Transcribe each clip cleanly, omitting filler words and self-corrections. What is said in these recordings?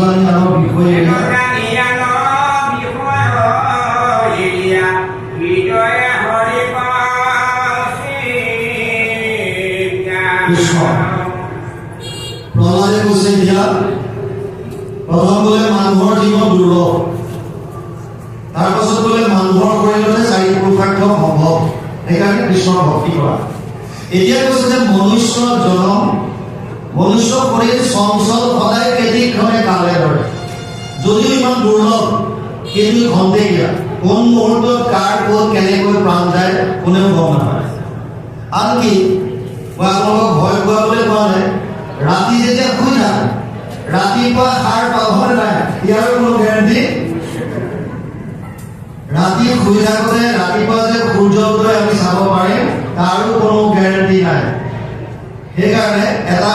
বিশ্বজ্ঞানৰ বিষয়ে প্ৰহ্লাদে কৈছে এতিয়া প্ৰথম বোলে মানুহৰ জীৱন দুৰ্লভ, তাৰপাছত বোলে মানুহৰ শৰীৰতে 4 পুৰুষাৰ্থ সম্ভৱ, সেইকাৰণে কৃষ্ণৰ ভক্তি কৰা। এতিয়া কৈছে যে মনুষ্যৰ জনম, মনুষ্য শৰীৰ চঞ্চল সদায় কেইদিনক্ষণে কালে ধৰে, যদিও ইমান দুৰ্লভ কিন্তু খন্তেকীয়া, কোন মুহূৰ্তত কাৰ ক'ত কেনেকৈ প্ৰাণ যায় কোনেও গম নাপায়। আনকি মই আপোনালোকক ভয় খুৱাবলৈ কোৱা নাই, ৰাতি যেতিয়া শুই থাক ৰাতিপুৱা সাৰ পাবনে নাই ইয়াৰ কোনো গেৰাণ্টি। ৰাতি শুই থাকোঁতে ৰাতিপুৱা যে সূৰ্য উদয় আমি চাব পাৰিম তাৰো কোনো গেৰাণ্টি নাই। সেইকাৰণে এটা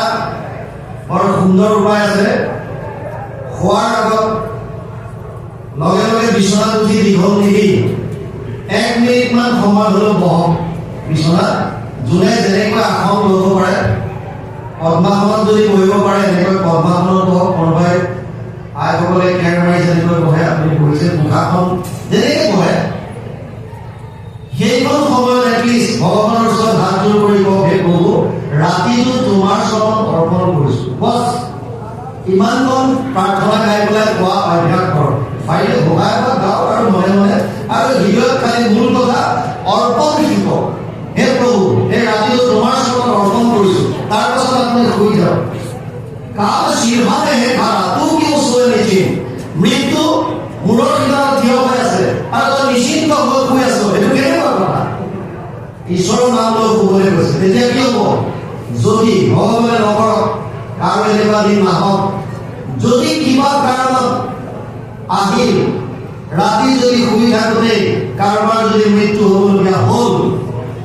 বৰ সুন্দৰ উপায় আছে, শোৱাৰ আগত লগে লগে বিচনাত উঠি দীঘল নিদি 1 মিনিটমান সময় হ'লেও বহক বিচনাত। যোনে যেনেকৈ আসন ল'ব পাৰে, পদ্মাসনত যদি বহিব পাৰে এনেকৈ পদ্মাসনত বহক, কোনোবাই আইসকলে খেৰ মাৰি যেনেকৈ বহে আপুনি বহিছে মুখাখন যেনেকৈ বহে, সেইখন সময়ত এটলিষ্ট ভগৱানৰ ওচৰত হাত জোৰ কৰি কওক, হে প্ৰভু ৰাতিটো তোমাৰ চৰণত অৰ্পণ কৰিছোঁ। বছ ইমানখন প্ৰাৰ্থনা গাই পেলাই কোৱা অভ্যাস কৰক। পাৰিলে ভগাই বা গাওক আৰু মনে মনে, আৰু হৃদয়ত খালি মূল কথা অৰ্পণ শিকক। হে প্ৰভু এই ৰাতিটো তোমাৰ চৰণত অৰ্পণ কৰিছোঁ, তাৰপাছত আপুনি শুই যাওক। কাল শিৰভাৱে হে খাৰা তু কিয় চোৱে নিচিন, মৃত্যু মূৰৰ কিনাৰত থিয় হৈ আছে আৰু তই নিশ্চিন্ত হৈ শুই আছ, এইটো কেনেকুৱা কথা? ঈশ্বৰৰ নাম লৈ শুবলৈ কৈছে। তেতিয়া কি হ'ব? যদি ভগৱানে নকৰক আৰু এনেকুৱা দিন নাহক, যদি কিবা কাৰণত আহিল ৰাতি যদি শুই থাকোঁতে কাৰোবাৰ যদি মৃত্যু হ'বলগীয়া হ'ল,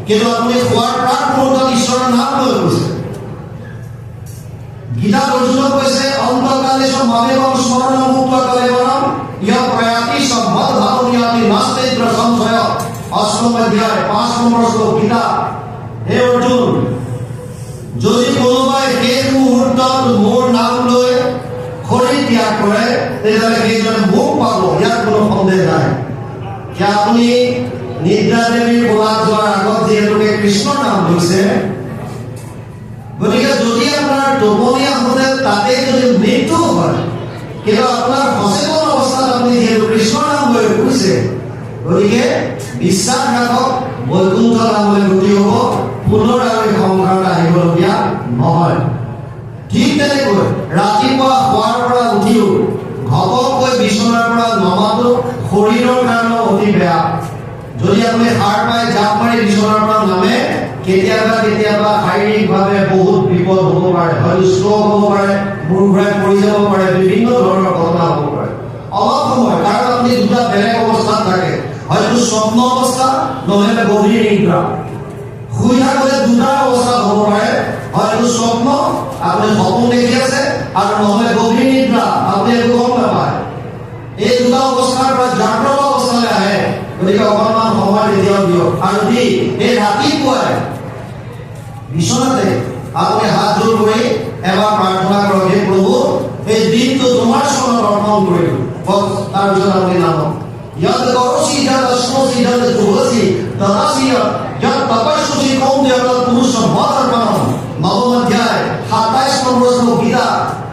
কিন্তু আপুনি খোৱাৰ প্ৰাক মুহূৰ্তত ঈশ্বৰৰ নাম লৈ কৈছে। গীতাত অৰ্জুনক কৈছে অন্তকালে মামেবং স্মৰণ মুক্ত কলেবৰম ইয় প্ৰয়াতি সম্বদ ভাবনিয়াতি নাস্তেদ্ৰ সংশয়। 8ম অধ্যায় 5 নম্বৰ শ্লোক গীতা। হে অৰ্জুন, যদি কোনোবাই শেষ মুহূৰ্তত মোৰ নাম লৈ শৰীৰ ত্যাগ কৰে তেতিয়াহ'লে সেইজনে মোক পাব, ইয়াত কোনো সন্দেহ নাই। এতিয়া আপুনি নিদ্ৰা দেৱীৰ কোলাত যোৱাৰ আগত যিহেতুকে কৃষ্ণৰ নাম লৈছে, গতিকে যদি আপোনাৰ টোপনি আহোঁতে তাতে যদি মৃত্যু হয়, কিন্তু আপোনাৰ সচেতন অৱস্থাত আপুনি যিহেতু কৃষ্ণৰ নাম লৈ শুইছে, গতিকে বিশ্বাস ৰাখক বৈকুণ্ঠ নামলৈ গতি হ'ব, পুনৰ আৰু সংসাৰত আহিবলগীয়া নহয়। ঠিক তেনেকৈ ৰাতিপুৱা শোৱাৰ পৰা উঠিও ঘপককৈ বিচনাৰ পৰা নমাটো শৰীৰৰ কাৰণে অতি বেয়া। যদি আপুনি সাৰ পাই জাপ মাৰি বিচনাৰ পৰা নামে, কেতিয়াবা কেতিয়াবা শাৰীৰিকভাৱে বহুত বিপদ হ'ব পাৰে, হয়তো ষ্ট্ৰক হ'ব পাৰে, মূৰ ঘূৰাই পৰি যাব পাৰে, বিভিন্ন ধৰণৰ ঘটনা হ'ব পাৰে। অলপ সময়, কাৰণ আপুনি দুটা বেলেগ অৱস্থাত থাকে, হয়তো স্বপ্ন অৱস্থা নহ'লে গভীৰ নিদ্ৰা। শুই থাকোঁতে দুটা অৱস্থাত হ'ব পাৰে, হয়তো স্বপ্ন আপুনি সপোন দেখি আছে আৰু নহ'লে গভীৰ নিদ্ৰা আপুনি একো গম নাপায়। এই দুটা অৱস্থাৰ পৰা জাগ্ৰত অৱস্থালৈ আহে, গতিকে অকণমান সময় তেতিয়াও দিয়ক। আৰু দি এই ৰাতিপুৱাই বিচনাতে আপুনি হাত জোৰ কৰি এবাৰ প্ৰাৰ্থনা কৰক, হে প্ৰভু এই দিনটো তোমাৰ চৰণত অৰ্পণ কৰিলোঁ। বছ তাৰপিছত আপুনি নামক ইয়াত কৰচি ইয়াত অশ্মচি ইয়াত জুহচি তদাচি ইয়াত তপস্যচি কৌম ইয়াত পুৰুষ মদৰ্পণম। 9ম অধ্যায় 27 নম্বৰ শ্লোক গীতা।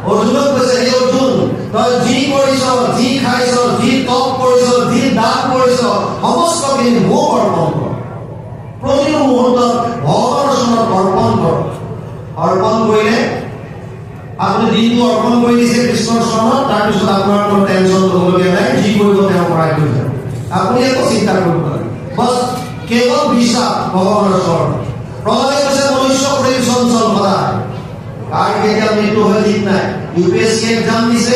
অৰ্জুনক কৈছে, হে অৰ্জুন তই যি কৰিছ, যি খাইছ, যি তপ কৰিছ, যি দান কৰিছ, সমস্তখিনি মোক অৰ্পণ কৰ। প্ৰতিটো মুহূৰ্তত ভগৱানৰ চৰণত অৰ্পণ কৰ। অৰ্পণ কৰিলে আপুনি দিনটো অৰ্পণ কৰি দিছে কৃষ্ণৰ চৰণত, তাৰপিছত আপোনাৰ কোনো টেনশ্যন ল'বলগীয়া নাই, যি কৰিব তেওঁ কৰাই কৰি যাব, আপুনি একো চিন্তা কৰিব নালাগে। বছ কেৱল বিশ্বাস ভগৱানৰ চৰণত। প্ৰহ্লাদে কৈছে মনুষ্য শৰীৰ চঞ্চল সদায়, কাৰ কেতিয়া মৃত্যু হয় ঠিক নাই। UPSC এক্সাম দিছে,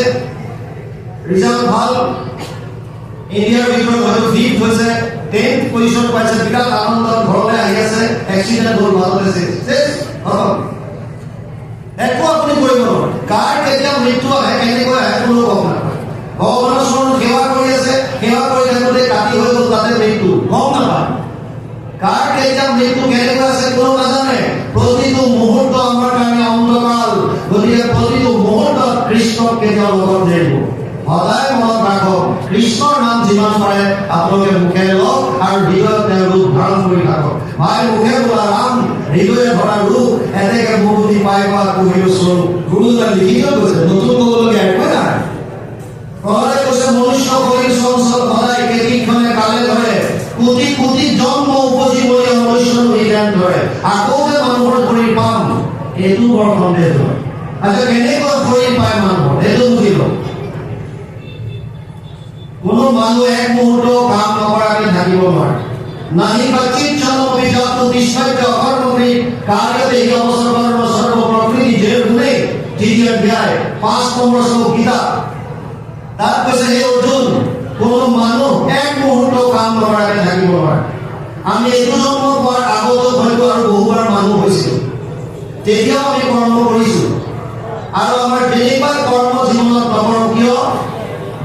ৰিজাল্ট ভাল, ইণ্ডিয়াৰ ভিতৰত হয়তো 5th হৈছে, 10th পজিশ্যন পাইছে, বিৰাট আনন্দত ঘৰলৈ আহি আছে, এক্সিডেণ্ট হ'ল, ভালতে একো আপুনি কৰিব নোৱাৰে। কাৰ কেতিয়া মৃত্যু আহে কেনেকৈ আহে কোনো গম নাপায়। ভগৱানৰ চৰণত সেৱা কৰি আছে, সেৱা কৰি থাকোঁতে কাটি হৈ গ'ল, তাতে মৃত্যু গম নাপায়। কাৰ কেতিয়া মৃত্যু কেনেকৈ আছে কোনো নাজানে। প্ৰতিটো মুহূৰ্ত আমাৰ কাৰণে অন্ধকাল, গতিকে প্ৰতিটো মুহূৰ্তত কৃষ্ণক কেতিয়াও লগত নেৰিব। সদায় মনত ৰাখক কৃষ্ণৰ নাম যিমান পাৰে আপোনালোকে মুখেৰে লওক আৰু হৃদয়ত তেওঁৰ ৰূপ ধাৰণ কৰি থাকক। ভাই মুখে বোলা ৰাম হৃদয়ে ধৰা ৰূপ এনেকে মুক্তি পাই বা কুহিৰ স্বৰূপ। গুৰুজনাই লিখি থৈ গৈছে, নতুন ক'বলগীয়া একোৱে নাই। প্ৰহ্লাদে কৈছে মনুষ্য শৰীৰ চঞ্চল সদায় কেইক্ষণে কালে ধৰে, কোটি কোটি জন্ম উপজি মৰি মনুষ্য নিদান ধৰে। আকৌ যে মানুহৰ শৰীৰ পাম এইটো বৰ সন্দেহ হয়। আচ্ছা কেনেকৈ শৰীৰ পায় মানুহৰ সেইটো বুজিব। কোনো মানুহ এক মুহূৰ্ত কাম নকৰাকৈ থাকিব নোৱাৰে। নাহি কচ্চিৎ চলম বিজাতু নিষ্পত্য অকৰ্মণি কাৰ্যতে অবসৰ্বৰ্ণ সৰ্ব প্ৰকৃতি যে গুণে তৃতীয় অধ্যায় 5 নম্বৰ শ্লোক গীতা। তাত কৈছে হে অৰ্জুন কোনো মানুহ এক মুহূৰ্ত কাম নকৰাকৈ থাকিব নোৱাৰে। আমি এইটো জন্ম পোৱাৰ আগতো হয়তো আৰু বহুবাৰ মানুহ হৈছিলোঁ, তেতিয়াও আমি কৰ্ম কৰিছোঁ আৰু আমাৰ তেনেকুৱা কৰ্ম জীৱনত নকৰোঁ কিয়?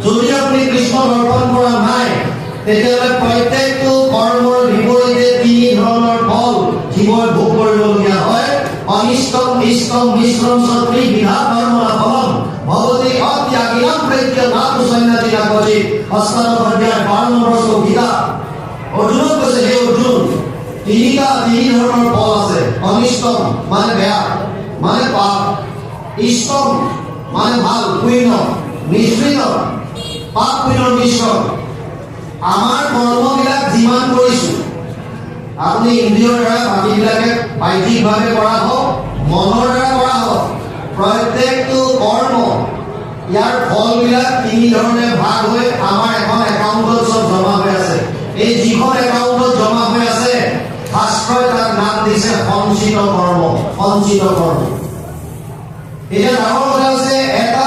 যদি আপুনি কৃষ্ণ দৰ্শন কৰা নাই তেতিয়াহ'লে প্ৰত্যেকটো কৰ্মৰ বিপৰীতে 3 ধৰণৰ ফল জীৱই ভোগ কৰিবলগীয়া হয়। অনিষ্টম ইষ্টম মিশ্ৰম সত্ৰী বিধা কৰ্ম ফলম ভগৱতী অত্যাগিনাম প্ৰেত্য নাতু সন্ন্যাসী নাগজি। অষ্টাদশ অধ্যায় 12 নম্বৰ শ্লোক গীতা। অৰ্জুনক কৈছে হে অৰ্জুন 3 ধৰণৰ ফল আছে। অনিষ্টম মানে বেয়া মানে পাপ, ইষ্টম মানে ভাল পুণ্য, মিশ্ৰিত পাপ পুণ্যৰ মিশ্ৰণ। আমাৰ কৰ্মবিলাক যিমান কৰিছোঁ আপুনি ইন্দ্ৰিয়ৰ দ্বাৰা বাকীবিলাকে বাহ্যিকভাৱে কৰা হওক মনৰ দ্বাৰা কৰা হওক প্ৰত্যেকটো কৰ্ম ইয়াৰ ফলবিলাক 3 ধৰণে ভাগ হৈ আমাৰ এখন একাউণ্টত চব জমা হৈ আছে। এই যিখন একাউণ্টত জমা হৈ আছে শাস্ত্ৰই তাক নাম দিছে সঞ্চিত কৰ্ম। সঞ্চিত কৰ্ম। এতিয়া ডাঙৰ কথা হৈছে এটা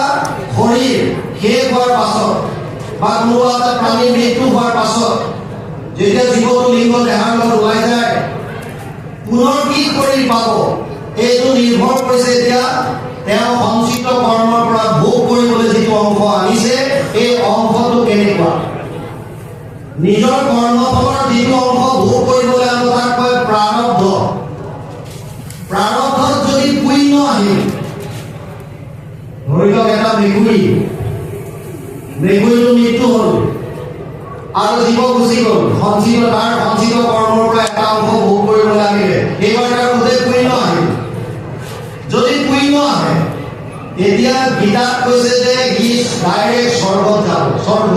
শৰীৰ শেষ হোৱাৰ পাছত বা কোনোবা এটা প্ৰাণীৰ মৃত্যু হোৱাৰ পাছত যেতিয়া জীৱটো লিংগ দেহাৰ লগত ওলাই যায় পুনৰ কি শৰীৰ পাব এইটো নিৰ্ভৰ কৰিছে এতিয়া তেওঁ সঞ্চিত কৰ্মৰ পৰা ভোগ কৰিবলৈ যিটো অংশ আনিছে এই অংশটো কেনেকুৱা। নিজৰ কৰ্মফলৰ যিটো অংশ ভোগ কৰিবলৈ আনো তাক কয় প্ৰাৰব্ধ। প্ৰাৰব্ধত যদি পুণ্য আহিল ধৰি লওক এটা মেকুৰীটো মৃত্যু হ'ল আৰু জীৱ গুচি গ'ল, তাৰ সঞ্চিত কৰ্মৰ পৰা এটা অংশ ভোগ কৰিবলৈ লাগিলে এইবাৰ তাৰ গোটেই পুণ্য আহিল। যদি পুণ্য আহে তেতিয়া গীতাত কৈছে যে সি ডাইৰেক্ট স্বৰ্গত যাব। স্বৰ্গ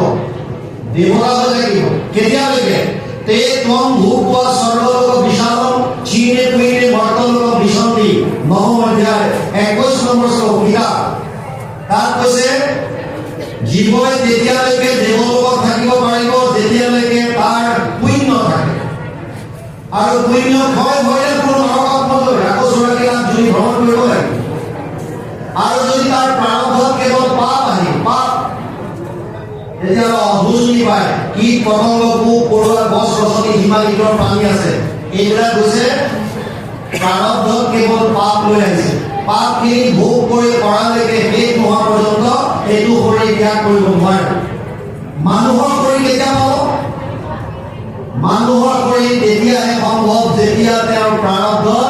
দেৱতা হৈ থাকিব কেতিয়ালৈকে? তে ত্বম ভূত্বা স্বৰ্গলোক বিশালম চীনে পুইনে মৰ্তলোক বিশন্তি। 9 অধ্যায় 21 নম্বৰ শ্লোক গীতা। তাত কৈছে জীৱই তেতিয়ালৈকে দেৱলোকত থাকিব পাৰিব যেতিয়ালৈকে তাৰ পুণ্য থাকে আৰু পুণ্য ক্ষয় হ'লে কোনো নৰকত নগৈ আকৌ 84 লাখ জুৰি ভ্ৰমণ কৰিব লাগিব। আৰু যদি তাৰ প্ৰাৰব্ধত কেৱল পাপ আহিল পাপ তেতিয়াহ'লে অভুজনি পায় কীট পতংগ পোক পৰুৱা গছ গছনি হিমালয়ৰ পানী আছে এইবিলাক হৈছে প্ৰাৰব্ধত কেৱল পাপ লৈ আহিছে। পাপখিনি ভোগ কৰি কৰালৈকে শেষ নোহোৱা পৰ্যন্ত এইটো শৰীৰ ত্যাগ কৰিব নোৱাৰে। মানুহৰ শৰীৰ কেতিয়া পাব? মানুহৰ শৰীৰ তেতিয়াহে সম্ভৱ যেতিয়া তেওঁৰ প্ৰাৰব্ধত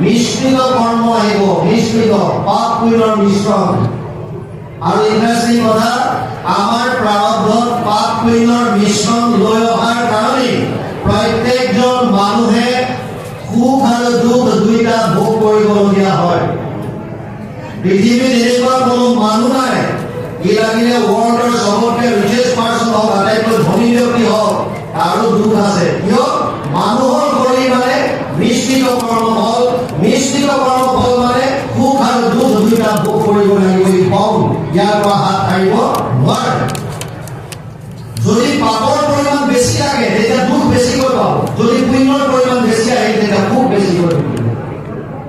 মিশ্ৰিত কৰ্ম আহিব। মিশ্ৰিত পাপ পুণ্যৰ মিশ্ৰণ। আৰু ইণ্টাৰেষ্টিং কথা আমাৰ প্ৰাৰব্ধত পাপ পুণ্যৰ মিশ্ৰণ লৈ অহাৰ কাৰণে প্ৰত্যেকজন মানুহে সুখ আৰু দুখ দুইটা ভোগ কৰিবলগীয়া হয়। পৃথিৱীত এনেকুৱা কোনো মানুহ নাই ই লাগিলে ৱৰ্ল্ডৰ চবতকে ৰিচেষ্ট পাৰ্চন হওক আটাইতকৈ ধনী ব্যক্তি হওক আৰু দুখ আছে। কিয়? মানুহৰ শৰীৰ মানে মিশ্ৰিত কৰ্মফল। মিশ্ৰিত কৰ্মফল মানে সুখ আৰু দুখ দুইটা ভোগ কৰিব লাগিব। ইয়াৰ পৰা হাত সাৰিব নোৱাৰে। যদি পাপৰ পৰিমাণ বেছি থাকে তেতিয়া দুখ বেছিকৈ পাব, যদি পুণ্যৰ পৰিমাণ বেছি আহে তেতিয়া সুখ বেছিকৈ পাব।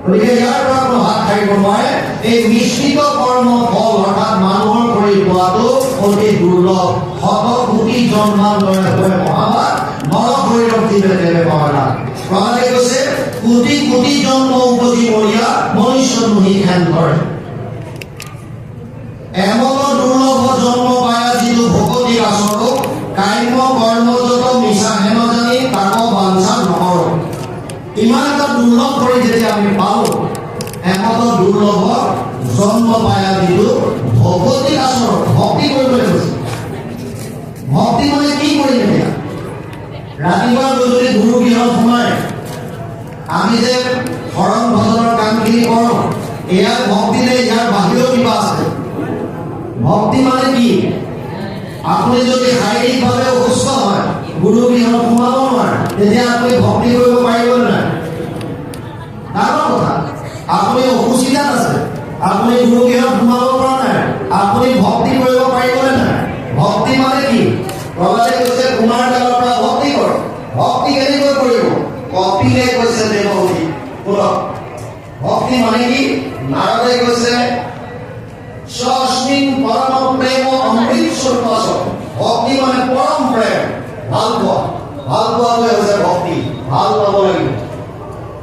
গতিকে ইয়াৰ পৰা কোনো হাত সাৰিব নোৱাৰে। এই মিশ্ৰিত কৰ্ম ফল অৰ্থাৎ মানুহৰ শৰীৰ পোৱাটো অতি দুৰ্লভ। শত কোটি জন্মান্তৰে হৈ মহাভাৰত নৰ শৰীৰৰ জীৱে পাৱালা। প্ৰহ্লাদে কৈছে কোটি কোটি জন্ম উপজি মৰিয়া মনুষ্য নুহি খেন ধৰে। এমত দুৰ্লভ জন্ম পায়া যিটো ভকতি আচৰো কাম্য কৰ্ম যত মিছা হেন জানি তাক বাঞ্ছা নকৰো। ইমান এটা দুৰ্লভ কৰি যেতিয়া আমি পাওঁ এমত দুৰ্লভ জন্ম পায়া যিটো ভগৱতী আচৰণ ভক্তি কৰিবলৈ কৈছে। ভক্তি মানে কি কৰিম এতিয়া? ৰাতিপুৱা গধূলি গুৰু গৃহত সোমাই আমি যে শৰণ ভজনৰ কামখিনি কৰোঁ, এয়া ভক্তি নে ইয়াৰ বাহিৰেও কিবা আছে? ভক্তি মানে কি? আপুনি যদি শাৰীৰিকভাৱে অসুস্থ হয়, গুৰু গৃহত সোমাব নোৱাৰে, তেতিয়া আপুনি ভক্তি কৰিব পাৰিব নাই? ডাঙৰ কথা। আপুনি অসুস্থতাত আছে, আপুনি গুৰু গৃহত সোমাব পৰা নাই, আপুনি ভক্তি কৰিব পাৰিবনে নাই? ভক্তি মানে কি? প্ৰহ্লাদে কৈছে কুমাৰ কালৰ পৰা ভক্তি কৰ। ভক্তি কেনেকৈ কৰিব? কপিলে কৈছে দেৱহূতি। শুনক, ভক্তি মানে কি? নাৰদে কৈছে স্বস্মিন পৰম প্ৰেম অমৃত স্বৰূপ। ভক্তি মানে পৰম প্ৰেম, ভাল পোৱা। ভাল পোৱাটোৱে হৈছে ভক্তি। ভাল পাব লাগিব।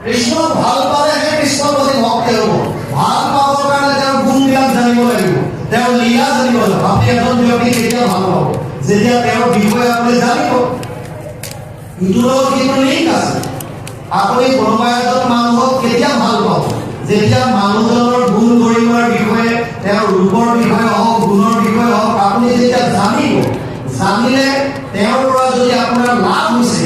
কৃষ্ণক ভাল পালেহে কৃষ্ণৰ প্ৰতি ভক্তি হ'ব। ভাল পাবৰ কাৰণে তেওঁৰ গুণবিলাক জানিব লাগিব, তেওঁৰ লীলা জানিব লাগিব। আপুনি এজন ব্যক্তি কেতিয়া ভাল পাব? যেতিয়া তেওঁৰ বিষয়ে আপুনি জানিব। ইটোৰ লগত কিন্তু লিংক আছে। আপুনি কোনোবা এজন মানুহক কেতিয়া ভাল পাব? যেতিয়া মানুহজনৰ গুণ গৰিমাৰ বিষয়ে, তেওঁৰ ৰূপৰ বিষয়ে হওক, গুণৰ বিষয়ে হওক, আপুনি যেতিয়া জানিব, জানিলে তেওঁৰ পৰা যদি আপোনাৰ লাভ হৈছে,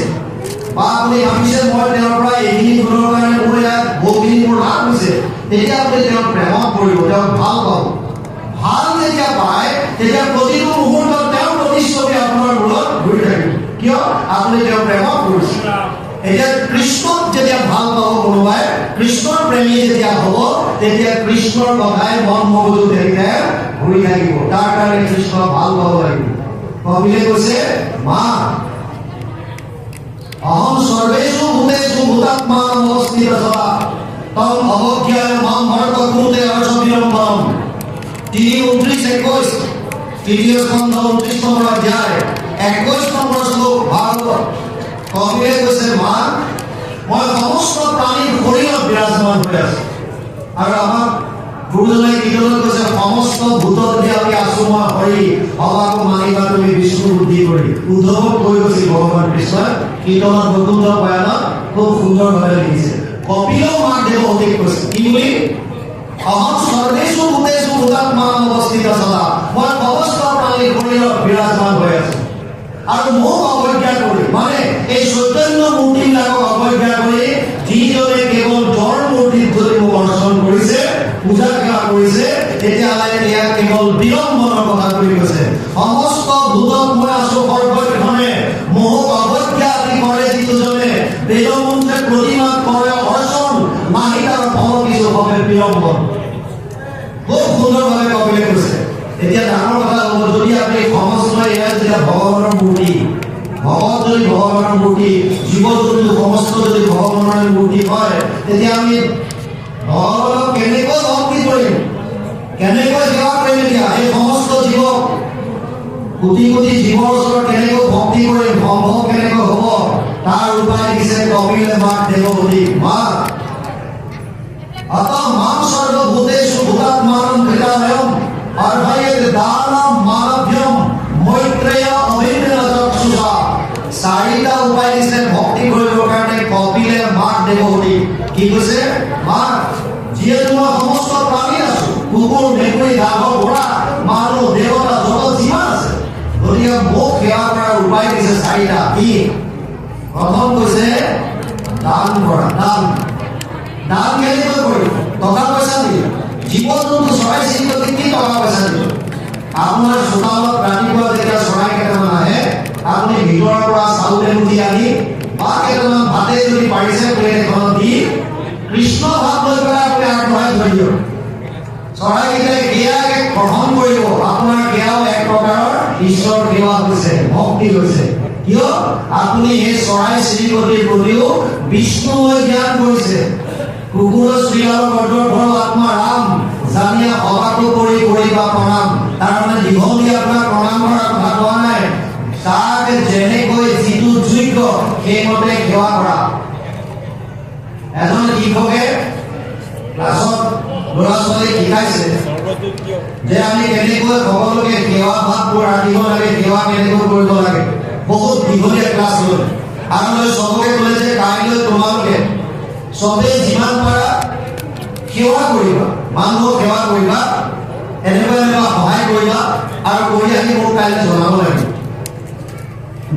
বা আপুনি ভাবিছে মই তেওঁৰ পৰা এইখিনি গুণৰ কাৰণে মোৰ ইয়াত বহুখিনি মোৰ লাভ হৈছে, তেতিয়া আপুনি তেওঁক প্ৰেমত পৰিব, তেওঁক ভাল পাব। ভাল যেতিয়া পায়, তেতিয়া প্ৰতিটো মুহূৰ্তত তেওঁৰ প্ৰতিচ্ছবি আপোনাৰ মূৰত ঘূৰি থাকিব। কিয়? আপুনি তেওঁৰ প্ৰেমত পৰিছে। এতিয়া কৃষ্ণক যেতিয়া ভাল পাব কোনোবাই, কৃষ্ণৰ প্ৰেমী যেতিয়া হ'ব, তেতিয়া কৃষ্ণৰ কথাই মন মগজু তেখেতে ঘূৰি থাকিব। তাৰ কাৰণে কৃষ্ণক ভাল পাব লাগিব। কপিলে কৈছে মা অহম সৰ্বেষু ভূতেষু ভূতাত্মানম অৱস্থিতঃ তম অৱজ্ঞায় মাম ভৰত কুৰুতে হৰ্ষবিৰম্ভম। 3:29-21 তৃতীয় স্কন্ধ 29 নম্বৰ অধ্যায় 21 নম্বৰ শ্লোক ভাগৱত। কপিলে কৈছে মা মই সমস্ত প্ৰাণীৰ শৰীৰত বিৰাজমান হৈ আছো। আৰু আমাক গুৰুজনাই কীৰ্তনত কৈছে সমস্ত ভূতত যে আমি আছো মই হৰি অবাকো মানিবা তুমি বিষ্ণু বুদ্ধি কৰি। উদ্ধৱক কৈ গৈছিল ভগৱান কৃষ্ণই কীৰ্তনত বৈকুণ্ঠ বয়ানত খুব সুন্দৰভাৱে লিখিছে। কপিলেও মাক দেৱহূতিক কৈছে কি বুলি? অহম সৰ্বেষু ভূতেষু ভূতাত্মানম অৱস্থিতঃ মই সমস্ত প্ৰাণীৰ শৰীৰত বিৰাজমান হৈ আছো। আৰু মোক অৱজ্ঞা কৰি, মানে এই চৈতন্য মূৰ্তিবিলাকক অৱজ্ঞা কৰি যিজনে কেৱল জড় মূৰ্তিত যদি মোক দৰ্শন কৰিছে, পূজা সেৱা কৰিছে, তেতিয়াহ'লে এয়া কেৱল বিলম্বনৰ কথা বুলি কৈছে। সমস্ত ভূতত মই আছো সৰ্বক্ষণে, মোক অৱজ্ঞা আদি কৰে যিজনে বেদমন্ত্ৰে প্ৰতিমাত কৰে অৰ্চন, নাহি তাৰ ফল কিছু ভাৱে বিলম্বন। খুব সুন্দৰভাৱে কপিলে কৈছে। এতিয়া ডাঙৰ কথা হ'ব, যদি আপুনি সমস্ত এয়া যেতিয়া ভগৱানৰ মূৰ্তি, ভগৱত যদি ভগৱানৰ মূৰ্তি, জীৱ জন্তু সমস্ত যদি ভগৱানৰ মূৰ্তি হয়, তেতিয়া আমি ভগৱানক কেনেকৈ ভক্তি কৰিম, কেনেকৈ সেৱা কৰিম? এতিয়া এই সমস্ত জীৱক, কোটি কোটি জীৱৰ ওচৰত কেনেকৈ ভক্তি কৰিম, সম্ভৱ কেনেকৈ হ'ব? তাৰ উপায় দিছে কপিলে মাক দেৱহূতিক। মাক অতঃ মাম সৰ্বভূতেষু ভূতাত্মানম কৃতাময়ম অৰ্ভয়েৎ দানম মানভ্যম মৈত্ৰেয় অভিন্ন চক্ষুষা। চাৰিটা উপায় দিছে ভক্তি কৰিবৰ কাৰণে কপিলে মাক দেৱহূতিক। কি কৈছে? মাক যিহেতু মই সমস্ত প্ৰাণী আছো, কুকুৰ মেকুৰী গাধ ঘোঁৰা মানুহ দেৱতা যত যিমান আছে, গতিকে মোক সেৱা কৰাৰ উপায় দিছে চাৰিটা। কি? প্ৰথম কৈছে দান কৰা। দান দান কেনেকৈ কৰিব? টকা পইচা দিব। জীৱ জন্তু চৰাই চিৰিকটি কি টকা পইচা দিব? আপোনাৰ চোতালত ৰাতিপুৱা যেতিয়া চৰাই কেইটামান আহে, আপুনি ভিতৰৰ পৰা চাউল এমুঠি আনি বা কেইটামান ভাতে যদি পাৰিছে প্লেট এখনত দি কৃষ্ণ ভাত লৈ পেলাই আপুনি আগবঢ়াই থৈ দিয়ক। চৰাইকেইটাই ক্ৰিয়াকে গ্ৰহণ কৰিব। আপোনাৰ ক্ৰিয়াও এক প্ৰকাৰৰ ঈশ্বৰ সেৱা হৈছে, ভক্তি হৈছে। কিয়? আপুনি সেই চৰাই চিৰিকটিৰ প্ৰতিও বিষ্ণুৱে জ্ঞান কৰিছে। কুকুৰ শ্ৰীহৰ বৰ্ধৰ আত্মা ৰাম জানিয়া সভাটো কৰি কৰিবা প্ৰণাম। তাৰমানে দীঘলী আপোনাক প্ৰণাম কৰাৰ কথা কোৱা নাই, তাক যেনেকৈ যিটো যোগ্য সেইমতে সেৱা কৰা। এজন শিক্ষকে ক্লাছত ল'ৰা ছোৱালীক শিকাইছে যে আমি কেনেকৈ সকলোকে সেৱা ভাৱবোৰ ৰাখিব লাগে, সেৱা কেনেকৈ কৰিব লাগে। বহুত দীঘলীয়া ক্লাছ হ'ল আৰু চবকে ক'লে যে কাইলৈ তোমালোকে চবেই যিমান পাৰা সেৱা কৰিবা, মানুহক সেৱা কৰিবা। এনেকুৱা সহায় কৰিবা আৰু কৰি আহি মোক কাইলৈ জনাব লাগিব।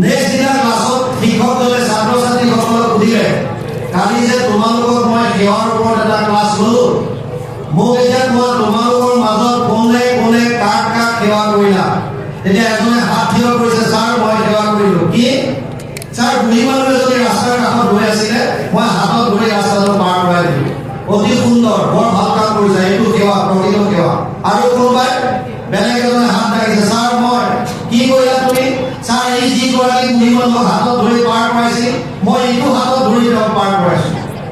নেক্সট দিনা ক্লাছত শিক্ষকজনে ছাত্ৰ ছাত্ৰীসকলক সুধিলে, কালি যে তোমালোকক মই সেৱাৰ ওপৰত এটা ক্লাছ ল'লো, মোক এতিয়া কোৱা তোমালোকৰ মাজত কোনে কোনে কাক কাক সেৱা কৰিলা? তেতিয়া এজনে হাত থিয় কৰিছে, ছাৰ মই সেৱা কৰিলো। কি ছাৰ? বুঢ়ী মানুহ এজনী ৰাস্তাৰ কাষত ৰৈ আছিলে, মই হাতত ধৰি ৰাস্তাটো পাৰ কৰাই দিলো। অতি সুন্দৰ, বৰ ভাল কাম কৰিছে, এইটো সেৱা, প্ৰকৃত সেৱা। আৰু কোনোবাই বেলেগ এজনে হাত দাঙিছে, ছাৰ মই কি কৰিলা তুমি? ছাৰ এই যিগৰাকী বুঢ়ী মানুহক হাতত ধৰি পাৰ কৰাইছিল, মই এইটো হাতত ধৰি তেওঁক পাৰ কৰাইছো।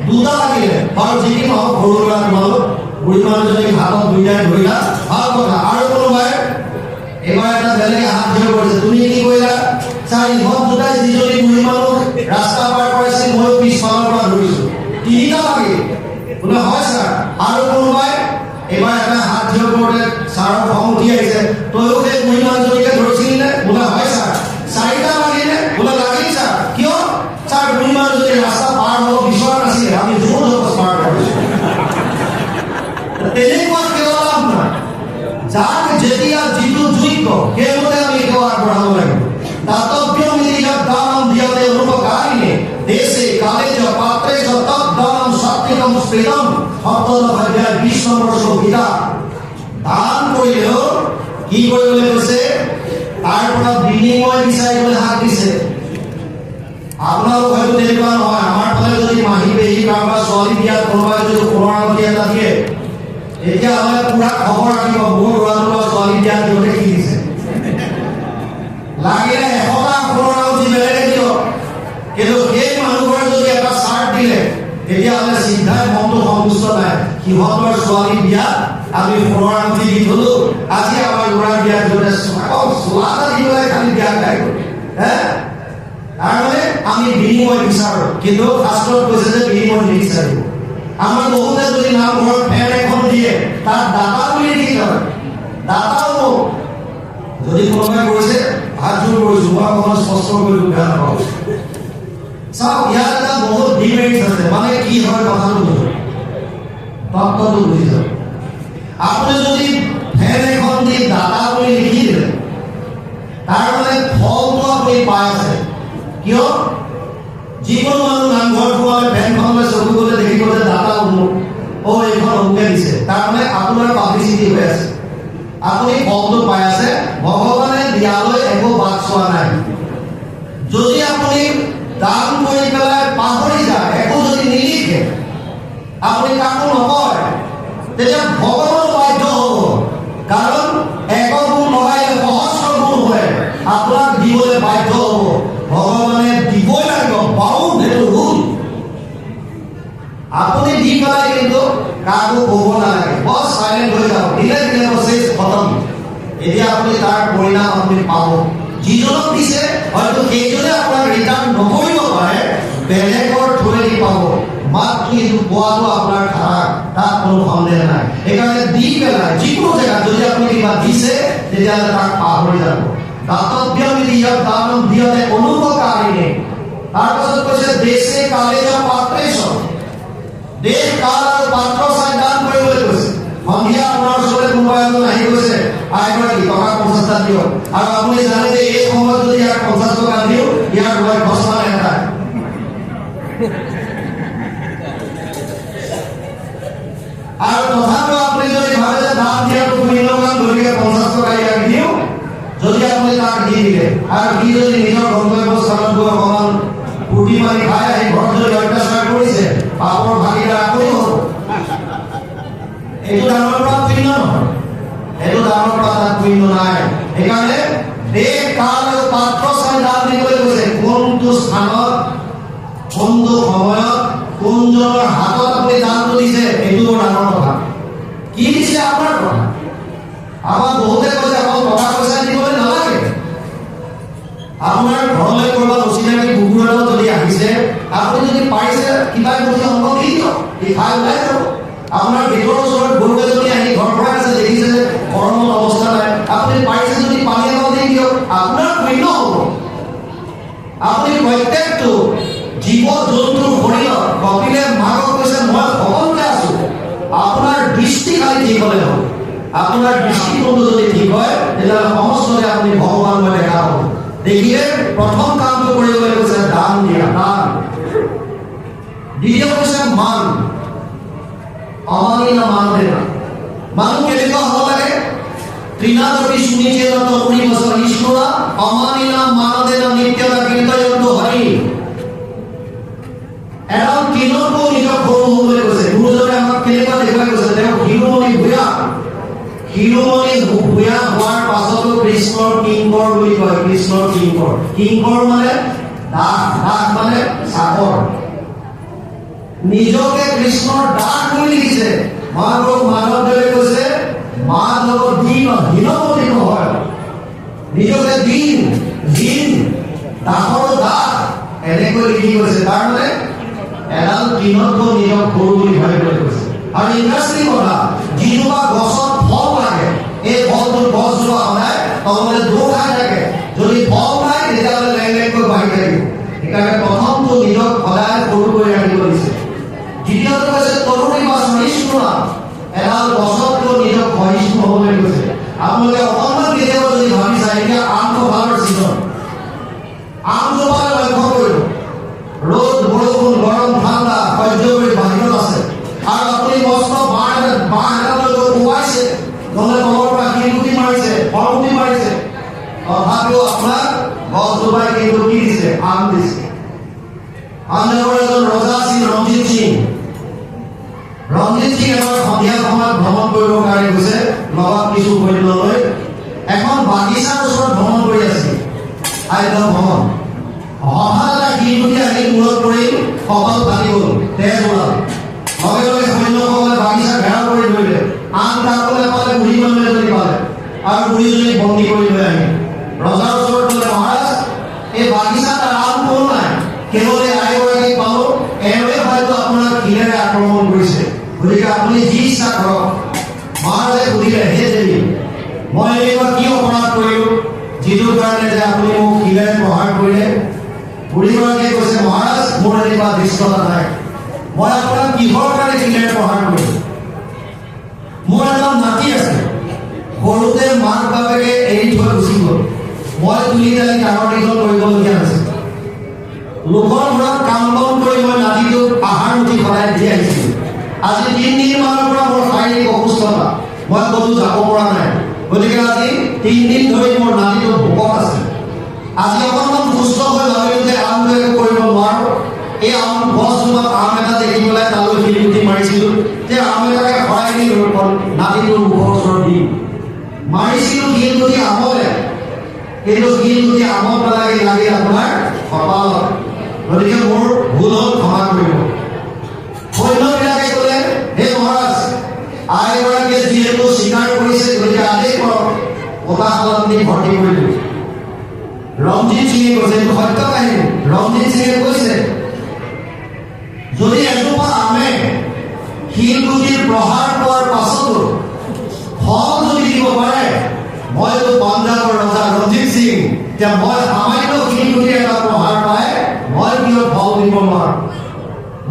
দুটা লাগিলে, বাৰু যি কি নহওক, সৰু ল'ৰা তোমালোক বুঢ়ী মানুহজনীক হাতত দুইটাই ধৰিলা, ভাল কথা। আৰু কোনোবাই এবাৰ এটা বেলেগে হাত থিয় কৰিছে, তুমি কি কৰিলা? ছাৰ ইহঁত দুটাই যিজনী বুঢ়ী মানুহ ৰাস্তা পাৰ কৰাইছিল, মই পিছফালৰ পৰা ধৰিছো। তিনিটা লাগিল, বোলে হয় ছাৰ। আৰু কোনোবাই এবাৰ এটা হাত থিয় কৰোঁতে ছাৰৰ খং উঠি আহিছে, তয়ো সেই বুঢ়ী মানুহজনীকে ধৰিছিলি নে? বোলে হয় ছাৰ। চাৰিটা লাগিলে, বোলে লাগিল ছাৰ। কিয়? ছাৰ বুঢ়ী মানুহজনী ৰাস্তা পাৰ হ'ব বিচৰা নাছিলে, আমি জোৰ জবজ পাৰ কৰিছো। তেনেকুৱা সেৱা লাভ নাই। যাক যেতিয়া যিটো যোগ্য সেইমতে আমি সেৱা আগবঢ়াব লাগিব। দাতব্যমিতি দানম দিয়তে অনুপকাৰিণে দেশে কালে চ পাত্ৰে চ তদ্দানম সাত্বিকম স্ফীতম সপ্তদশাধ্যায় 20 নম্বৰ গীতা। দান কৰিলেও কি কৰিবলৈ কৈছে? তাৰ পৰা বিনিময় বিচাৰিবলৈ হাত দিছে। আপোনালোক হয়তো তেনেকুৱা নহয়, আমাৰ ফালে যদি মাহী পেহী কাৰোবাৰ ছোৱালী বিয়াত কোনোবাই যদি সোণৰ এটা দিয়ে, এতিয়া হ'লে পুৰা খবৰ ৰাখিব, মোৰ ল'ৰাটোৰ ছোৱালী বিয়াত দিওঁতে কি দিছে। লাগিলে 100টা সোণৰ আঙুঠি বেলেগে দিয়ক, কিন্তু সেই মানুহবোৰে যদি এটা চাৰ্ট দিলে, তেতিয়াহ'লে চিন্তাই মনটো সন্তুষ্ট নাই। সিহঁতৰ ছোৱালী বিয়াত আমি সোণৰ আঙুঠি দি থলো, আজি আমাৰ ল'ৰাৰ বিয়াত দিওঁতে চোলা এটা দি পেলাই খালি বিয়া গাই গ'ল। তাৰমানে আমি বিনিময় বিচাৰোঁ, কিন্তু শাস্ত্ৰত কৈছে যে বিনিময় নিবিচাৰিব। আমাৰ বহুতে যদি নামঘৰত ফেন এখন দিয়ে, তাত দাতা বুলি লিখি থয়, দাতাও যদি কোনোবাই কৈছে হাত জোৰ কৰিছো, মই অকণমান স্পষ্ট কৰিলো, বেয়া নাপাওঁ। চাওক, ইয়াত এটা বহুত ডিমেৰিট আছে। মানে কি হয় কথাটো বুজো, তত্ত্বটো বুজি যাওক। আপুনি যদি ফেন এখন দি দাতা বুলি লিখি দিলে, তাৰ মানে ফলটো আপুনি পাই আছে। কিয়? যিকোনো মানুহ নামঘৰত সোমালে ফেনখনলৈ চকু গ'লে দেখিব যে দাতা অমুক, এইখন অমুকে দিছে, তাৰমানে আপোনাৰ পাব্লিচিটি হৈ আছে, আপুনি ফলটো পাই আছে। ভগৱানে দিয়ালৈ একো বাদ চোৱা নাই। যদি আপুনি দান কৰি পেলাই পাহৰি যায়, একো যদি নিলিখে, আপুনি কাকো নকয়, তেতিয়া ভগৱান বাধ্য হ'ব। কাৰণ এক গুণ লগাইলে সহস্ৰ গুণ হয়, আপোনাক দিবলৈ বাধ্য হ'ব। ভগৱানে দিবই লাগিব, বাৰু সেইটো ভুল। আপুনি দি পেলাই কিন্তু কাকো ক'ব নালাগে, বছ চাইলেণ্ট হৈ যাওক, দিলে দিলে বছেই খতম। এতিয়া আপুনি তাৰ পৰিণাম আপুনি পাব। যিজনক দিছে হয়তো সেইজনে আপোনাক ৰিটাৰ্ণ নকৰিব পাৰে, বেলেগৰ থ্ৰুৱেদি পাব। মাত্ৰ এইটো পোৱাটো আপোনাৰ ধাৰা, তাত কোনো সন্দেহ নাই। সেইকাৰণে দি পেলাই যিকোনো জেগাত যদি আপুনি কিবা দিছে, তেতিয়াহ'লে তাক পাহৰি যাব। দাতব্যমিতি দানম দিয়তে অনুপকাৰিণে। তাৰপাছত কৈছে দেশে কালে চ পাত্ৰে চ, দেশ কাল আৰু পাত্ৰ চাই দান কৰিবলৈ কৈছে। সন্ধিয়া আপোনাৰ ওচৰলৈ কোনোবা এজন আহি কৈছে, আইগৰাকী টকা 50টা দিয়ক, আৰু আপুনি জানে যে এই সময়ত যদি ইয়াক 50 টকা দিওঁ, ইয়াৰ ৰয় খচৰা নাথাকে। আৰু তথাপিও আপুনি যদি ভাবে যে দান দিয়াটো পুণ্য কাম, গতিকে 50 টকা ইয়াক দিওঁ, যদি আপুনি তাক দি দিলে আৰু সি যদি নিজৰ গন্তব্যস্থানত গৈ অকণমান ফূৰ্তি মাৰি খাই আহি ঘৰত যদি অত্যাচাৰ কৰিছে, পাপৰ ভাগিদাৰ আপুনি হ'ব। এইটো দানৰ পৰা পুণ্য নহয়, এইটো দানৰ পৰা তাত পুণ্য নাই। সেইকাৰণে দেশ কাল আৰু পাত্ৰ চাই দান দিবলৈ কৈছে। কোনটো স্থানত, কোনটো সময়ত, কোনজনৰ হাতত আপুনি দানটো দিছে, এইটো বৰ ডাঙৰ কথা। কি দিছে আপোনাৰ কথা। আমাৰ বহুতে কৈছে অকল টকা পইচা দিবলৈ নালাগে। আপোনাৰ ঘৰলৈ কৰবাত অচিনাকি কুকুৰ এটা যদি আহিছে, আপুনি যদি পাৰিছে কিবা কৰি অংক দি দিয়ক, সি খাই ওলাই যাব। আপোনাৰ ভিতৰৰ ওচৰত গৰু এজনী আহি ঘৰ পৰা আছে, দেখিছে যে গৰমত অৱস্থা নাই, আপুনি পাৰিছে যদি পানী এটা দি দিয়ক, আপোনাৰ পুণ্য হ'ব। আপুনি প্ৰত্যেকটো জীৱ জন্তুৰ শৰীৰত কপিলে মাকক কৈছে, মই সকলোতে আছো, আপোনাৰ দৃষ্টি খালি দিবলৈ হ'ব। আপোনাৰ দৃষ্টিকোণটো যদি ঠিক হয় তেতিয়াহ'লে সমস্ততে আপুনি ভগৱানক দেখা পাব। দেখিলে প্ৰথম কামটো কৰিব লাগিব যে দান দিয়া, দান। দ্বিতীয় হৈছে মান, অমানিনা মান দেনা। মানুহ কেনেকুৱা হ'ব লাগে? ত্ৰিনাদপি সুনিচেত তৰুণী বছৰ ইশ্বৰা অমানিনা মান দেনা নিত্যতা কীৰ্তয়ন্তু হৰি। এডাল কিনতো নিজক সৰু হ'বলৈ কৈছে। গুৰুজনে আমাক কেনেকুৱা দেখুৱাই কৈছে? তেওঁ শিৰোমণি ভূঞা, শিৰোমণি ভূঞা হোৱাৰ পাছতো কৃষ্ণৰ কিংকৰ বুলি কয়। কৃষ্ণৰ কিংকৰ, কিংকৰ মানে দাস, দাস মানে চাকৰ। নিজকে কৃষ্ণৰ দাস বুলি লিখিছে। মহাপুৰুষ মাধৱদেৱে কৈছে মাধৱ দীন হীনমতি নহয়, নিজকে দীন হীন দাসৰ দাস এনেকৈ লিখি কৈছে। তাৰমানে এডাল কিনতকৈ নিজক সৰু বুলি ভাবিবলৈ কৈছে। আৰু ইণ্টাৰেষ্টিং কথা, যিজোপা গছত ফল লাগে এই ফলটো গছজোপা সদায় তললৈ দৌৰ খাই থাকে। যদি ফল খায় তেতিয়াহ'লে লেং লেংকৈ বাঢ়ি থাকিব। সেইকাৰণে প্ৰথমটো নিজক সদায় সৰু কৰি ৰাখিব দিছে। দ্বিতীয়টো কৈছে তৰুণী বা সহিষ্ণুতা, এডাল গছতকৈ নিজক সহিষ্ণু হ'বলৈ কৈছে। আপোনালোকে অকণমান কেতিয়াবা যদি ভাবি চায়, এতিয়া আম কঁঠালৰ ছিজন, আমজোপালৈ লক্ষ্য কৰিব। ৰ'দ বৰষুণ গৰম ঠাণ্ডা সহ্য কৰি বাহিৰত আছে, আৰু আপুনি মস্ত বাঁহ এটালৈ কোবাইছে, নহ'লে তলৰ পৰা শিলগুটি মাৰিছে, ফলগুটি মাৰিছে, তথাপিও আপোনাক গছজোপাই কিন্তু কি দিছে? আম দিছে। পাঞ্জাৱৰ এজন ৰজা আছিল ৰঞ্জিত সিং। ৰঞ্জিত সিং এবাৰ সন্ধিয়া সময়ত ভ্ৰমণ কৰিবৰ কাৰণে গৈছে নবাব কিছু সৈন্যলৈ। এখন বাগিচাৰ ওচৰত ভ্ৰমণ কৰি আছিল, খাদ্য ভ্ৰমণ। হঠাৎ এটা শিলগুটি আহি মূৰত পৰিল, কপাল ফাটি গ'ল, তেজ ওলাল। লগে লগে সৈন্যসকলে বাগিচা ঘেৰাও কৰি ধৰিলে। আন কাকলৈ পালে, বুঢ়ী মানুহ এজনী পালে, আৰু বুঢ়ীজনীক বন্দী কৰি লৈ আহিল। ৰজাৰ ওচৰত ক'লে, মহাৰাজ এই বাগিচাত আম কোনো নাই, কেৱল এই আইগৰাকীক পালো, এওঁৱে হয়তো আপোনাক শিলেৰে আক্ৰমণ কৰিছে, গতিকে আপুনি যি ইচ্ছা কৰক। মহাৰাজে সুধিলে, হে দেৱী, মই এনেকুৱা কি অপৰাধ কৰিলো যিটোৰ কাৰণে যে আপুনি মোক শিলেৰে প্ৰহাৰ কৰিলে? বুঢ়ীগৰাকীয়ে কৈছে, মহাৰাজ মোৰ এনেকুৱা দৃষ্টতা নাই, মই আপোনাক কিহৰ কাৰণে শিলেৰে প্ৰহাৰ কৰিলো? মোৰ এজন নাতি আছে, সৰুতে মাক বাপেকে এৰি থৈ গুচি গ'ল, মই তুলি তালি ডাঙৰ দীঘল কৰিবলগীয়া হৈছে। লোকৰ ঘৰত কাম বন কৰি মই নাতিটোক আহাৰ মুঠি সদায় দি আহিছিলোঁ। আজি 3 দিন মানৰ পৰা মোৰ শাৰীৰিক অসুস্থতা, মই ক'তো যাব পৰা নাই, গতিকে আজি 3 দিন ধৰি মোৰ নাতিটো ভোকত আছে। আজি অকণমান সুস্থ হৈ ভাবিলোঁ যে আনটো একো কৰিব নোৱাৰোঁ। এই আম গছজোপাত আম এটা দেখি পেলাই তালৈ শিলগুটি মাৰিছিলোঁ যে আম এটাকে ভৰাই নি নাতিটোৰ মুখৰ ওচৰত দি মাৰিছিলোঁ শিলগুটি আমলে, কিন্তু শিলগুটি আমত নালাগি লাগি আপোনাৰ কপালত। গতিকে মোৰ ভুল হ'ল, ক্ষমা কৰিব। সৈন্যবিলাকে ক'লে, হে মহাৰাজ, আইগৰাকীয়ে যিহেতু স্বীকাৰ কৰিছে, গতিকে আদেশ কৰক, কটাশালত নি ভৰ্তি কৰি দিওঁ। ৰঞ্জিত সিঙে কৈছে, এইটো সত্য কাহিনী। ৰঞ্জিত সিঙে কৈছে, যদি এজোপা আমে শিলগুটিৰ প্ৰহাৰ পোৱাৰ পাছতো ফল যদি দিব পাৰে, মইতো পাঞ্জাৱৰ ৰজা ৰঞ্জিত সিং, যে মই সামান্য শিলগুটি এটা প্ৰহাৰ পাই মই কিয় ফল দিব নোৱাৰোঁ?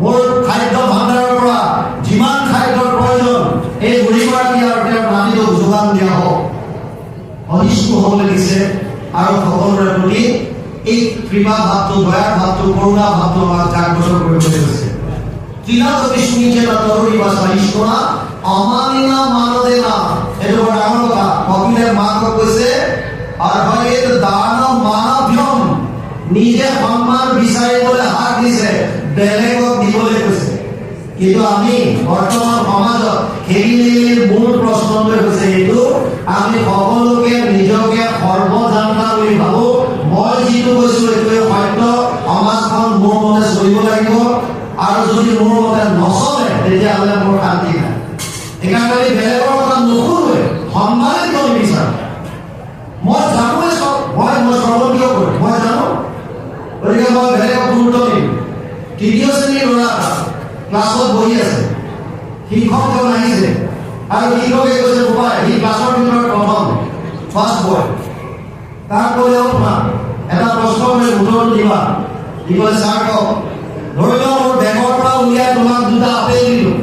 মোৰ খাদ্য ভাণ্ডাৰৰ পৰা যিমান খাদ্যৰ প্ৰয়োজন এই বুঢ়ীগৰাকী আৰু তেওঁৰ নাতিটোক যোগান দিয়া হওক। সহিষ্ণু হ'বলৈ দিছে, আৰু সকলোৰে প্ৰতি এই কৃপা ভাৱটো, দয়াৰ ভাৱটো, কৰোণা ভাৱটো আমাক জাগ্ৰত কৰিবলৈ দিছে। ত্ৰিনাদপি সুনিচেত তৰুণী বা সহিষ্ণুতা অমানিনা মান দেনা, এইটো বৰ ডাঙৰ কথা। কপিলে মাকক কৈছে, অৰ্হয়েত দান মানভ্যম, নিজে সন্মান বিচাৰিবলৈ হাত দিছে, বেলেগক দিবলৈ কৈছে। কিন্তু আমি বৰ্তমান সমাজত খেলিমেলিৰ মূল প্ৰশ্নটোৱে হৈছে এইটো, আমি সকলোকে নিজকে সৰ্বজান্তা বুলি ভাবো। মই যিটো কৈছো এইটোৱে সত্য, সমাজখন মোৰ মতে চলিব লাগিব, আৰু যদি মোৰ মতে নচলে তেতিয়াহ'লে মোৰ শান্তি নাই। সেইকাৰণে বেলেগৰ কথা নুশুনোৱে, সন্মানিত নিবিচাৰোঁ। মই জানোৱে চব, মই সৰ্বজ্ঞ কৰিম, মই জানো, গতিকে মই বেলেগক গুৰুত্ব দিম। 3য় শ্ৰেণীৰ ল'ৰা ক্লাছত বহি আছে, শিক্ষকজন আহিছে, আৰু শিক্ষকে কৈছে, বোপাই সি ক্লাছৰ ভিতৰত প্ৰথম, ফাৰ্ষ্ট বয়, তাক ক'লে, শুনা এটা প্ৰশ্ন কৰি উত্তৰটো দিবা। সি ক'লে, ছাৰ কওক। ধৰি লওক মোৰ বেগৰ পৰা উলিয়াই তোমাক 2টা আপেল দিলোঁ,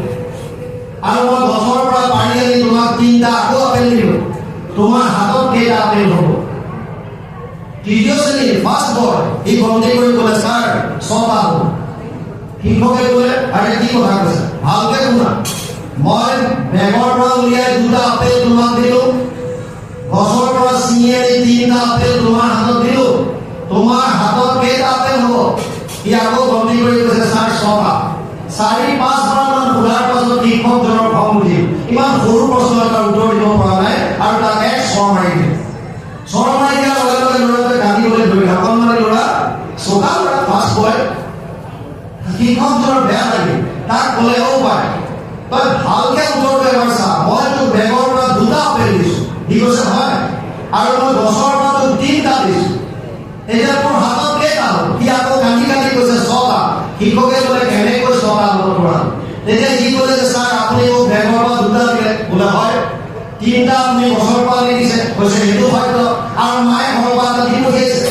আৰু মই গছৰ পৰা পাৰি আনি তোমাক 3টা আকৌ আপেল তোমাৰ হাতত কেইটা আপেল হ'ব? তৃতীয় শ্ৰেণীৰ ফাৰ্ষ্ট বয় সি গন্তি কৰি ক'লে ছাৰ 6টা হ'ব। শিক্ষকে ক'লে আৰে কি কথা কৈছে ভালকে শুনা, মই বেগৰ পৰা উলিয়াই 2টা আপেল তোমাক দিলোঁ, গছৰ পৰা ছিঙি আনি 3টা আপেল তোমাৰ হাতত দিলোঁ, তোমাৰ হাতত কেইটা আপেল হ'ব? সি আকৌ গন্তি কৰি কৈছে ছাৰ 6টা। 4-5 বাৰমান সোধাৰ পাছত শিক্ষকজনৰ খং উঠিল, ইমান সৰু প্ৰশ্ন এটাৰ উত্তৰ দিব পৰা নাই আৰু তাক এক চৰ মাৰি দিলে। চৰ মাৰি দিয়াৰ লগে লগে ল'ৰাটোৱে কান্দিবলৈ ধৰিলে। অকণমানি ল'ৰা, চোকা ল'ৰা, ফাৰ্ষ্ট বয়। শিক্ষকজনৰ বেয়া লাগিল, তাক ক'লে অ' পাই তই ভালকে উত্তৰটো এবাৰ চা, মই তোক বেগৰ পৰা 2টা আপেল দিছোঁ। সি কৈছে হয়, আৰু মই গছৰ পৰা তোক 3টা দিছোঁ, এতিয়া তোৰ হাতত কেইটা হ'ল? সি আকৌ কান্দি কান্দি কৈছে 6টা। শিক্ষকে ক'লে কেনেকৈ 6টা হ'ব তোমাৰ? তেতিয়া সি ক'লে যে ছাৰ আপুনি মোক বেগৰ পৰা 2টা দিলে। বোলে হয়, 3টা আপুনি গছৰ পৰা আনি দিছে। কৈছে সেইটো সত্য, আৰু মায়ে ঘৰৰ পৰা এটা দি পঠিয়াইছে।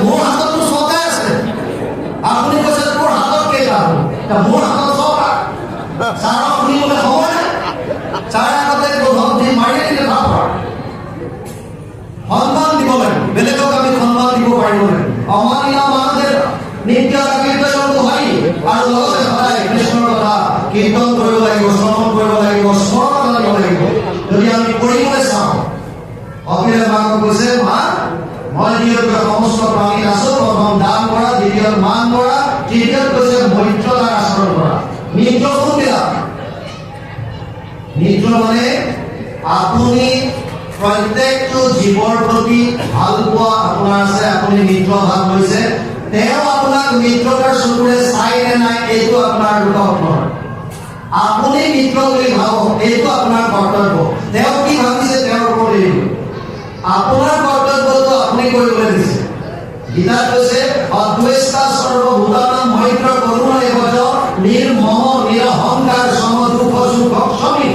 মোৰ হাতততো 6টাই আছে, আপুনি কৈছে তোৰ হাতত কেইটা হ'ল? মোৰ হাতত 6টা। ছাৰক শুনিবলৈ হ'বনে? ছাৰে আগতে মাৰি দিলে তাৰ পৰা। সন্মান দিব লাগে, বেলেগক আমি সন্মান দিব পাৰিব লাগে। অমানিলা মানুহে নিত্য কীৰ্তনটো হয় আৰু লগতে সদায় কৃষ্ণৰ কথা কীৰ্তন কৰিব লাগিব, শ্ৰৱণ কৰিব লাগিব, স্মৰণ কৰিব লাগিব। যদি আমি কৰিবলৈ চাওঁ, অখিলে মাকক কৈছে মা মই যিহেতু সমস্ত প্ৰাণীত আছো, প্ৰথম দান কৰা, দ্বিতীয়ত মান কৰা, তৃতীয়ত কৈছে মৈত্ৰতাৰ আচৰণ কৰা। মিত্ৰ কোনবিলাক? মিত্ৰ মানে আপুনি প্ৰত্যেকটো জীৱৰ প্ৰতি ভাল পোৱা আপোনাৰ আছে, আপুনি মিত্ৰ ভাৱ লৈছে, তেওঁ আপোনাক মিত্ৰতাৰ চকুৰে চাই নে নাই এইটো আপোনাৰ দুটা নহয়। আপুনি মিত্ৰ বুলি ভাবক, এইটো আপোনাৰ কৰ্তব্য। তেওঁ কি ভাবিছে তেওঁৰ ওপৰত এৰিব। আপোনাৰ কৰ্তব্যটো আপুনি কৰিবলৈ দিছে। গীতাত কৈছে অদ্বৈতা সৰ্বভূতানাং মৈত্ৰ কৰুণা এবচ নিৰ্মম নিৰহংকাৰ সম দুঃখ সুখ সমী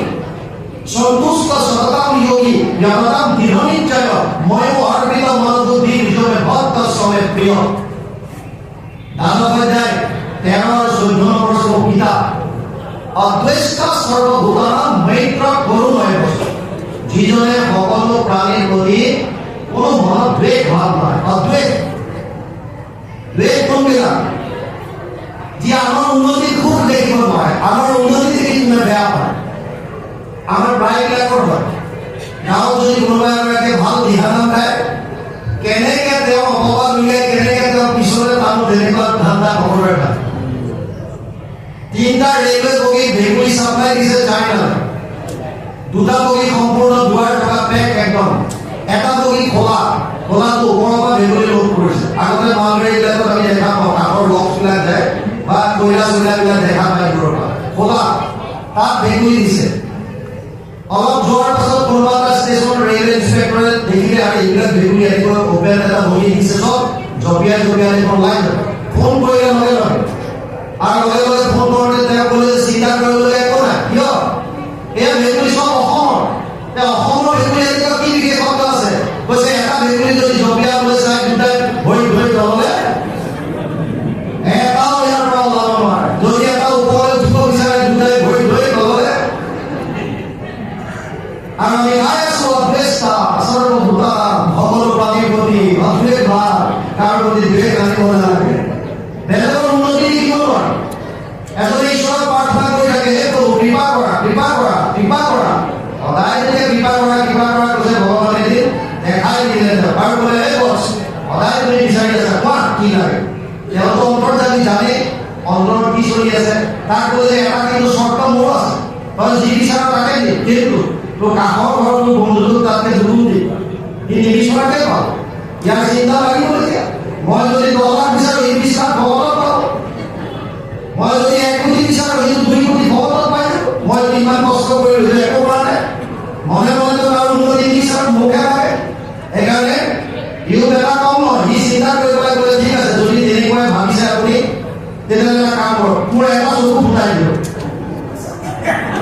সন্তুষ্ট সততাম যোগী জগতাম দৃঢ় নিশ্চয় ময়ো অর্পিত মনোবুদ্ধি হিসেবে ভক্ত সমে প্রিয়। দাসোপাধ্যায় 13-14 নম্বর গীতা। অদ্বৈতা সর্বভূতানাং মৈত্ৰ কৰুণা এবচ, যিজনে সকলো প্ৰাণীৰ প্ৰতি কোনো মনত দ্বেষ ভাৱ নাই। অদ্বৈত দ্বেষ কোনবিলাক? যি আমাৰ উন্নতিত সুখ দেখিব নোৱাৰে, আমাৰ উন্নতি দেখি কোনে বেয়া পায়। আমাৰ প্ৰায়বিলাকৰ হয় গাঁৱত যদি কোনোবা এগৰাকীয়ে ভাল দিহানাম গায়, কেনেকে তেওঁ অপবাদ উলিয়াই, কেনেকে তেওঁ পিছলৈ টানো, তেনেকুৱা ধান্দা সকলোৰে থাকে। 3টা ৰেলৱে বগী ভেকুলী চাপ্লাই দিছে চাইনালৈ, 2টা বগী সম্পূৰ্ণ দুৱাৰ থকা পেক একদম, এটা বগী খোলা, খোলাটো ওপৰৰ পৰা ভেকুলী লোড কৰিছে। আগতে মালগাড়ীবিলাকত আমি দেখা পাওঁ কাঠৰ বক্সবিলাক যায় বা কয়লা চয়লাবিলাক দেখা পায় দূৰৰ পৰা, খোলা তাত ভেকুলী দিছে। অলপ যোৱাৰ পাছত কোনোবা এটা ষ্টেচন ৰেলৱে ইনস্পেক্টৰে দেখিলে আৰু এইবিলাক ভেকুলী আনিব, অপেন এটা বগী দিছে, চব জপিয়াই জপিয়াই আনিব লাইন ফোন কৰিলে লগে লগে, আৰু লগে লগে ফোন কৰোঁতে তেওঁ ক'লে যে চিন্তা কৰিবলগীয়া একো নাই, কিয় এয়া ভেকুলী চব অসমৰ। অসমৰ ভেকুলী এনেকুৱা কি বিশেষত্ব আছে? কৈছে এটা ভেকুলী যদি জপিয়াবলৈ চাই দুটাই ভৰি ধৰি তললে, এটাও ইয়াৰ পৰা ওলাব নোৱাৰে। যদি এটা ওপৰলৈ উঠিব বিচাৰে দুটাই ভৰি ধৰি তললে। আৰু আমি গাই আছো অদ্বৈতা সৰ্বভূতানাং, সকলো প্ৰাণীৰ প্ৰতি অদ্বৈত ভাৱ, তাৰ প্ৰতি দ্বেষ আনিব নালাগে। বেলেগৰ উন্নতি দেখিব নোৱাৰে। এজনে ঈশ্বৰক প্ৰাৰ্থনা কৰি থাকে, হে প্ৰভু কৃপা কৰা, কৃপা কৰা, কৃপা কৰা। সদায় যেতিয়া কৃপা কৰা কৈছে ভগৱানে এদিন দেখাই দিলে আৰু ক'লে হে বছ, সদায় তুমি বিচাৰি আছা, কোৱা কি লাগে? তেওঁতো অন্তৰ্যামী, জানে অন্তৰত কি চলি আছে। তাক ক'লে এটা কিন্তু চৰ্ত মোৰ আছে, তই যি বিচাৰ তাকে দি, কিন্তু তোৰ কাষৰ ঘৰটো বন্ধুটোক তাতকে দুগুণ দি, সি নিবিচৰাকে পাব। ইয়াৰ চিন্তা লাগিবলগীয়া, মই যদি 10 লাখ বিচাৰোঁ সি 20 লাখ ভগৱতত পাব, মই যদি 1 কোটি বিচাৰোঁ সি 2 কোটি ভগৱতত পাই যাব। মই যদি ইমান কষ্ট কৰিলোঁ যে একো কৰা নাই, মনে মনে তাৰ উন্নতি বিচাৰোঁ, মোকহে লাগে। সেইকাৰণে ইও এটা কম নহয়, সি চিন্তা কৰি পেলাই ক'লে ঠিক আছে, যদি তেনেকুৱাই ভাবিছে আপুনি তেতিয়াহ'লে এটা কাম কৰক, মোৰ এটা চকু ফুটাই দিয়ক।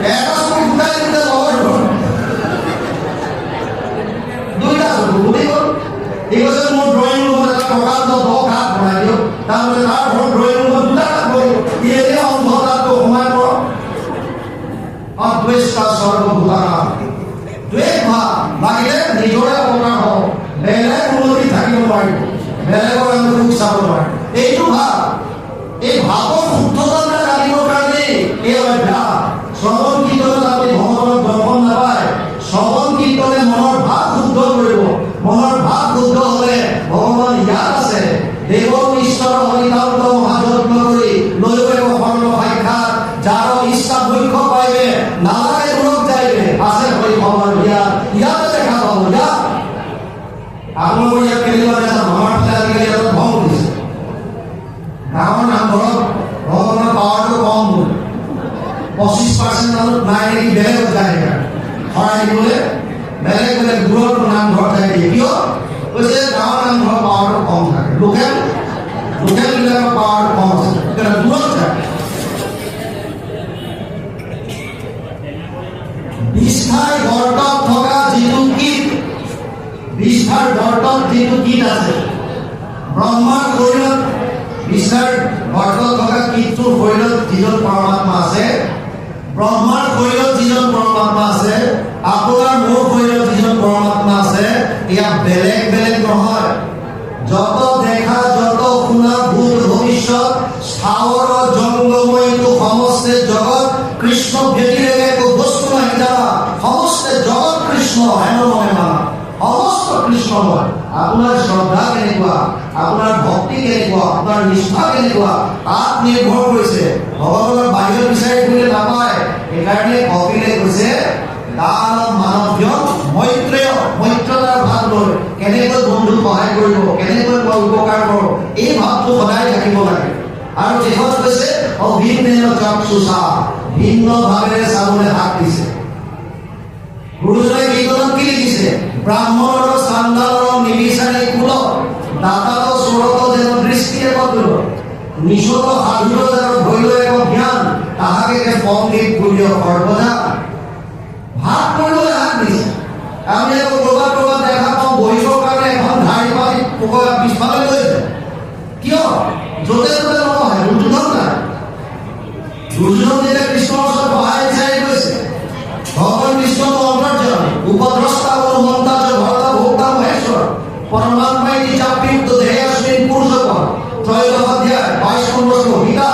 এটা চকু ফুটাই দিওঁতে লগৰ 2টা চকু ফুটি গ'ল। সি কৈছে মোৰ ড্ৰয়িং ৰুমত এটা প্ৰকাণ্ড 10 কাঠ বনাই দিয়ক, তাৰমানে তাৰ ঘৰত ড্ৰয়িং ৰুমত 2টা কাঠ বহিব, সি এনেই অন্ধতাটো সোমাই পৰক। অদ্বৈতা সৰ্বভূতানাং, দ্বেষ ভাৱ লাগিলে নিজৰে অপকাৰ হওক, বেলেগ উন্নতি থাকিব নোৱাৰিব, বেলেগৰ আমি সুখ চাব নোৱাৰিম। এইটো ভাৱ, এই ভাৱৰ শুদ্ধতা জানিবৰ কাৰণে এই অভ্যাস। শ্ৰৱণ কীৰ্তনত আপুনি ভগৱানক দৰ্শন নাপায়, শ্ৰৱণ কীৰ্তনে মনৰ ভাৱ শুদ্ধ কৰিব। মনৰ ভাৱ শুদ্ধ হ'লে ভগৱান ইয়াত আছে। দেৱ ঈশ্বৰ হৰিকান্ত মহাযত্ন কৰি লৈ পাৰিব সৰ্ব সাক্ষাৎ, যাৰ ইচ্ছা মুখ্য পাইবে নালাগে দূৰক যাইবে, আছে হৰি ভগৱান ইয়াত, ইয়াতে দেখা পাব। ইয়াত আপোনালোকৰ ইয়াত কেনেকুৱা দেখা আমাৰ ফালে আজিকালি ইয়াত ভং উঠিছে। গাঁৱৰ নামঘৰত ভগৱানৰ পাৱাৰটো কম হ'ল, 25% নাই নেকি, বেলেগত যায় শৰাই দিবলৈ বেলেগ বেলেগ দূৰত নামঘৰত যায় দিয়ে। কিয় কৈছে? গাঁৱৰ নামঘৰৰ পাৱাৰটো কম থাকে, লোকেল বিলাকৰ পাৱাৰটো কম আছে, দূৰত যায়। বিষ্ঠাৰ গৰ্তত থকা যিটো কীট, বিষ্ঠাৰ গৰ্তত যিটো কীট আছে, ব্ৰহ্মাৰ শৰীৰত বিষ্ঠাৰ গৰ্তত থকা কীটটোৰ শৰীৰত যিজন পৰমাত্মা আছে, ব্ৰহ্মাৰ শৰীৰত যিজন পৰমাত্মা আছে, আপোনাৰ মোৰ শৰীৰত যিজন পৰমাত্মা আছে, এয়া বেলেগ বেলেগ নহয়। যত দেখা যত শুনা ভূত ভবিষ্যৎ স্থাৱৰ জংগময়টো সমস্তে জগৎ কৃষ্ণ ব্যতিৰেকে একো বস্তু নাই জানা, সমস্তে জগৎ কৃষ্ণ হেন মনে মানা, সমস্ত কৃষ্ণময়। আপোনাৰ শ্ৰদ্ধা কেনেকুৱা, আপোনাৰ ভক্তি কেনেকুৱা, আপোনাৰ নিষ্ঠা কেনেকুৱা, তাত নিৰ্ভৰ কৰিছে। ভগৱানৰ বাহিৰত বিচাৰি ফুৰিলে নাপায়। সেইকাৰণে কপিলে কৈছে দান মানৱীয় মৈত্ৰেয়, মৈত্ৰতাৰ ভাৱ লৈ কেনেকৈ বন্ধুক সহায় কৰিব, কেনেকৈ মই উপকাৰ কৰোঁ, এই ভাৱটো সদায় থাকিব লাগে। আৰু শেষত কৈছে অভিন্নেন চক্ষুষা, ভিন্ন ভাৱেৰে চাবলৈ হাত দিছে। গুৰুজনাই কীৰ্তনত কি লিখিছে? ব্ৰাহ্মণৰ চাণ্ডালৰ নিবিচাৰি কুল, দাতাল চোৰত যেন দৃষ্টি এক দূৰ, নিশত সাধুৰ যেন ভৈল এক জ্ঞান, তাহাকে পণ্ডিত বুলিয় সৰ্বজা। ভাগ কৰিবলৈ হাত দিছে। আমি আকৌ ক'ৰবাত দেখা পাওঁ বহিবৰ কাৰণে এখন ধাৰি পাতি পিছফালে গৈছে। কিয়? য'তে ত'তে নহয়, দুৰ্যোধন নাই। দুৰ্যোধন যেতিয়া কৃষ্ণৰ ওচৰত সহায় বিচাৰি গৈছে, ভগৱান কৃষ্ণটো অন্তৰ্যামী, উপদ্ৰষ্টা অনুমন্তা ভৰ্তা ভোক্তা মহেশ্বৰ, পৰমাত্মাই নিজাপ্যুক্ত দেহেস্মিন পুৰুষোত্তম, ত্ৰয়োদশ অধ্যায় 22 গীতা।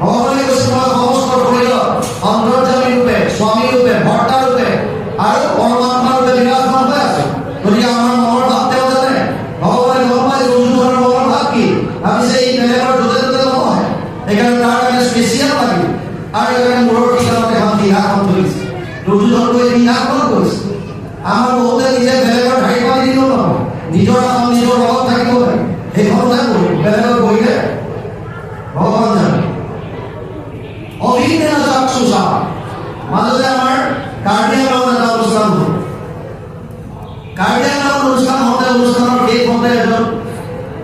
ভগৱানে কৈছে মই সমস্ত শৰীৰত অন্তৰ্যামী ৰূপে, স্বামী ৰূপে, ভৰ্তা ৰূপে আৰু পৰমাত্মা ৰূপে বিৰাজমান হৈ আছে। গতিকে আমাৰ মনৰ ভাৱ তেওঁ জানে। ভগৱানে গম পায় দুৰ্যোধনৰ মনৰ ভাৱ কি, ভাবিছে এই বেলেগৰ য'তে ত'তে নহয়, সেইকাৰণে তাৰ কাৰণে স্পেচিয়েল লাগিল। আৰু সেইকাৰণে মূৰৰ ঠিকানত এখন দিহাখন ধৰিছে। দুৰ্যোধনকৈ দিহাখন কৰিছে। আমাৰ বহুতে নিজে বেলেগৰ ধাৰি পাতি দিলেও নহয়, নিজৰ এখন নিজৰ লগত থাকিব লাগে। সেইখনহে কৰিম, বেলেগত কৰিলে ভগৱান জানে। অভিন্নেন চক্ষুষা, মাজতে আমাৰ কাৰ্ডিয়ান নামৰ এটা অনুষ্ঠান হ'ল। কাৰ্ডিয়ান নামৰ অনুষ্ঠান হওঁতে অনুষ্ঠানৰ শেষ হওঁতে এজন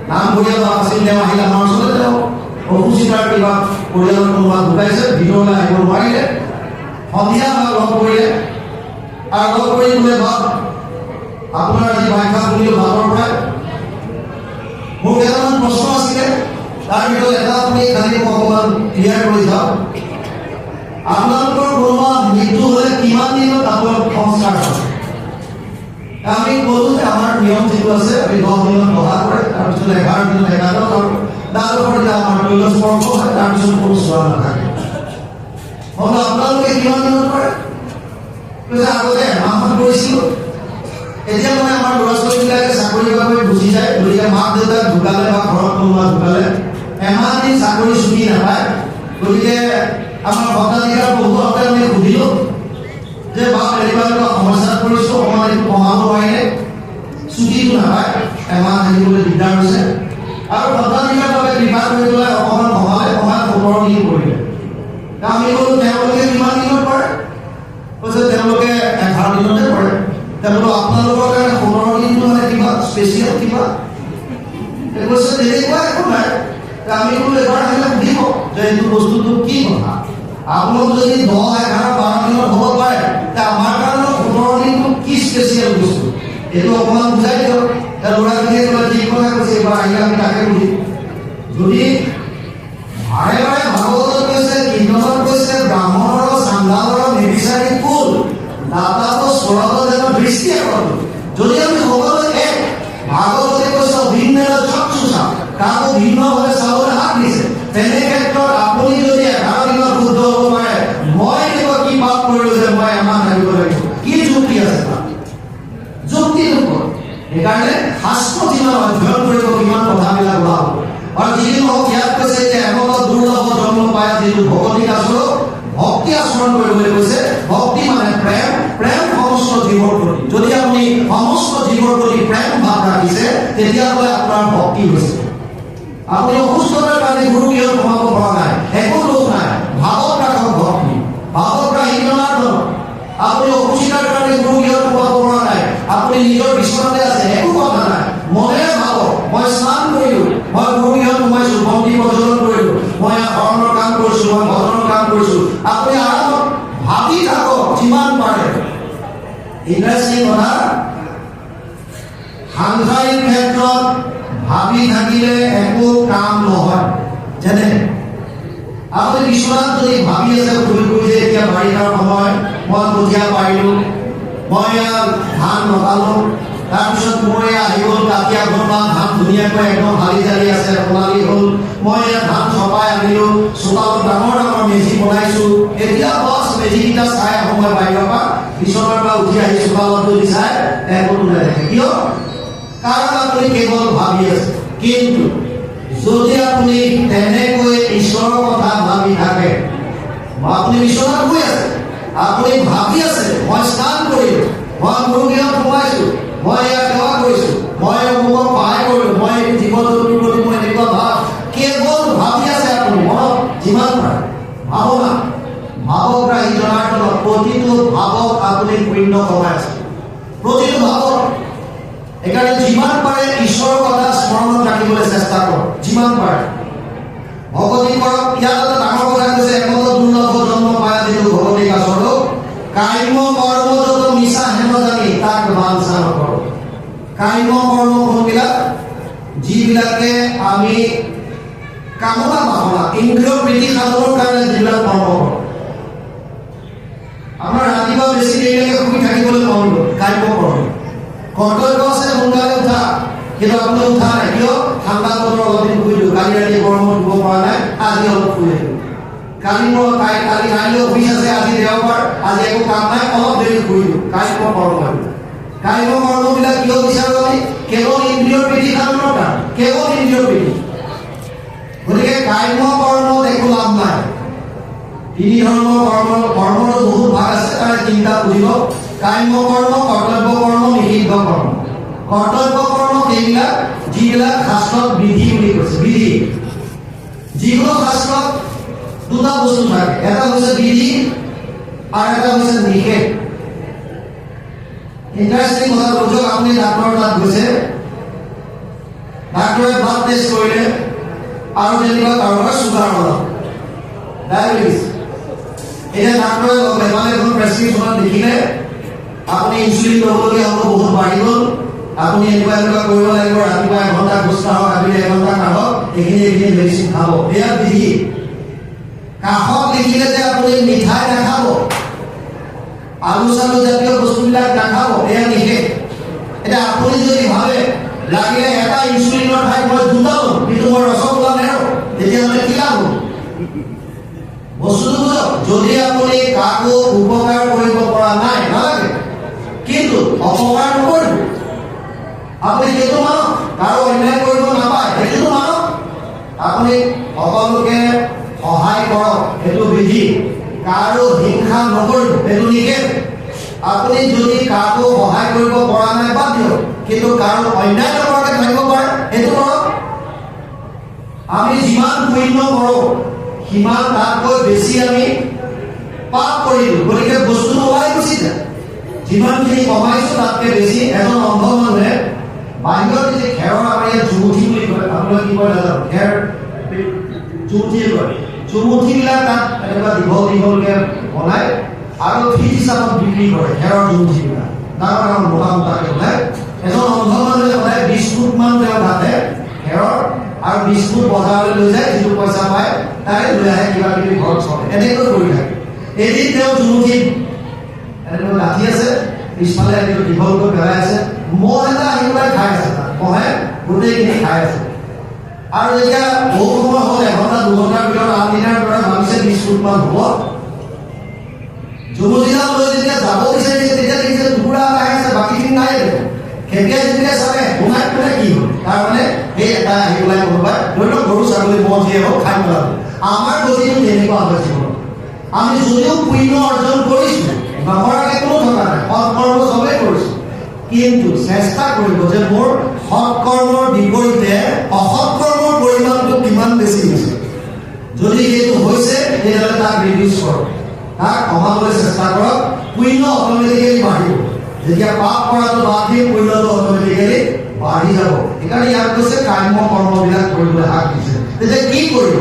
নামঘৰীয়া ল'ৰা আছিল, তেওঁ আহিল আমাৰ ওচৰলৈ। তেওঁ অসুচিতাৰ কিবা পৰিয়ালৰ কোনোবা ঢুকাইছে, ভিতৰলৈ আহিব নোৱাৰিলে। সন্ধিয়া লগ কৰিলে আৰু লগ কৰি বোলে ভাত আপোনাৰ আজি ব্যাখ্যা শুনিলোঁ ভাতৰ পৰাই। মোৰ কেইটামান প্ৰশ্ন আছিলে, তাৰ ভিতৰত এটা আপুনি খালি অকণমান ক্লিয়াৰ কৰি যাওক। আপোনালোকৰ কোনোবা মৃত্যু হ'লে কিমান দিনত আপোনালোক সংস্কাৰ হয়? আমি ক'লো যে আমাৰ নিয়ম যিটো আছে, আমি 10 দিনত বহা কৰে, তাৰপিছত 11 দিনত একাদশ, আৰু দ্বাদশৰ দিনা আমাৰ তৈল স্পৰ্শ হয়, তাৰপিছত কোনো চোৱা নাথাকে। হ'লে আপোনালোকে কিমান দিনত কৰে? কৈছে আগতে এমাহত কৰিছিলোঁ, এতিয়া মানে আমাৰ ল'ৰা ছোৱালীবিলাকে চাকৰি বাকৰি গুচি যায়, গতিকে মাক দেউতাক ঢুকালে বা ঘৰত কোনোবা ঢুকালে এমাহ দিন চাকৰি ছুটি নাপায়। গতিকে আমাৰ ভট্টাধিকাৰ বহুতে আমি সুধিলোঁ যে বাপ এনেকুৱা সমস্যাত পৰিছোঁ, অকণমান এইটো কমাব নোৱাৰিলে, ছুটিটো নাপায়, এমাহ থাকিবলৈ দিগদাৰ হৈছে। আৰু ভট্টাধিকাৰ বাবে কৃপা কৰি পেলাই অকণমান কমালে, 17 দিন কৰিলে। আমি ক'লো তেওঁলোকে কিমান দিনত কৰে? কৈছে তেওঁলোকে 11 দিনতে কৰে। তেওঁলোকে আপোনালোকৰ কাৰণে 17 দিনটো মানে কিবা স্পেচিয়েল কিবা? কৈছে তেনেকুৱা একো নাই। আমি ক'লো এবাৰ আহিলে সুধিব যে এইটো বস্তুটো কি কথা। আপোনালোক যদি 10, 11, 12 দিনত হ'ব পাৰে, আমাৰ কাৰণে 17 দিনটো কি স্পেচিয়েল বস্তু, এইটো অকণমান বুজাই দিয়ক। ল'ৰাখিনিয়ে ক'লে ঠিক কথা কৈছে, এইবাৰ আহিলে আমি তাকে সুধিম। যদি বাৰে বাৰে ভাগৱতত কৈছে, কীৰ্তনত কৈছে, ব্ৰাহ্মণৰ চাণ্ডালৰ নিবিচাৰি কুল, দাতাল স্বৰত দৃষ্টি আকৰ্ষণ। যদি আমি সকলোৱে এক ভাগৱতে কৈছে ভিন্নেৰ চক্ষুষা, কাকো ভিন্নভাৱে চাবলৈ হাত দিছে, তেনে ক্ষেত্ৰত আপুনি যদি 11 দিনত শুদ্ধ হ'ব পাৰে, মই এনেকুৱা কি পাপ কৰিলো যে মই এমাহ থাকিব লাগিব? কি যুক্তি আছে তাত? যুক্তি নকৰো। সেইকাৰণে শাস্ত্ৰ যিমান অধ্যয়ন কৰিব কিমান কথাবিলাক ওলাব। আৰু যিদিন হওক ইয়াত কৈছে যে এমত দুৰ্লভ জন্ম পায় যিটো ভগৱতী আচৰণ ভক্তি আচৰণ কৰিবলৈ কৈছে। ভক্তি মানে প্ৰেম, প্ৰেম সমস্ত জীৱৰ প্ৰতি। যদি আপুনি সমস্ত জীৱৰ প্ৰতি প্ৰেম ভাৱ ৰাখিছে তেতিয়াহ'লে আপোনাৰ ভক্তি হৈছে। আপুনি অসুস্থতাৰ কাৰণে গুৰু গৃহত সোমাব পৰা নাই, একো দোষ নাই, ভাৱত ৰাখক ভক্তি, ভাৱত ৰাখি জনাৰ্দন। আপুনি অসুস্থতাৰ কাৰণে গুৰু গৃহত সোমাব পৰা নাই, আপুনি নিজৰ বিচনাতে আছে, একো কথা নাই, মনেৰে ভাবক মই স্নান কৰিলো, মই গুৰু গৃহত সোমাইছো, ভক্তি প্ৰজ্বলন কৰিলো, মই শৰণৰ কাম কৰিছো, মই ভজনৰ কাম কৰিছো। আপুনি আৰামত ভাবি থাকক যিমান পাৰে। ইণ্টাৰেষ্টিং কথা, সাংসাৰিক ক্ষেত্ৰত ভাবি থাকিলে একো কাম নহয়। যেনে আপুনি বিচনাত যদি ভাবি আছে ঘূৰি ঘূৰি যে এতিয়া বাৰিষাৰ সময়, মই কঠীয়া পাৰিলো, মই ধান লগালো, তাৰপিছত মোৰ আহি গ'ল কাতিয়া ঘৰমান ধান ধুনীয়াকৈ একদম হালি জালি আছে, সোণালী হ'ল, মই ধান চপাই আনিলো, চোতালত ডাঙৰ ডাঙৰ মেজি বনাইছো। এতিয়া বছ মেজিকেইটা চাই আহোঁ মই বাহিৰৰ পৰা, বিচনাৰ পৰা উঠি আহি চোতালত যদি চাই একো নেদেখে। কিয়? কাৰণ আপুনি কেৱল ভাবি আছে। কিন্তু যদি আপুনি তেনেকৈ ঈশ্বৰৰ কথা ভাবি থাকে, আপুনি বিচনাত শুই আছে, আপুনি ভাবি আছে মই স্নান কৰিলো, মই গুৰু গৃহত সোমাইছো, মই ইয়াত সেৱা কৰিছো, মই অমুকক সহায় কৰিলো, মই জীৱ জন্তুৰ প্ৰতি মই এনেকুৱা ভাৱ, কেৱল ভাবি আছে আপুনি মনত যিমান পাৰে ভাৱনা, ভাৱক ৰাহি জনাৰ্দন। প্ৰতিটো ভাৱক আপুনি পুণ্য কমাই আছে, প্ৰতিটো ভাৱক। সেইকাৰণে যিমান পাৰে ঈশ্বৰৰ কথা স্মৰণত ৰাখিবলৈ চেষ্টা কৰক, যিমান পাৰে ভগৱতী কৰক। ইয়াত এটা ডাঙৰ কথা কৈছে, একত দুৰ্লভ জন্ম পায় যিটো ভগৱতী আচৰণ, কাম্য কৰ্ম যত মিছা হেন জানি তাক বাঞ্ছা নকৰো। কাম্য কৰ্ম কোনবিলাক? যিবিলাকে আমি কামনা বাসনা ইন্দ্ৰিয় প্ৰীতি সাধনৰ কাৰণে যিবিলাক কৰ্ম কৰোঁ। আপোনাৰ ৰাতিপুৱা বেছি দেৰিলৈকে শুই থাকিবলৈ মন গ'ল, কাম্য কৰ্ম। কৰ্তব্য আছে সোনকালে উঠা, কিন্তু আপুনি উঠা নাই, কিয়? ঠাণ্ডা বতৰ অলপ দিন শুই দিওঁ, কালি ৰাতি গৰমত শুব পৰা নাই, আজি অলপ শুই দিওঁ। কাইলৈ অফিচ আছে, আজি দেওবাৰ, আজি একো কাম নাই, অলপ দেৰি শুই দিওঁ। কাম্য কৰ্ম। কাম্য কৰ্মবিলাক কিয় বিচাৰোঁ আমি? কেৱল ইন্দ্ৰিয় প্ৰীতি সাধনৰ কাৰণে, কেৱল ইন্দ্ৰিয় প্ৰীতি। গতিকে কাম্য কৰ্মত একো লাভ নাই। তিনি ধৰণৰ কৰ্মৰ বহুত ভাগ আছে, তাৰে তিনিটা বুজিব। কাম্য কৰ্ম, কৰ্তব্য কৰ্ম, নিষিদ্ধ কৰ্ম। কৰ্তব্য কৰ্ম সেইবিলাক যিবিলাক শাস্ত্ৰত বিধি বুলি কৈছে, বিধি। যিকোনো শাস্ত্ৰত দুটা বস্তু থাকে, এটা হৈছে বিধি আৰু এটা হৈছে নিষেধ। ইণ্টাৰেষ্টিং কথা বুজক, আপুনি ডাক্তৰৰ তাত গৈছে, ডাক্তৰে ব্লাড টেষ্ট কৰিলে আৰু যেনিবা কাৰোবাৰ চুগাৰ হ'ল, ডায়েবেটিছ। এতিয়া ডাক্তৰে এফালে এখন প্ৰেছক্ৰিপশ্যনত লিখিলে আপুনি ইনচুলিন ল'বলগীয়া হ'ব, বহুত বাঢ়ি গ'ল, আপুনি এনেকুৱা কৰিব লাগিব, ৰাতিপুৱা এঘণ্টা খোজ কাঢ়ক, আবেলি এঘণ্টা কাঢ়ক, এইখিনি মেডিচিন খাব। এয়া বিধি। কাষত লিখিলে যে আপুনি মিঠাই নাখাব, আলু চালু জাতীয় বস্তুবিলাক নাখাব, এয়া নিষেধ। এতিয়া আপুনি যদি ভাবে লাগিলে এটা ইনচুলিনৰ ঠাইত মই দুটা ল'ম, কিন্তু মই ৰসগোল্লা নেৰো, তেতিয়াহ'লে কি লাভ হ'ব? বস্তুটো বুজক, যদি আপুনি কাকো উপকাৰ কৰিব পৰা নাই, নালাগে, কিন্তু অপকাৰ নকৰিব। আপুনি সেইটো মানক, কাৰো অন্যায় কৰিব নাপায়, সেইটো মানক। আপুনি সকলোকে সহায় কৰক, সেইটো বিধি। কাৰো হিংসা নকৰিব, সেইটো নিষেধ। আপুনি যদি কাকো সহায় কৰিব পৰা নাই বাদ দিয়ক, কিন্তু কাৰো অন্যায় নকৰাকৈ থাকিব পাৰে, সেইটো কৰক। আমি যিমান পুণ্য কৰোঁ সিমান তাতকৈ বেছি আমি পাপ কৰিলোঁ, গতিকে বস্তুটো ওলাই গুচি যায়। যিমানখিনি কমাইছোঁ তাতকৈ বেছি। এজন অন্ধ মানুহে বাহিৰত যে খেৰৰ, আমাৰ ইয়াত জুমুঠি বুলি কয়, আপোনালোকে কি কয় নাজানো, খেৰ জুমুঠিয়ে কয়, জুমুঠিবিলাক তাত এনেকুৱা দীঘল দীঘলকৈ বনায় আৰু ফিট হিচাপত বিক্ৰী কৰে, খেৰৰ জুমুঠিবিলাক ডাঙৰ ডাঙৰ মোটা মোটাকৈ বনায়। এজন অন্ধ মানুহে সদায় 20 ফুটমান তেওঁ কাটে খেৰৰ আৰু 20 ফুট বজাৰলৈ লৈ যায়, যিটো পইচা পায় তাৰে লৈ আহে, কিবা কিবি ঘৰত চলে, এনেকৈ কৰি থাকে। এদিন তেওঁ জুমুঠি এনেকৈ গাঁঠি আছে, পিছফালে এইটো দীঘলকৈ পেলাই আছে, মহ এটা আহি পেলাই খাই আছে, মহে গোটেইখিনি খাই আছে। আৰু যেতিয়া বহু সময় হ'ল, এঘণ্টা দুঘণ্টাৰ ভিতৰত আনদিনাৰ দৰে ভাবিছে 20 ফুটমান হ'ব, যুৱতীজন লৈ যেতিয়া যাব বিচাৰিছে তেতিয়া দেখিছে টুকুৰা এটা আহিছে, বাকীখিনি নাই দেখোন। খেপিয়াই যেতিয়া চালে শুনাই পেলাই কি হ'ল, তাৰমানে সেই এটা আহি পেলাই কোনোবাই ধৰি লওক গৰু ছাগলী মহ যিয়ে হওক খাই পেলাব। আমাৰ গতিটো তেনেকুৱা হয় জীৱনত। আমি যদিও পুণ্য অৰ্জন কৰিছোঁ, নকৰাকৈ কোনো থকা নাই, সৎকৰ্ম চবেই কৰিছোঁ, কিন্তু চেষ্টা কৰিব যে মোৰ সৎকৰ্মৰ বিপৰীতে অসৎকৰ্মৰ পৰিমাণটো কিমান বেছি হৈছে। যদি সেইটো হৈছে তেতিয়াহ'লে তাক ৰিডিউচ কৰক, তাক কমাবলৈ চেষ্টা কৰক। পুণ্য অট'মেটিকেলি বাঢ়িব। যেতিয়া পাপ কৰাটো বাদ দিয়ে পুণ্যটো অট'মেটিকেলি বাঢ়ি যাব। সেইকাৰণে ইয়াত কৈছে কাম্য কৰ্মবিলাক কৰিবলৈ হাক দিছে। তেতিয়া কি কৰিব?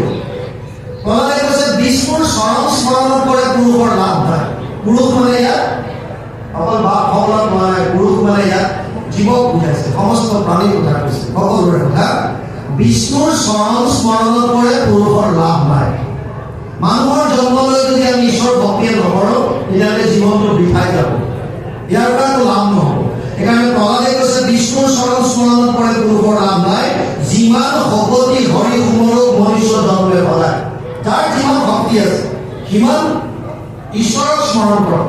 প্ৰহ্লাদে কৈছে বিষ্ণুৰ চৰণ স্মৰণত কৰে পুৰুষৰ লাভ নাই। পুৰুষ মানে ইয়াত অকল বাপ ভগৱান নহয়, পুৰুষ মানে ইয়াত জীৱক বুজাইছে, সমস্ত প্ৰাণীৰ কথা কৈছে, সকলোৰে কথা। বিষ্ণুৰ চৰণ স্মৰণত কৰে পুৰুষৰ লাভ নাই। মানুহৰ জন্ম লৈ যদি আমি ঈশ্বৰ ভক্তিয়ে নকৰোঁ তেতিয়াহ'লে জীৱনটো বৃথাই যাব, ইয়াৰ পৰাতো লাভ নহ'ব। সেইকাৰণে প্ৰহ্লাদে কৈছে বিষ্ণুৰ চৰণ স্মৰণত কৰে পুৰুষৰ লাভ নাই। যিমান শকতি হৰি সুমৰক মনুষ্য জন্মে সদায়। যাৰ যিমান ভক্তি আছে সিমান ঈশ্বৰক স্মৰণ কৰক।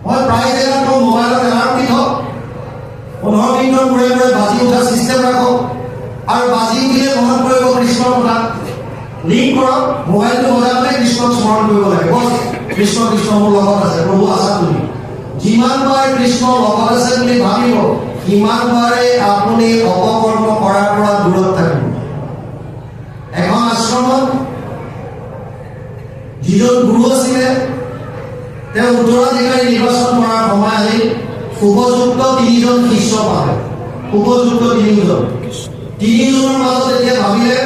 মই প্ৰায় জেগাত কওঁ মোবাইলত এলাৰ্ম দি থওক, 15 মিনিটৰ মূৰে মূৰে বাজি উঠা চিষ্টেম ৰাখক, আৰু বাজি উঠিলে মনত পৰিব কৃষ্ণৰ কথা। লিংক কৰক, মোবাইলটো বজাওঁতে কৃষ্ণক স্মৰণ কৰিব লাগে। বছ কৃষ্ণ কৃষ্ণ মোৰ লগত আছে, প্ৰভু আছা তুমি। যিমান বাৰ কৃষ্ণ লগত আছে বুলি ভাবিব সিমান বাৰে আপুনি অপকৰ্ম কৰাৰ পৰা দূৰত থাকিব। এখন আশ্ৰমত যিজন গুৰু আছিলে তেওঁ উত্তৰাধিকাৰী নিৰ্বাচন কৰাৰ সময় আহিল। উপযুক্ত 3জন শিষ্য পালে, উপযুক্ত 3জনৰ মাজত এতিয়া ভাবিলে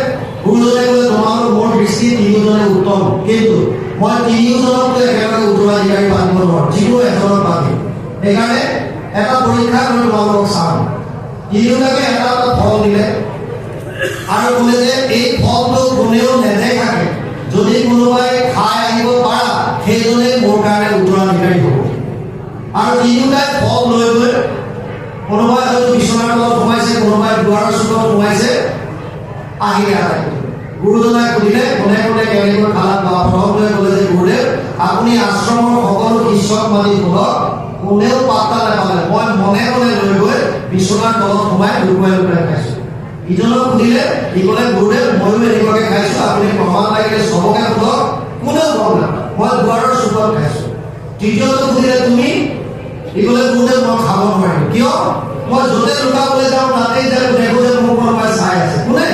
গুৰুজনে ক'লে তোমালোক মোৰ দৃষ্টি 3জনে উত্তম, কিন্তু মই 3জনকতো একেলগে উত্তৰাধিকাৰী পাতিব নোৱাৰোঁ, যিকোনো এজনক পাতিম। সেইকাৰণে এটা পৰীক্ষা কৰি তোমালোকক চাম। 3টাকে এটা এটা ফল দিলে আৰু ক'লে যে এই ফলটো কোনেও নেদেখাকে যদি কোনোবাই খাই আহিব পাৰা সেইজনে মোৰ কাৰণে উত্তৰাধিকাৰী হ'ব। আৰু 3টাই ফল লৈ গৈ কোনোবাই হয়তো বিচনাৰ তলত সোমাইছে, কোনোবাই দুৱাৰৰ চুকত সোমাইছে, আহিলে আদায়। গুৰুজনাই সুধিলে কোনে কোনে কেনেকৈ খালা। প্ৰথমটোৱে ক'লে যে গুৰুদেৱ আপুনি আশ্ৰমৰ সকলো শিষ্যক মাতি সোধক, কোনেও পাত্তা নাপালে। মই মনে মনে লৈ গৈ বিচনাৰ তলত সোমাই লুকুৱাই লুকুৱাই খাইছোঁ। ইজনক সুধিলে, ই ক'লে গুৰুদেৱ ময়ো এনেকুৱাকৈ খাইছোঁ, আপুনি প্ৰমাণ লাগিলে চবকে সোধক, কোনেও গম নাপায়, মই দুৱাৰৰ চুকত খাইছোঁ। তৃতীয়টো সুধিলে তুমি, ই ক'লে গুৰুদেৱ মই খাব নোৱাৰিম, কিয়? মই য'তে লুকাবলৈ যাওঁ তাতেই যে দেখো যে মোৰ কোনোবাই চাই আছে। কোনে?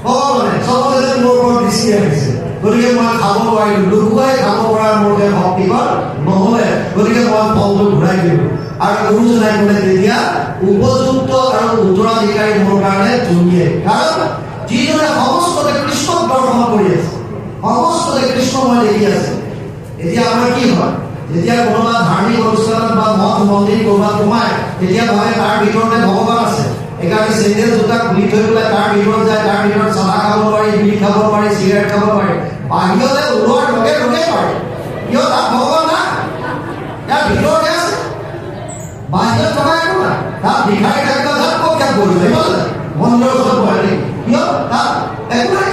ভগৱানে চবতে যে মোৰ ওপৰত দৃষ্টি ৰাখিছে, গতিকে মই খাব নোৱাৰিলোঁ। লুকুৱাই খাব পৰাৰ মোৰ যে শক্তিকণ নহ'লে, গতিকে মই ফলটো ঘূৰাই দিলোঁ। আৰু গুৰুজনাই ক'লে তেতিয়া উপযুক্ত আৰু উত্তৰাধিকাৰী মোৰ কাৰণে ধুনীয়া, কাৰণ যিজনে সমস্ততে কৃষ্ণক দৰ্শন কৰি আছে, সমস্ততে কৃষ্ণময় দেখি আছে। এতিয়া আমাৰ কি হয়, যেতিয়া কোনোবা ধাৰ্মিক অনুষ্ঠানত বা মঠ মন্দিৰ ক'ৰবাত সোমায় তেতিয়া ভাবে তাৰ ভিতৰতে ভগৱান আছে। সেইকাৰণে চেণ্ডেল জোতা খুলি থৈ পেলাই তাৰ ভিতৰত যায়, তাৰ ভিতৰত চাহ খাব পাৰি, বিড়ি খাব পাৰি, চিগাৰেট খাব পাৰি, বাহিৰতে ওলোৱাৰ লগে লগে পাৰি। কিয়? তাত ভগৱান নাই, ইয়াৰ ভিতৰতে আছে, বাহিৰত থকা একো নাই। তাত ভিক্ষাৰী থাকিলে তাত প্ৰখ্যাত কৰিব লাগিব, মন্দিৰৰ ওচৰত বহে নেকি? কিয়? তাত একো নাই।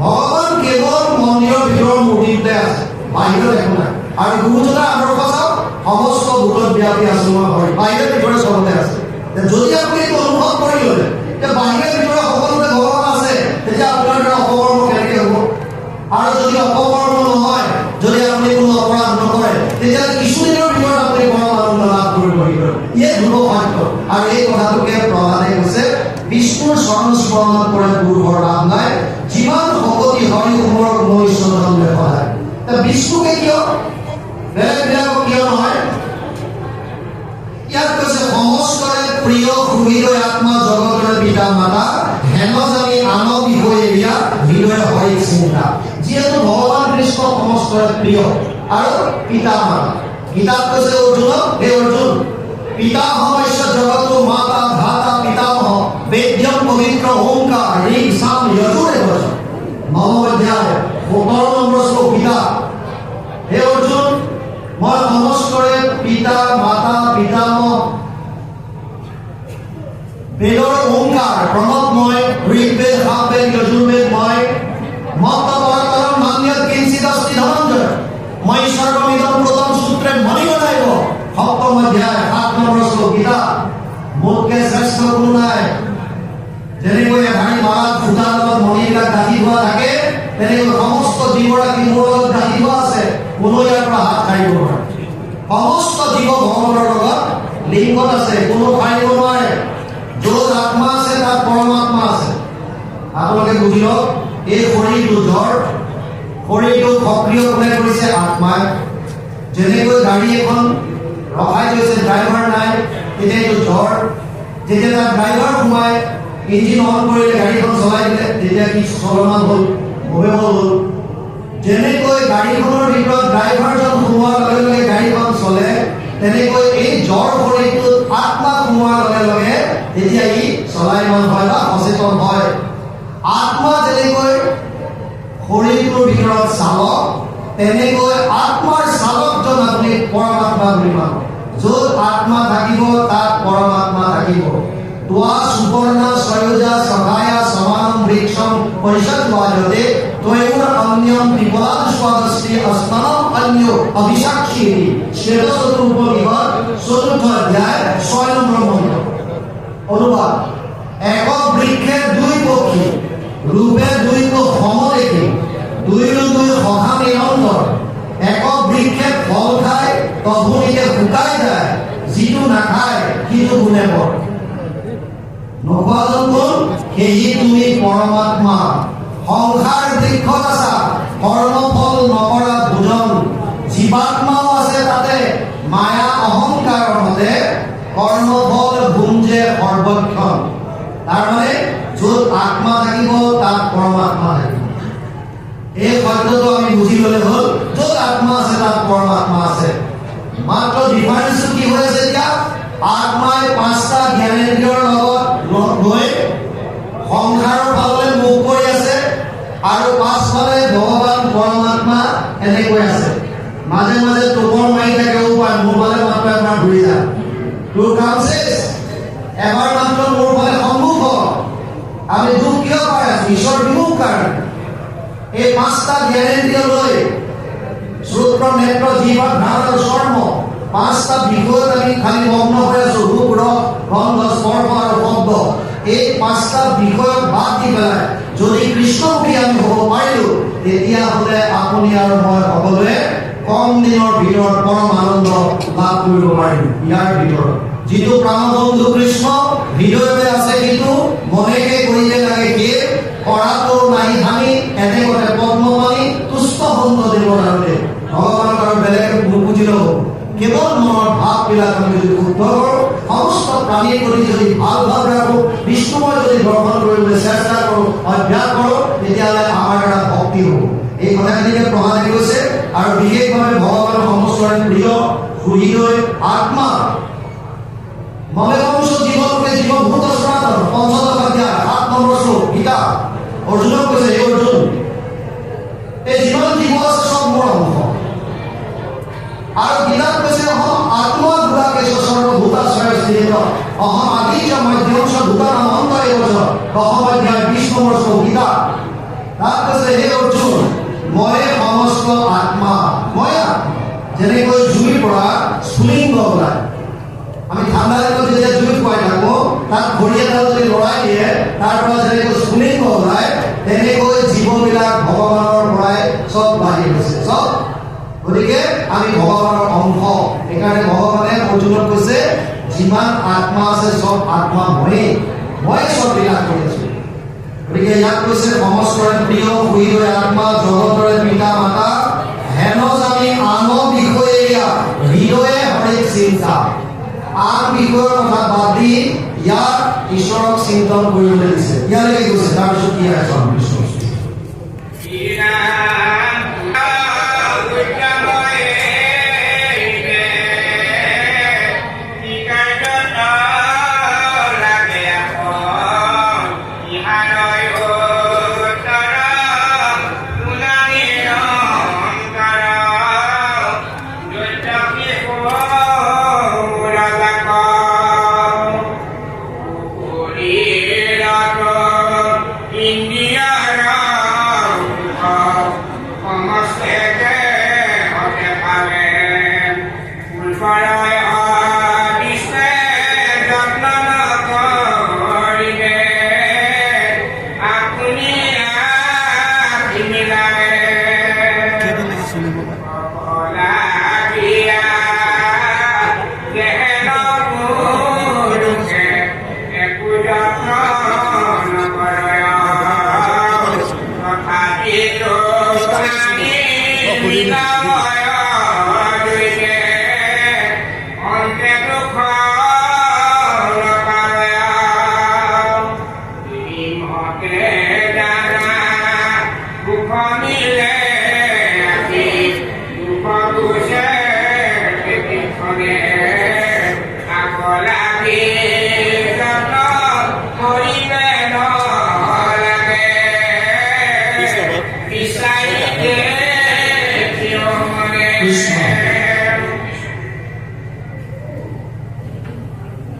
ভগৱান কেৱল মন্দিৰৰ ভিতৰৰ মূৰ্তিতে আছে, বাহিৰত একো নাই। আৰু গুৰুজনাৰ আদৰ্শ চাওক, সমস্ত ভূতত ব্যাপী আছো মই হয়, বাহিৰে ভিতৰে চবতে আছে। যদি আপুনি এইটো অনুভৱ কৰি ল'লে যে বাহিৰে ভিতৰে সকলোতে ভগৱান আছে, তেতিয়া আপোনাৰ দ্বাৰা অপকৰ্ম কেনেকৈ হ'ব? আৰু যদি অপকৰ্ম নহয়, যদি আপুনি কোনো অপৰাধ নকৰে, তেতিয়াহ'লে কিছুদিনৰ ভিতৰত আপুনি পৰম আনন্দ লাভ কৰিব পাৰিব। ইয়ে ধ্ৰুৱ সত্য। আৰু এই কথাটোকে প্ৰহ্লাদে কৈছে বিষ্ণুৰ চৰণ স্মৰণত কৰে পুৰুষৰ লাভ নাই। যিমান শকতি হৰি সুমৰক মনুষ্য জন্মে সদায়। বিষ্ণুকে কিয়, বেলেগবিলাকক কিয় নহয়? ইয়াত কৈছে সমস্তৰে প্ৰিয় হৃদয় আত্মা জগতৰে পিতা মাতা, হেন জানি আন বিষয় এৰিয়া হৃদয় হয় চিন্তা। যিহেতু ভগৱান কৃষ্ণ সমস্তৰে প্ৰিয় আৰু পিতা মাতা। গীতাত কৈছে অৰ্জুনক, হে অৰ্জুন পিতামহস্য জগতো মাতা ধাতা পিতামহ বেদ্যম পবিত্ৰ ওংকাৰ ঋং সাম যজুৰে বচ। নৱম অধ্যায় 17 নম্বৰ শ্লোক। পিতা, হে অৰ্জুন মই সমস্তৰে পিতা পিতা মাতা পিতামহ বেদৰ ওংকাৰ প্ৰণৱময় ঋগ্বেদ সামবেদ যজুৰ্বেদময় মত্তপৰতৰম মান্যত কিঞ্চিত অস্তি ধনঞ্জয় মই সৰ্বমিদম প্ৰথম সূত্ৰে মণিগণাইব সপ্তম অধ্যায় 7 নম্বৰ শ্লোক গীতা মোতকে শ্ৰেষ্ঠ কোনো নাই যেনেকৈ এধাৰী মালাত ফুটাৰ লগত মণিবিলাক গাঁঠি থোৱা থাকে তেনেকৈ সমস্ত জীৱৰাশি মোৰ লগত গাঁঠি থোৱা আছে কোনো ইয়াৰ পৰা হাত সাৰিব নোৱাৰে সমস্ত জীৱ ভগৱানৰ লগত লিংকত আছে কোনো সাৰিব নোৱাৰে য'ত আত্মা আছে তাত পৰমাত্মা আছে আপোনালোকে বুজি লওক এই শৰীৰটো জড় শৰীৰটো সক্ৰিয় কোনে কৰিছে আত্মাই যেনেকৈ গাড়ী এখন ৰখাই থৈছে ড্ৰাইভাৰ নাই তেতিয়া এইটো জড় যেতিয়া তাত ড্ৰাইভাৰ সোমাই ইঞ্জিন অন কৰিলে গাড়ীখন চলাই দিলে তেতিয়া কি চলমান হ'ল মুভেবল হ'ল যেনেকৈ গাড়ীখনৰ ভিতৰত ড্ৰাইভাৰজন সোমোৱাৰ লগে লগে গাড়ীখন চলে তেনেকৈ এই জড় শৰীৰটোত আত্মা সোমোৱাৰ লগে লগে তেতিয়া ই চলায়মান হয় বা সচেতন হয় আত্মা যেনেকৈ শৰীৰটোৰ ভিতৰত চালক তেনেকৈ আত্মাৰ চালকজন আপুনি পৰমাত্মা বুলি মানক য'ত আত্মা থাকিব তাত পৰমাত্মা থাকিব ত্বা সুপৰ্ণা সয়োজা সহায়া সমানম বৃক্ষম পৰিষদ্বাজতে ত্বয়ুৰ অন্যম বিপলাদ স্বাদস্তি অস্তনম অন্য অভিসাক্ষী শ্বেতচতুৰ্পনিষদ ৪ৰ্থ অধ্যায় ৬ নম্বৰ মন্ত্ৰ অনুবাদ এক বৃক্ষে দুই পক্ষী ৰূপে দুই সমদেশী দুইৰো দুই সহা নিৰন্তৰ এক বৃক্ষে ফল খায় তভুনিতে শুকাই যায় যিটো নাখায় সিটো গুণে বৰ নোখোৱাজন কোন সেয়ে তুমি পৰমাত্মা সংসাৰ বৃক্ষত আছা কৰ্মফল নকৰা ভোজন জীৱাত্মাও আছে তাতে মায়া অহংকাৰৰ মতে কৰ্মফল ভুঞ্জে সৰ্বক্ষণ তাৰমানে য'ত আত্মা থাকিব তাত পৰমাত্মা থাকিব এই শব্দটো আমি বুজি ল'লে হ'ল য'ত আত্মা আছে তাত পৰমাত্মা আছে মাত্ৰ ডিফাৰেন্সটো কি হৈ আছে এতিয়া আত্মাই 5টা জ্ঞানেন্দ্ৰিয়ৰ লগত লৈ সংসাৰৰ ফাললৈ মুখ কৰি আছে আৰু পাছফালে ভগৱান পৰমাত্মা এনেকৈ আছে মাজে মাজে টোপৰ মাৰি থাকে উপায় মোৰ ফালে মাত্ৰ এবাৰ ঘূৰি যা তোৰ কাম শেষ এবাৰ মাত্ৰ মোৰ ফালে সন্মুখ আমি দুখ কিয় পাই আছো ঈশ্বৰ বিমুখ কাৰণে এই 5টা জ্ঞানেন্দ্ৰিয় লৈ শ্ৰোত্ৰ নেত্ৰ জিহ্বা ঘ্ৰাণ আৰু চৰ্ম 5টা বিষয়ত আমি খালি মগ্ন হৈ আছো ৰূপ ৰস গন্ধ স্পৰ্শ আৰু শব্দ এই 5টা বিষয়ক বাদ দি পেলাই যদি কৃষ্ণমুখী আমি হ'ব পাৰিলো তেতিয়াহ'লে আপুনি আৰু মই সকলোৱে কম দিনৰ ভিতৰত পৰম আনন্দ লাভ কৰিব পাৰিম ইয়াৰ ভিতৰত যিটো প্ৰাণবন্ধু কৃষ্ণ হৃদয়তে আছে কিন্তু মনেকে কৰিলে লাগে কি কৰাটো নাই হানি এনেকতে পদ্মপাণি তুষ্ট বন্ধ দেৱতাৰে ভগৱানক আৰু বেলেগ নুবুজি ল'ব কেৱল মনৰ ভাৱবিলাক আমি যদি শুদ্ধ কৰোঁ সমস্ত প্ৰাণীৰ প্ৰতি যদি ভাল ভাৱ ৰাখোঁ বিষ্ণুময় যদি দৰ্শন কৰিবলৈ চেষ্টা কৰোঁ অভ্যাস কৰোঁ তেতিয়াহ'লে আমাৰ এটা ভক্তি হ'ব এই কথাখিনিকে প্ৰমাণ কৰিছে আৰু বিশেষভাৱে ভগৱানৰ সমস্তৰে প্ৰিয় হৃদয় আত্মা মমেবংশ জীৱনকে জীৱভূত সনাতন ৫ম অধ্যায় ৭ নম্বৰ শ্লোক গীতা অৰ্জুনক কৈছে হে অৰ্জুন এই যিমান জীৱ আছে চব মোৰ অংশ আৰু গীতাত কৈছে অহম আত্মা দুৰাকেশ সৰ্বভূতাশ্ৰয় স্থিত অহম আদি চ মধ্যম চ ভূতানাম অন্ত এব চ ১০ম অধ্যায় ২০ নম্বৰ শ্লোক গীতা তাত কৈছে হে অৰ্জুন মই সমস্ত আত্মা মই যেনেকৈ জুইৰ পৰা স্ফুলিংগ ওলায় আমি ঠাণ্ডা দিনত যেতিয়া জুই খুৱাই থাকোঁ তাত খৰি এডাল যদি লৰাই দিয়ে তাৰ পৰা যেনেকৈ স্ফুলিংগ ওলায় তেনেকৈ জীৱবিলাক ভগৱানৰ পৰাই চব বাঢ়ি গৈছে চব গতিকে আমি ভগৱানৰ অংশ সেইকাৰণে ভগৱানে অৰ্জুনক কৈছে যিমান আত্মা আছে চব আত্মা মই চব লীলা কৰি আছো গতিকে ইয়াক কৈছে সমস্তৰে প্ৰিয় হৃদয় আত্মা জগতৰে পিতা মাতা হেন জানি আন বিষয়ে হৃদয়ে হৰিক চিন্তা আন বিষয়ৰ কথা বাদ দি ইয়াত ঈশ্বৰক চিন্তন কৰিবলৈ দিছে ইয়ালৈকে গৈছে তাৰপিছত কি আছে বিষ্ণু Oh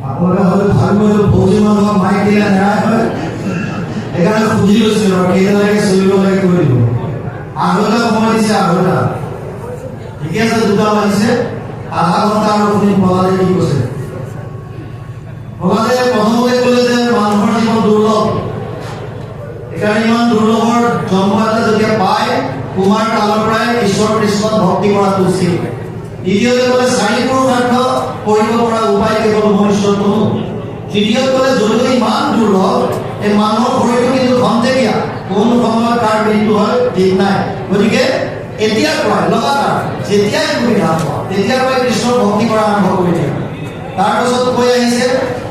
আপোনালোকে হয়তো ভাবিব বহুজন মানুহক মাইক দিলে নেৰাই হয়, সেইকাৰণে সুধি লৈছিলোঁ আৰু কেইটালৈকে চলিব লাগে কৰি দিব। আঢ়ৈটা সময় দিছে, আঢ়ৈটা ঠিকে আছে, দুটা বাজিছে, আধা ঘণ্টা আৰু শুনি প্ৰহ্লাদে কি কৈছে। প্ৰহ্লাদে প্ৰথমতে ক'লে যে মানুহৰ জীৱন দুৰ্লভ, সেইকাৰণে ইমান দুৰ্লভৰ জন্ম এটা যেতিয়া পায় কুমাৰ কালৰ পৰাই ঈশ্বৰ কৃষ্ণত ভক্তি কৰাটো উচিত। দ্বিতীয়তে ক'লে চাৰি পুৰুষাৰ্থ কৰিব পৰা উপায় কেৱল মই ঈশ্বৰ কৰো। তৃতীয়ত ক'লে যদিও ইমান দুৰ্লভ, এই মানুহৰ শৰীৰটো কিন্তু খন্তেকীয়া, কোন সময়ত কাৰ মৃত্যু হয় ঠিক নাই। গতিকে এতিয়াৰ পৰাই লগাতাৰ যেতিয়াই সুবিধা পোৱা তেতিয়াৰ পৰাই কৃষ্ণৰ ভক্তি কৰা আৰম্ভ কৰি দিয়ে। তাৰপাছত কৈ আহিছে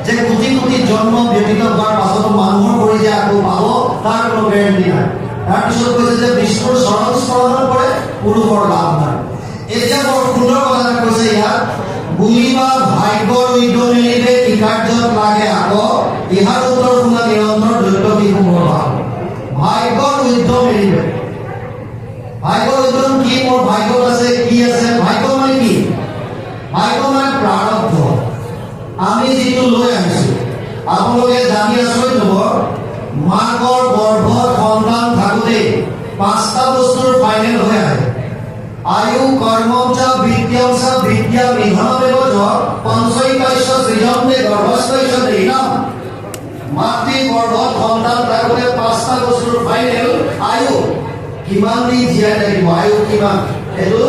যে কোটি কোটি জন্ম ব্যতীত হোৱাৰ পাছতো মানুহৰ কৰি যে আকৌ পাব তাৰ কোনো গেৰেণ্টি নাই। তাৰপিছত কৈছে যে বিষ্ণুৰ চৰণ স্মৰণৰ পৰে পুৰুষৰ লাভ নাই। এতিয়া বৰ সুন্দৰ কথা এটা কৈছে ইয়াত, বুলিবা ভাগ্যৰ উদ্যম মেলিবে কি কাৰ্যত লাগে আকৌ, ইহাৰ উত্তৰ শুনা নিৰন্তৰ দৈত্য শিশুমৰ ভাৱ। ভাগ্যৰ উদ্যম মেলিবে, ভাগ্যৰ উদ্যম কি, মোৰ ভাগ্যত আছে কি আছে। ভাগ্য মানে কি? ভাগ্য মানে প্ৰাৰব্ধ। আমি যিটো লৈ আহিছো, আপোনালোকে জানি আচৰিত হ'ব, মাকৰ গৰ্ভত সন্তান থাকোঁতে 5টা বস্তুৰ ফাইনেল হৈ আহে। আয়ু কৰ্মচ বিদ্যাংশ বিদ্যা বিধানমেব চ পঞ্চৈকাস্য সৃজন্তে গৰ্ভস্থৈস্য দেহিনাম। মাতৃ গৰ্ভত সন্তান থাকোঁতে 5টা বস্তুৰ ফাইনেল। আয়ু, কিমান দিন জীয়াই থাকিব, আয়ু কিমান, সেইটো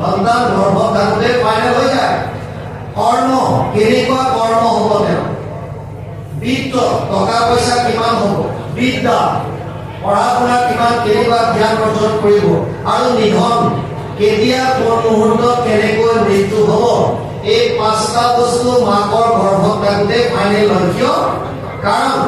সন্তান গৰ্ভত থাকোঁতে ফাইনেল হৈ যায়। কৰ্ম, কেনেকুৱা কৰ্ম হ'ব তেওঁ। বিত্ত, টকা পইচা কিমান হ'ব। বিদ্যা, পঢ়া শুনা কিমান, কেনেকুৱা জ্ঞান অৰ্জন কৰিব। আৰু নিধন, কেতিয়া কোন মুহূৰ্তত কেনেকৈ মৃত্যু হ'ব। এই 5টা বস্তু মাকৰ গৰ্ভত থাকোঁতে ফাইনেল হয়। কিয়? কাৰণ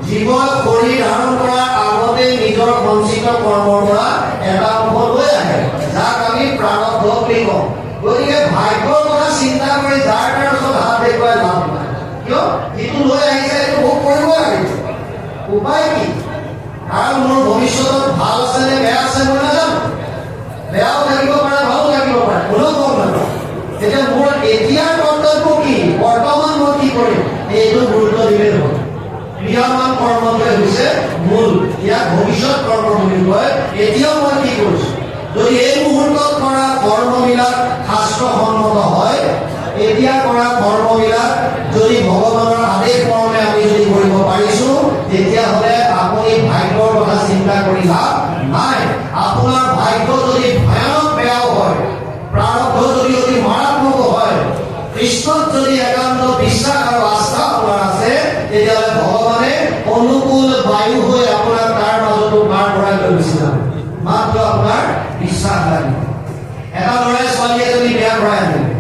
জীৱই শৰীৰ ধাৰণ কৰাৰ আগতে নিজৰ সঞ্চিত কৰ্মৰ পৰা এটা অংশ লৈ আহে, যাক আমি প্ৰাৰব্ধ বুলি কওঁ। গতিকে ভাগ্যৰ কথা চিন্তা কৰি যাৰ তাৰ ওচৰত হাত দেখুৱাই লাভ নাই। কিয়? যিটো লৈ আহিছে সেইটো ভোগ কৰিবই লাগিব। উপায় কি? কাৰণ মোৰ ভৱিষ্যতত ভাল আছে নে বেয়া আছে মই নাজানো। বেয়াও থাকিব পাৰে, ভালো থাকিব পাৰে, কোনেও গম নাপায়। তেতিয়া মোৰ এতিয়াৰ কৰ্তব্য কি, বৰ্তমান মই কি কৰিম, এইটো গুৰুত্ব দিলে হ'ল। ক্ৰিয়ামান কৰ্মটোৱে হৈছে মূল, ইয়াক ভৱিষ্যত কৰ্ম বুলি কয়। এতিয়াও মই কি কৰিছো, যদি এই মুহূৰ্তত কৰা কৰ্মবিলাক শাস্ত্ৰসন্মত হয়, এতিয়া কৰা কৰ্মবিলাক যদি ভগৱানৰ আদেশ মৰ্মে আমি যদি কৰিব পাৰিছো, তেতিয়াহ'লে আপুনি ভাগ্যৰ কথা চিন্তা কৰি লাভ নাই। আপোনাৰ ভাগ্য যদি ভয়ানক বেয়াও হয়, প্ৰাৰব্ধ যদি অতি মাৰাত্মক হয়, কৃষ্ণত যদি একান্ত বিশ্বাস আৰু আস্থা আপোনাৰ আছে, তেতিয়াহ'লে ভগৱানে অনুকূল বায়ু হৈ আপোনাক তাৰ মাজতো পাৰ কৰাই লৈ গুচি যাব। মাত্ৰ আপোনাৰ বিশ্বাস লাগিব। এটা ল'ৰাই ছোৱালী এজনী বিয়া কৰাই আনিলে,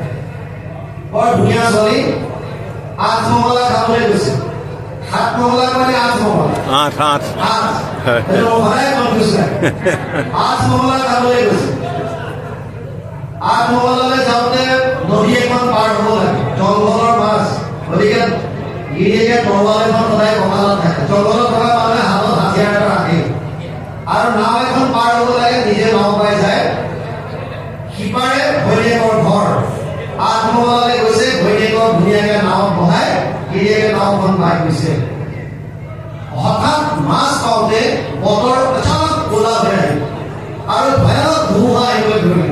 বৰ ধুনীয়া ছোৱালী। 8 মহলা খাবলৈ গৈছে। 7 মহলা মানে 8 মহলা, 8 সদায় কনফিউজ লাগে। 8 মহলা খাবলৈ গৈছে। 8 মহলালৈ যাওঁতে নদী এখন পাৰ হ'ব লাগে, জংঘলৰ মাছ। গতিকে গিৰিয়েকে তৰোৱাল এখন সদায় কঁকালত থাকে। জংঘলত থকা মানুহে হাতত হাতিয়াৰ এটা ৰাখে। আৰু নাও এখন পাৰ হ'ব লাগে, নিজে নাও পাই যায়। সিপাৰে ভৈনীয়েকৰ ঘৰ। 8 মহলালৈ গৈছে, ভৈনীয়েকক ধুনীয়াকে নাৱত বহাই গিৰিয়েকে নাওখন পাই গৈছে। হঠাৎ মাছ পাওঁতে বতৰ অচানক ক'লা হৈ আহিল আৰু ভয়ানক ধুমুহা আহিবলৈ ধৰিলে।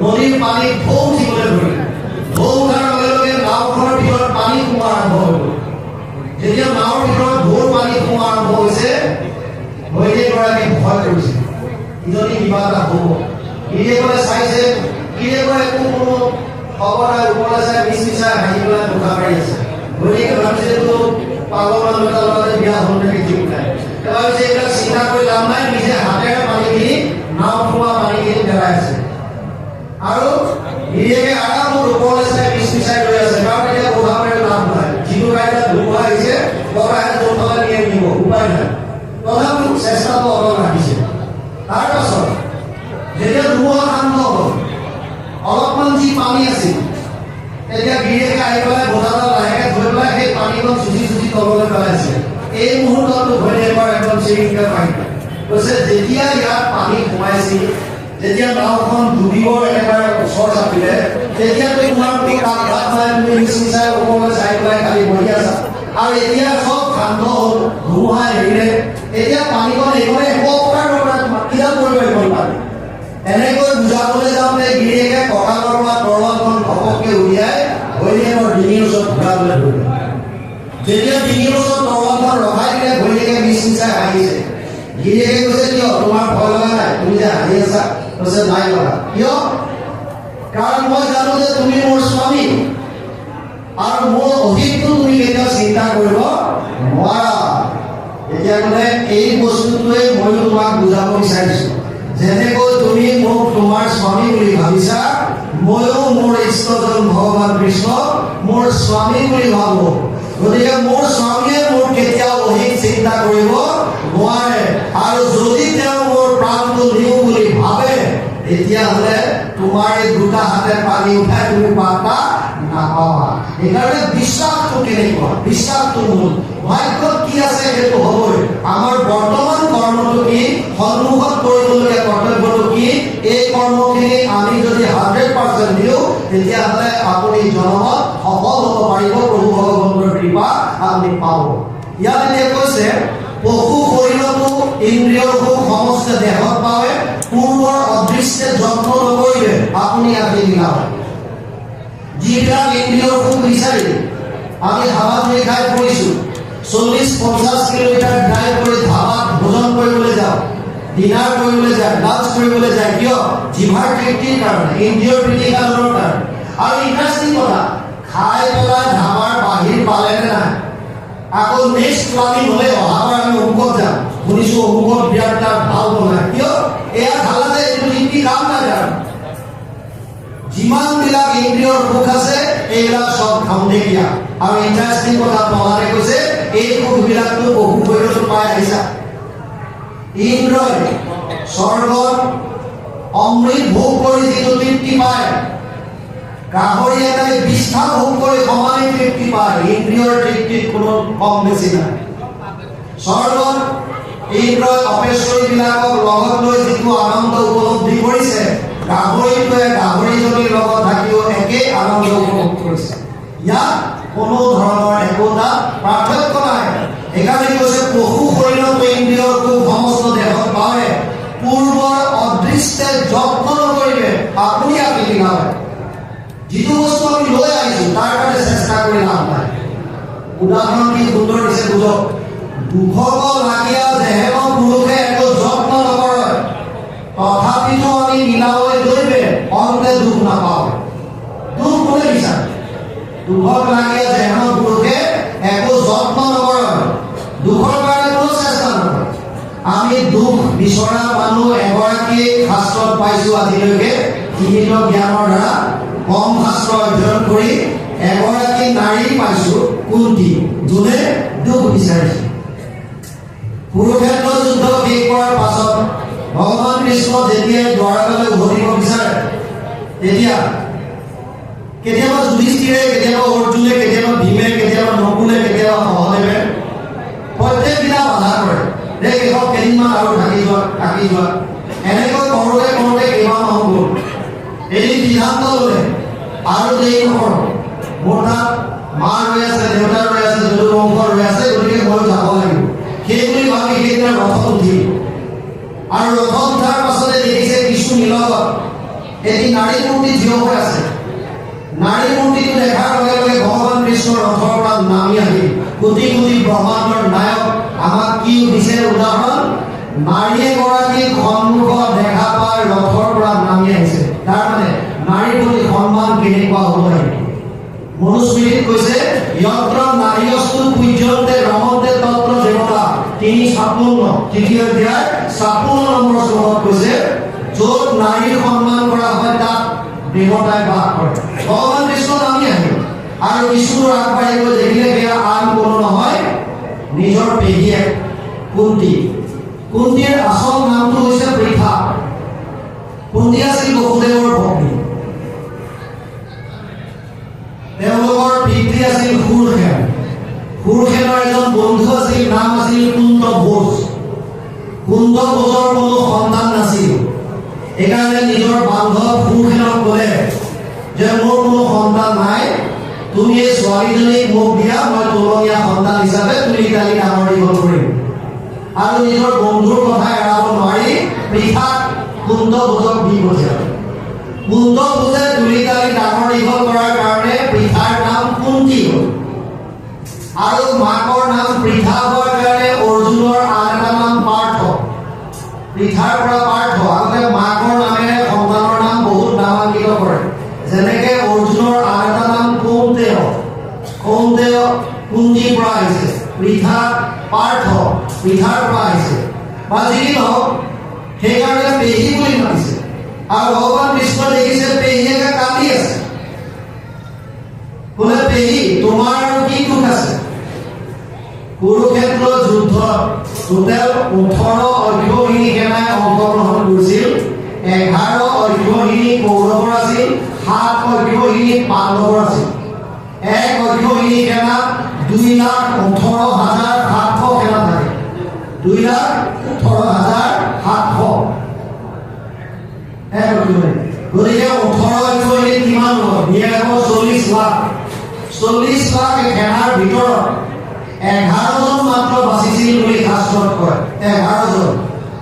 নদীৰ পানী ঢৌ উঠিবলৈ ধৰিলে। ঢৌ আছে মিছ মিছাই হাঁহি পেলাই কথা পাৰি আছে গতিকে ভাবিছে তো পাগল মানুহ এটা লগতে বিয়া হ'ল নেকি ঠিক নাই ভাবিছে এইবিলাক চিন্তা কৰি লাভ নাই নিজে হাতেৰে পানীখিনি নাও থোৱা পানীখিনি পেলাই আছে আৰু গিৰিয়েকে আৰামত ওপৰলৈ চাই মিছ মিছাই গৈ আছে কাৰণ এতিয়া কথা পাৰি লাভ নাই যিটো কাইলৈ ধুমুহা আহিছে বতাহে যোনফালে নিয়ে নিব উপায় নাই তথাপিও চেষ্টাটো অলপ ৰাখিছে তাৰপাছত যেতিয়া ধুমুহা শান্ত হ'ল অলপমান যি পানী আছিল তেতিয়া গিৰিয়েকে আহি পেলাই বজাৰত লাহেকে ধৰি পেলাই সেই পানীখন চুচি চুচি তললৈ পেলাইছে এই মুহূৰ্ততো ঘৈণীয়েকৰ একদম চিৰিংকে পানী কৈছে যেতিয়া ইয়াত পানী সোমাইছিল যেতিয়া নাওখন ডুবিবৰ একেবাৰে ওচৰ চাপিলে তেতিয়াতো তোমাৰ কাম ভাত নাই তুমি নিশ্চিচাই ওপৰলৈ চাই পেলাই খালি বহি আছা আৰু এতিয়া চব শান্ত হ'ল ধুমুহা এৰিলে এতিয়া পানীখন এইখনে একো অপকাৰ নকৰে তোমাক কিমান কৰিব এইখন পানী এনেকৈ বুজাবলৈ যাওঁতে গিৰিয়েকে কঁকালৰ পৰা তৰোৱালখন ঘপককৈ উলিয়াই ঘৈণীয়েকৰ ডিঙিৰ ওচৰত ঘূৰাবলৈ ধৰিলে যেতিয়া ডিঙিৰ ওচৰত তৰোৱালখন ৰখাই দিলে ঘৈণীয়েকে মিছ মিছাই হাঁহিছে গিৰিয়েকে কৈছে কিয় তোমাৰ ভয় লগা নাই তুমি যে হাঁহি আছা কৈছে নাই লগা কিয় কাৰণ মই জানো যে তুমি মোৰ স্বামী আৰু মোৰ অধিকটো তুমি কেতিয়াও চিন্তা কৰিব নোৱাৰা এতিয়া মানে এই বস্তুটোৱে মই তোমাক বুজাব বিচাৰিছো যেনেকৈ তুমি মোক তোমাৰ স্বামী বুলি ভাবিছা ময়ো মোৰ ইষ্টজন ভগৱান কৃষ্ণ মোৰ স্বামী বুলি ভাবো গতিকে মোৰ স্বামীয়ে মোৰ কেতিয়াও অধিক চিন্তা কৰিব নোৱাৰে আৰু যদি তেওঁ মোৰ প্ৰাণটো নিও বুলি ভাবে তেতিয়াহ'লে তোমাৰ এই দুটা হাতে পানী উঠাই তুমি পাতা নাপাবা সেইকাৰণে বিশ্বাসটো কেনেকুৱা বিশ্বাসটো মূল ভাগ্যত কি আছে সেইটো হ'বই আমাৰ বৰ্তমান কৰ্মটো কি সন্মুখত কৰিবলগীয়া কৰ্তব্যটো কি এই কৰ্মখিনি আমি যদি 100% দিওঁ তেতিয়াহ'লে আপুনি জনমত সফল হ'ব পাৰিব প্ৰভু ভগৱন্তৰ কৃপা আপুনি পাব ইয়াত এতিয়া কৈছে পশু শৰীৰতো ইন্দ্ৰিয়ৰ সুখ সমস্ত দেহত পাৱে পূৰ্বৰ অদৃষ্টে যত্ন নকৰিলে আপুনি আজি মিলাব যিবিলাক ইন্দ্ৰিয়ৰ সুখ বিচাৰি আমি হাৱাত খাই ফুৰিছোঁ 40-50 কিলোমিটাৰ ড্ৰাইভ কৰি ধাবাত ভোজন কৰিবলৈ যাওঁ ডিনাৰ কৰিবলৈ যায় লাঞ্চ কৰিবলৈ যায় কিয় জিভাৰ তৃপ্তিৰ কাৰণে ইন্দ্ৰিয়ৰ প্ৰীতিসাধনৰ কাৰণে আৰু ইণ্টাৰেষ্টিং কথা খাই পেলাই ধাবাৰ বাহিৰ পালেনে নাই আকৌ নেক্সট প্লানিং হ'লে অহাবাৰ আমি অমুকত যাম শুনিছোঁ অমুকত বিৰাট তাত ভাল বনায় কিয় এয়া খালা যে এইটো তৃপ্তি কাম নাই কাৰণ যিমানবিলাক ইন্দ্ৰিয়ৰ সুখ আছে এইবিলাক চব খামদেকীয়া আৰু ইণ্টাৰেষ্টিং কথা প্ৰহ্লাদে কৈছে এই সুখবিলাকতো বহু শৰীৰতো পাই আহিছা ইন্দ্ৰই স্বৰ্গত অমৃত ভোগ কৰি যিটো তৃপ্তি পায় গাহৰি এটাই বিষ্ঠা ভোগ কৰি সমানে তৃপ্তি পায় ইন্দ্ৰিয়ৰ তৃপ্তিত কোনো কম বেছি নাই স্বৰ্গত ইন্দ্ৰই অপেশ্বৰীবিলাকক লগত লৈ যিটো আনন্দ উপলব্ধি কৰিছে গাহৰিটোৱে গাহৰিজনীৰ লগত থাকিও একেই আনন্দ উপভোগ কৰিছে ইয়াত কোনো ধৰণৰ একোটা পাৰ্থক্য নাই সেইকাৰণে কৈছে পশু শৰীৰত ইন্দ্ৰিয়ৰ সুখ সমস্ত দেহত পাৱে পূৰ্বৰ অদৃষ্টে যত্ন নকৰিলে আপুনি আপি নাপায় যিটো বস্তু আমি লৈ আহিছোঁ তাৰ কাৰণে চেষ্টা কৰি লাভ নাই উদাহৰণ কি সুন্দৰ দিছে বুজক দুখক লাগীয়া যেহেন পুৰুষে একো যত্ন নকৰে তথাপিতো আমি মিলাবলৈ ধৰিলে অন্তে দুখ নাপাওঁ দুখ কোনে বিচাৰে দুখক লাগীয়া যেহেন পুৰুষে একো যত্ন নকৰে দুখৰ কাৰণে কোনো চেষ্টা নকৰে আমি দুখ বিচৰা মানুহ এগৰাকী শাস্ত্ৰত পাইছোঁ আজিলৈকে সীমিত জ্ঞানৰ দ্বাৰা কম শাস্ত্ৰ অধ্যয়ন কৰি এগৰাকী নাৰী পাইছোঁ কুন্তি যোনে দুখ বিচাৰিছে কুৰুক্ষেত্ৰ যুদ্ধ শেষ কৰাৰ পাছত ভগৱান কৃষ্ণ যেতিয়াই দ্বাৰকালৈ উভতিব বিচাৰে তেতিয়া কেতিয়াবা যুধিষ্ঠিৰে কেতিয়াবা অৰ্জুনে কেতিয়াবা ভীমে কেতিয়াবা নকুলে কেতিয়াবা সহদেৱে প্ৰত্যেক দিনা বাধা কৰে যে কেইখন কেইদিনমান আৰু থাকি যোৱা এনেকৈ কৰোঁতে কৰোঁতে কেইমাহ মাহ গ'ল এদিন সিদ্ধান্ত ল'লে আৰু দেৰি নকৰোঁ মোৰ তাত মা ৰৈ আছে দেউতা ৰৈ আছে যদু বংশ ৰৈ আছে গতিকে মই যাব লাগিব সেই বুলি ভাবি সেইদিনা ৰথত উঠিল আৰু ৰথত উঠাৰ পাছতে দেখিছে কিছু নিলগত এটি নাৰী মূৰ্তি থিয় হৈ আছে নাৰী মূৰ্তিটো দেখাৰ লগে লগে ভগৱান কৃষ্ণ ৰথৰ পৰা নামি আহিল কোটি কোটি ব্ৰহ্মাণ্ডৰ নায়ক আমাক কি দিছে উদাহৰণ নাৰী এগৰাকীক সন্মুখত দেখা পাই ৰথৰ পৰা নামি আহিছে তাৰমানে নাৰীৰ প্ৰতি সন্মান কেনেকুৱা হ'ব লাগিব তৃতীয় অধ্যায় 56 নম্বৰ শ্লোকত কৈছে য'ত নাৰীৰ সন্মান কৰা হয় তাত দেৱতাই বাস কৰে। ভগৱান কৃষ্ণ নামি আহিল আৰু কিছুদূৰ আগবাঢ়ি গৈ দেখিলে সেয়া আন কোনো নহয় নিজৰ পেহীয়েক কুন্তি। কুন্তিৰ আচল নামটো হৈছে পৃথা। কুন্তি আছিল বসুদেৱৰ ভগ্নী। তেওঁলোকৰ পিতৃ আছিল সুৰসেন। সুৰসেনৰ এজন বন্ধু আছিল, নাম আছিল কুন্ত ঘোষ। কুন্ত ঘোষৰ কোনো সন্তান নাছিল। সেইকাৰণে নিজৰ বান্ধৱ সুৰসেনক ক'লে যে মোৰ কোনো সন্তান নাই, তুমি এই ছোৱালীজনীক মোক দিয়া, মই তুলনীয়া সন্তান হিচাপে তুলি তালি ডাঙৰ দীঘল কৰিম। আৰু নিজৰ বন্ধুৰ কথা এৰাব নোৱাৰি পৃথাক কুন্ত ঘোষক দি পঠিয়ালে। কুন্ত ঘোষে তুলি তালি ডাঙৰ দীঘল কৰাৰ কাৰণে পৃথাৰ নাম কুন্তি হ'ল। আৰু মাকৰ নাম পৃথা হোৱাৰ কাৰণে অৰ্জুনৰ আন এটা নাম পাৰ্থ। পৃথাৰ পৰা পাৰ্থ। আগতে মাকৰ নামেৰে সন্তানৰ নাম বহুত নামাঙ্কিত কৰে। যেনেকে অৰ্জুনৰ আন এটা নাম কৌন্তেয়। কৌন্তেয় কুন্তিৰ পৰা আহিছে। পৃথা পাৰ্থ পৃথাৰ পৰা আহিছে। বা যি নহওক সেইকাৰণে পেহী বুলি মাতিছে। আৰু ভগৱান কৃষ্ণ দেখিছে পেহীয়েকে কান্দি আছে। বোলে পেহী তোমাৰ আৰু কি দুখ আছে? কুৰুক্ষেত্ৰ যুদ্ধত টোটেল 18 অক্ষৌহিণী সেনাই অংশগ্ৰহণ কৰিছিল। 11 অক্ষৌহিণী কৌৰৱৰ আছিল, 7 অক্ষৌহিণী পাণ্ডৱৰ আছিল। 1 অক্ষৌহিণী সেনাত 2,18,700 সেনা থাকে। 2,18,700 গতিকে 18 অক্ষৌহিণী কিমান হ'ল? 40 লাখ। 40 লাখ সেনাৰ ভিতৰত 11 জন মাত্ৰ বাচিছিল বুলি শাস্ত্ৰত কয়। 11 জন।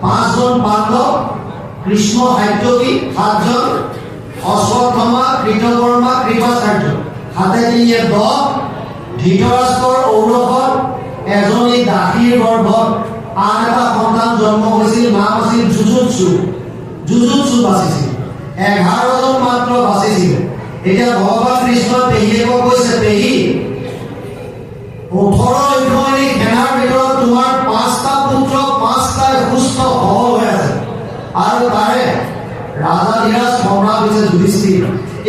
5 জন পাণ্ডৱ, কৃষ্ণ সাত্যকী, 7 জন অশ্বত্থামা, কৃতকৰ্মা, কৃপাচাৰ্য, 7 × 10। ধৃতৰাষ্ট্ৰৰ ঔৰসত এজনী দাসীৰ গৰ্ভত আন এটা সন্তান জন্ম হৈছিল, নাম আছিল যুযুৎসু। যুযুৎসু বাচিছিল। 11 জন মাত্ৰ বাচিছিল। এতিয়া ভগৱান কৃষ্ণ পেহীয়েকক কৈছে পেহী 18 অক্ষৌহিণী সেনাৰ ভিতৰত তোমাৰ 5টা পুত্ৰ, 5টাই সুস্থ সবল হৈ আছে। আৰু তাৰে ৰাজাধিৰাজ সম্ৰাট হৈছে যুধিষ্ঠিৰ।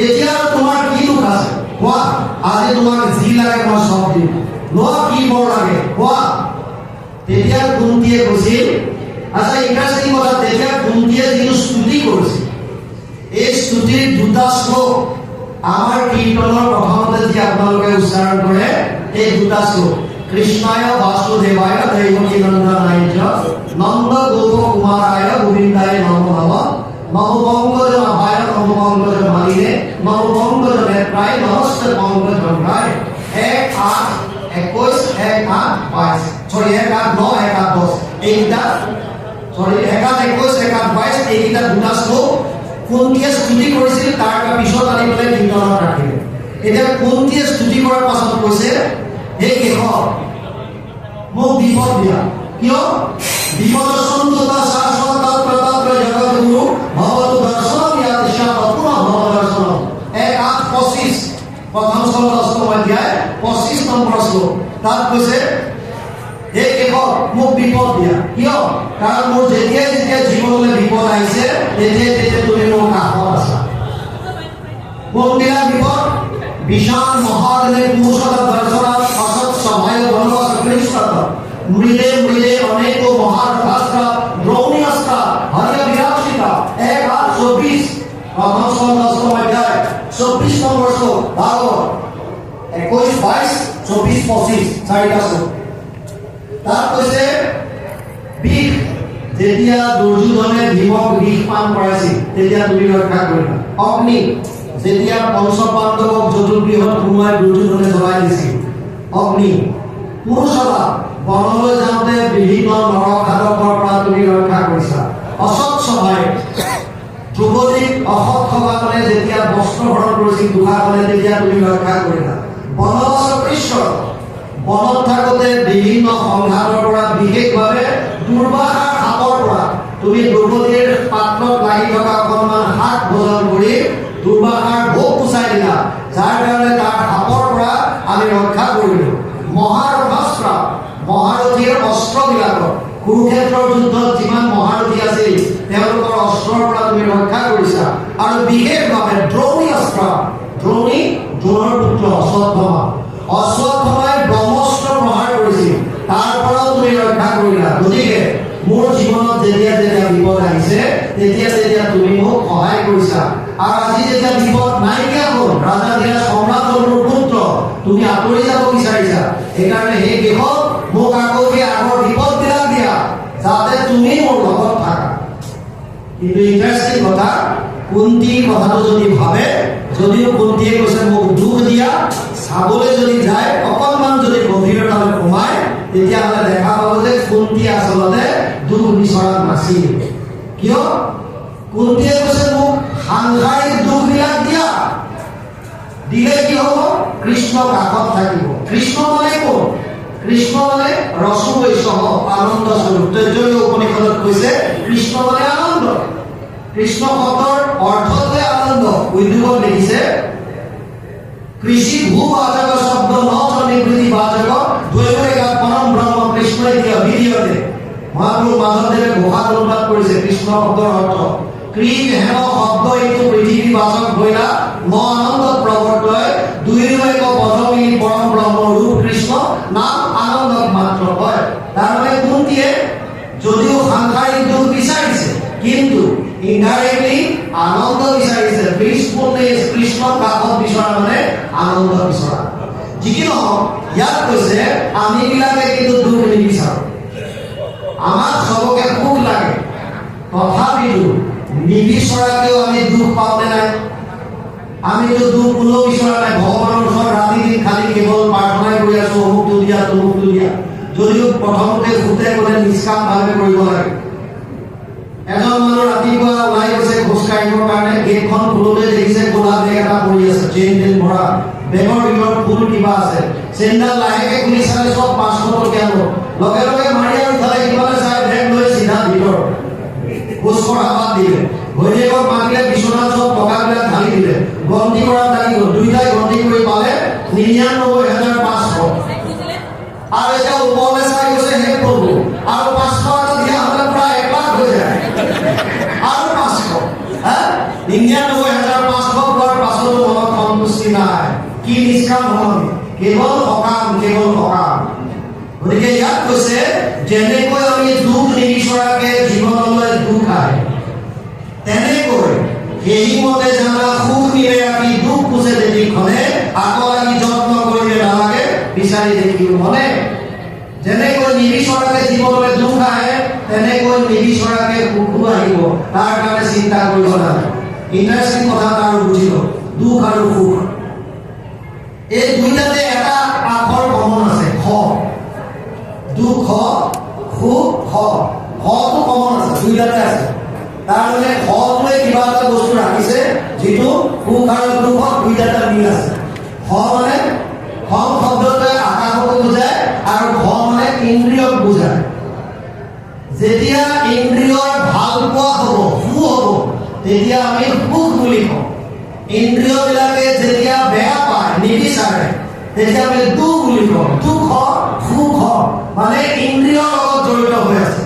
এতিয়া তোমাৰ কি দুখ আছে কোৱা? আজি তোমাক যি লাগে মই চব দিম। লোৱা কি বৰ লাগে কোৱা? তেতিয়া কুন্তিয়ে কৈছিল, আচ্ছা ইণ্টাৰেষ্টিং কথা, তেতিয়া কুন্তিয়ে যিটো স্তুতি কৰিছিল এই স্তুতিৰ 2টা শ্লোক আমাৰ কীৰ্তনৰ প্ৰথমতে যি আপোনালোকে উচ্চাৰণ কৰে এই 2টা শ্লোক, কৃষ্ণায় বাসুদেৱায় দৈৱকী নন্দনায় চ নন্দ গোপ কুমাৰায় গোবিন্দায় নমো নমঃ নমো পঙ্কজ নাভায় নমো পঙ্কজ মালিনে নমো পঙ্কজ নেত্রায় নমস্তে পঙ্কজ গঙ্গায়। 1, 8, 21, 1, 8, 22 সরি 1, 8, 9, 1, 8, 10 এইটা সরি 1, 8, 21, 1, 8, 22 এইটা 2টা শ্লোক কুন্তিয়ে স্তুতি কৰিছিল। তাৰ পিছত আনি পেলাই কীৰ্তনত ৰাখিলে। এতিয়া কুন্তিয়ে স্তুতি কৰাৰ পাছত কৈছে হে কেশৱ মোক বিপদ দিয়া। কিয়? বিপদসন্ততা শাশ্বত তত্ত্ব জগদ্গুৰু ভৱতু দৰ্শনম ইয়াদিশা পুনঃ ভৱ দৰ্শনম। 1, 8, 25 প্ৰথম শ্লোক 10 অধ্যায় 25 নম্বৰ শ্লোক। তাত কৈছে হে কেশৱ মোক বিপদ দিয়া। কিয়? কাৰণ মোৰ যেতিয়াই জীৱনলৈ বিপদ আহিছে তেতিয়াই তুমি মোৰ কাষত আছা। কোনবিলাক বিপদ? বিশাল মহাদেৱে পুৰুষত দৰ্শনাত অসৎ সভায় বনবাস কৃষ্ণত মৃদে মৃদে অনেক মহারাষ্ট্র দ্রৌণীয়াস্ত্র হরিয়া বিরাশিতা 1, 8, 24 প্রথম শ্লোক 10 অধ্যায় 24 নম্বর শ্লোক ভাগবত 21, 22, 24, 25 চাৰিটা শ্লোক। তাত কৈছে বিষ যেতিয়া দুৰ্যোধনে ভীমক বিষ পান কৰাইছিল তেতিয়া তুমি ৰক্ষা কৰিবা। অগ্নি যেতিয়া পঞ্চপাণ্ডৱক চতুৰ্গৃহত সোমোৱাই দুৰ্যোধনে জ্বলাই দিছিল অগ্নি। পুৰুষলা বনলৈ যাওঁতে বিভিন্ন নৰখাদকৰ পৰা তুমি ৰক্ষা কৰিছা। অসৎ সভাই ধ্ৰুপদীক অসৎ সভাখনে যেতিয়া বস্ত্ৰহৰণ কৰিছিল দুখাখনে তেতিয়া তুমি ৰক্ষা কৰিলা। বনবাস কৃষ্ণ বনত থাকোঁতে বিভিন্ন সংঘাতৰ পৰা বিশেষভাৱে দুৰ্বাসাৰ হাতৰ পৰা তুমি দ্ৰৌপদীৰ পাত্ৰত লাগি থকা অকণমান শাক ভোজন কৰি দুৰ্বাসাৰ ভোগ গুচাই দিলা, যাৰ কাৰণে তাৰ হাতৰ পৰা আমি ৰক্ষা কৰিলোঁ। মহাৰথাস্ত্ৰ মহাৰথীৰ অস্ত্ৰবিলাকক কুৰুক্ষেত্ৰৰ যুদ্ধত যিমান মহাৰথী আছিল তেওঁলোকৰ অস্ত্ৰৰ পৰা তুমি ৰক্ষা কৰিছা আৰু বিশেষভাৱে দ্ৰোণী অস্ত্ৰ দ্ৰোণী দ্ৰোণৰ পুত্ৰ অশ্বত্থামাই ব্ৰহ্মাস্ত্ৰ প্ৰহাৰ কৰিছিল তাৰ পৰাও তুমি ৰক্ষা কৰিলা গতিকে মোৰ জীৱনত যেতিয়া যেতিয়া বিপদ আহিছে তেতিয়া তুমি মোক সহায় কৰিছা আৰু আজি যেতিয়া বিপদ নাইকিয়া হ'ল ৰাজাধিৰাজ সম্ৰাটৰ পুত্ৰ তুমি আঁতৰি যাব বিচাৰিছা সেইকাৰণে সেই দেশত মোক আকৌ সেই আগৰ বিপদবিলাক দিয়া যাতে তুমি মোৰ লগত থাকা কিন্তু ইণ্টাৰেষ্টিং কথা কুন্তীৰ কথাটো যদি ভাবে যদিও কুন্তীয়ে কৈছে মোক দুখ দিয়া চাবলৈ যদি যায় অকণমান যদি গভীৰতালৈ সোমায় তেতিয়াহ'লে দেখা পাব যে কুন্তী আচলতে দুখ বিচৰা নাছিল কিয় কুন্তীয়ে কৈছে মোক সাংসাৰিক দুখবিলাক দিয়া দিলে কি হ'ব কৃষ্ণ কাষত থাকিব কৃষ্ণ মানে কোন কৃষ্ণ মানে ৰসবৈষহ আনন্দ স্বৰূপ তৈজৰীয় উপনিষদত কৈছে কৃষ্ণ মানে আনন্দ কৃষ্ণ শব্দৰ অৰ্থটোৱে আনন্দ উদ্যোগত লিখিছে কৃষি ভূবাচক শব্দ ন নিবৃত্তি বাচক দ্বৈত পৰম ব্ৰহ্ম কৃষ্ণ ভিডিঅ'তে মহাপুৰুষ মাধৱদেৱে ঘোষাত অনুবাদ কৰিছে কৃষ্ণ শব্দৰ অৰ্থ কৃষ হেম শব্দ এইটো পৃথিৱী বাচক হৈলা ন আনন্দত প্ৰৱৰ্তয় দুয়োৰে এক পদমিলি পৰম ব্ৰহ্ম ৰূপ কৃষ্ণ নাম আনন্দত মাত্ৰ হয় তাৰমানে কুন্তীয়ে যদিও সাংসাৰিক দুখ বিচাৰিছে কিন্তু ইনডাইৰেক্টলি আনন্দ বিচাৰিছে কৃষ্ণ কাষত বিচৰা মানে আনন্দ বিচৰা যি কি নহওক ইয়াত কৈছে আমিবিলাকে কিন্তু দুখ নিবিচাৰোঁ আমাক চবকে সুখ লাগে তথাপিতো নিবিচৰাকেও আমি দুখ পাওঁনে নাই আমিতো দুখ কোনেও বিচৰা নাই ভগৱানৰ ওচৰত ৰাতি দিন খালি কেৱল প্ৰাৰ্থনাই কৰি আছোঁ অমুকটো দিয়া তমুকটো দিয়া যদিও প্ৰথমতে সুতে গ'লে নিষ্কামভাৱে কৰিব লাগে এজন মানুহ ৰাতিপুৱা ওলাই গৈছে খোজ কাঢ়িবৰ কাৰণে গেটখন খোলোতে দেখিছে ক'লা বেগ এটা পৰি আছে চেইন টেইন ভৰা বেগৰ ভিতৰত ফুল কিবা আছে চেইনডাল লাহেকে খুলি চালে চব 500 টকীয়া নোট লগে লগে মাৰি আৰু ইফালে সিফালে চাই বেগ লৈ চিধা ভিতৰত খোজ কঢ়া বাদ দিলে ঘৈণীয়েকক মাতিলে বিচনাত চব টকাবিলাক ঢালি দিলে গন্তি কৰা লাগি গ'ল দুইটাই গন্তি কৰি পালে 99,500 আৰু এতিয়া ওপৰলৈ চাই গৈছে হে প্ৰভু আৰু 500 এটা দিয়া হ'লে প্ৰায় 1 লাখ হৈ যায় আৰু 500 99,500 পোৱাৰ পাছতো মনত সন্তুষ্টি নাই কি নিষ্কাম হ'ল কেৱল সকাম গতিকে ইয়াত কৈছে যেনেকৈ আমি দুখ নিবিচৰাকে জীৱনলৈ দুখ আহে তেনেকৈ সেইমতে জানা সুখ নিলে আমি দুখ খুঁজে দেখিখনে আকৌ আমি যত্ন কৰিলে নালাগে বিচাৰি দেখিও মনে যেনেকৈ নিবিচৰাকে জীৱনলৈ দুখ আহে তেনেকৈ নিবিচৰাকে সুখো আহিব তাৰ কাৰণে চিন্তা কৰিব নালাগে ইণ্টাৰেষ্টিং কথা তাৰ বুজিব দুখ আৰু সুখ এই দুইটাতে এটা আখৰ কমন আছে খ দুখ সুখ খটো কমন আছে দুইটাতে আছে তাৰমানে খটোৱে কিবা এটা বস্তু ৰাখিছে যিটো সুখ আৰু দুখত দুইটাতে মিল আছে খ মানে খং শব্দটোৱে আকাশক বুজায় আৰু ঘ মানে ইন্দ্ৰিয়ক বুজায় যেতিয়া ইন্দ্ৰিয়ৰ ভাল পোৱা হ'ব সু হ'ব তেতিয়া আমি সুখ বুলি কওঁ ইন্দ্ৰিয়বিলাকে যেতিয়া বেয়া পায় নিবিচাৰে তেতিয়া আমি দুখ বুলি কওঁ দুখ সুখ মানে ইন্দ্ৰিয়ৰ লগত জড়িত হৈ আছে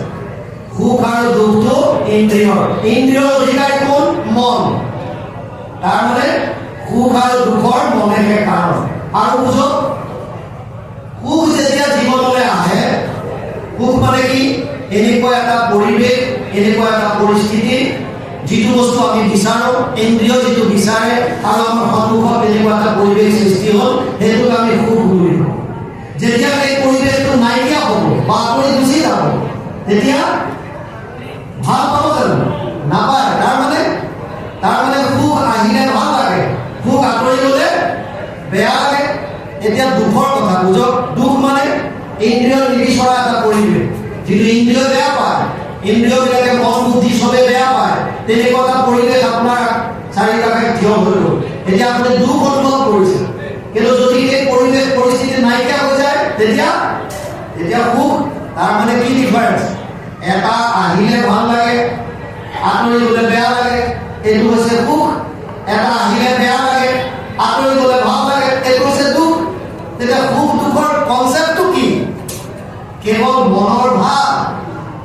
সুখ আৰু দুখটো ইন্দ্ৰিয়ৰ অধিকাৰী কোন মন তাৰমানে সুখ আৰু দুখৰ মনেহে কাৰণ আৰু বুজক সুখ যেতিয়া জীৱনলৈ আহে সুখ মানে কি এনেকুৱা এটা পৰিৱেশ এনেকুৱা এটা পৰিস্থিতি যিটো বস্তু আমি বিচাৰোঁ ইন্দ্ৰিয় যিটো বিচাৰে আৰু আমাৰ সন্মুখত এনেকুৱা এটা পৰিৱেশ সৃষ্টি হ'ল সেইটোক আমি সুখ বুলি কওঁ যেতিয়া এই পৰিৱেশটো নাইকিয়া হ'ব বা আঁতৰি গুচি যাব তেতিয়া ভাল পাব জানো নাপায় তাৰমানে সুখ আহিলে ভাল লাগে সুখ আঁতৰি গ'লে বেয়া লাগে এতিয়া দুখৰ কথা বুজক দুখ মানে ইন্দ্ৰিয় নিবিচৰা এটা পৰিৱেশ যিটো ইন্দ্ৰিয় বেয়া পায় ইন্দ্ৰিয়বিলাকে মন বুদ্ধি চবে বেয়া পায় তেনেকুৱা এটা পৰিৱেশ আপোনাৰ চাৰিকাষে থিয় হৈ গ'ল এতিয়া আপুনি দুখ অনুভৱ কৰিছে কিন্তু যদি এই পৰিৱেশ পৰিস্থিতি নাইকিয়া হৈ যায় তেতিয়া সুখ তাৰমানে কি ডিফাৰেঞ্চ এটা আহিলে ভাল লাগে আঁতৰি গ'লে বেয়া লাগে এইটো হৈছে সুখ এটা আহিলে বেয়া লাগে আঁতৰি গ'লে ভাল লাগে এইটো হৈছে দুখ তেতিয়া সুখ দুখৰ কনচেপ্টটো কি কেৱল মনৰ ভাৱ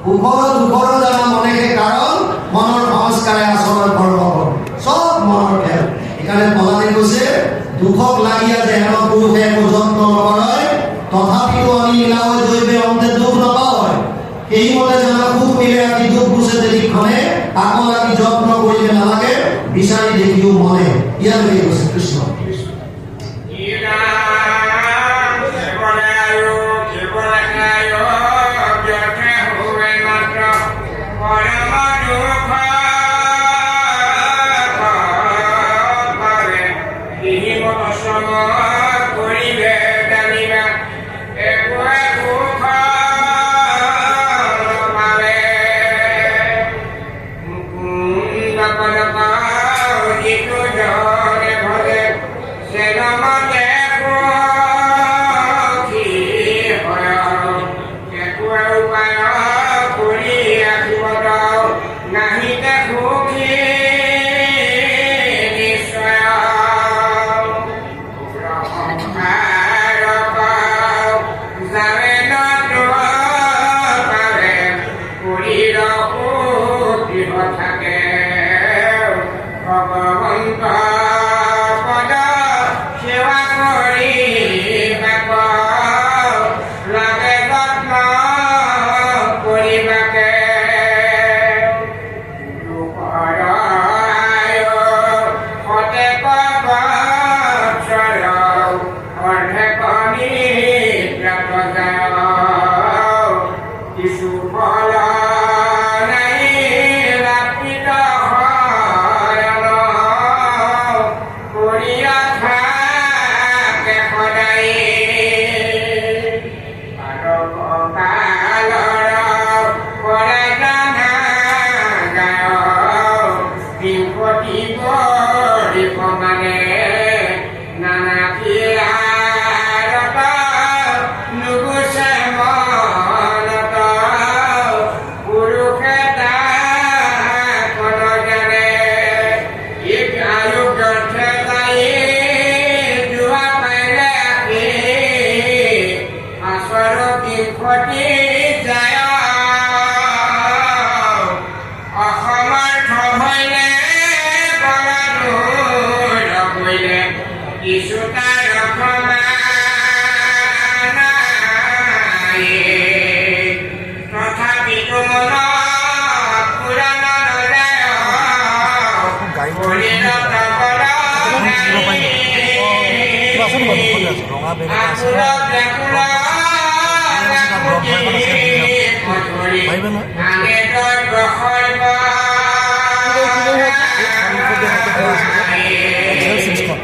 সুখৰ দুখৰ জানা মনেহে কাৰণ মনৰ সংস্কাৰে আচৰণ কৰ্ম কৰ চব মনৰ খেল সেইকাৰণে প্ৰহ্লাদে কৈছে দুখক লাগিয়া যে হেন পুৰুষে একো যত্ন নকৰে তথাপিও আমি মিলাও জৈবে অন্তে দুখ নাপাওঁ সেইমতে জানা সুখ মিলে আমি দুখ বুঝে দেখিখনে তাকো লাগি যত্ন কৰিলে নালাগে বিচাৰি দেখিও মনে ইয়ালৈকে কৈছে কৃষ্ণ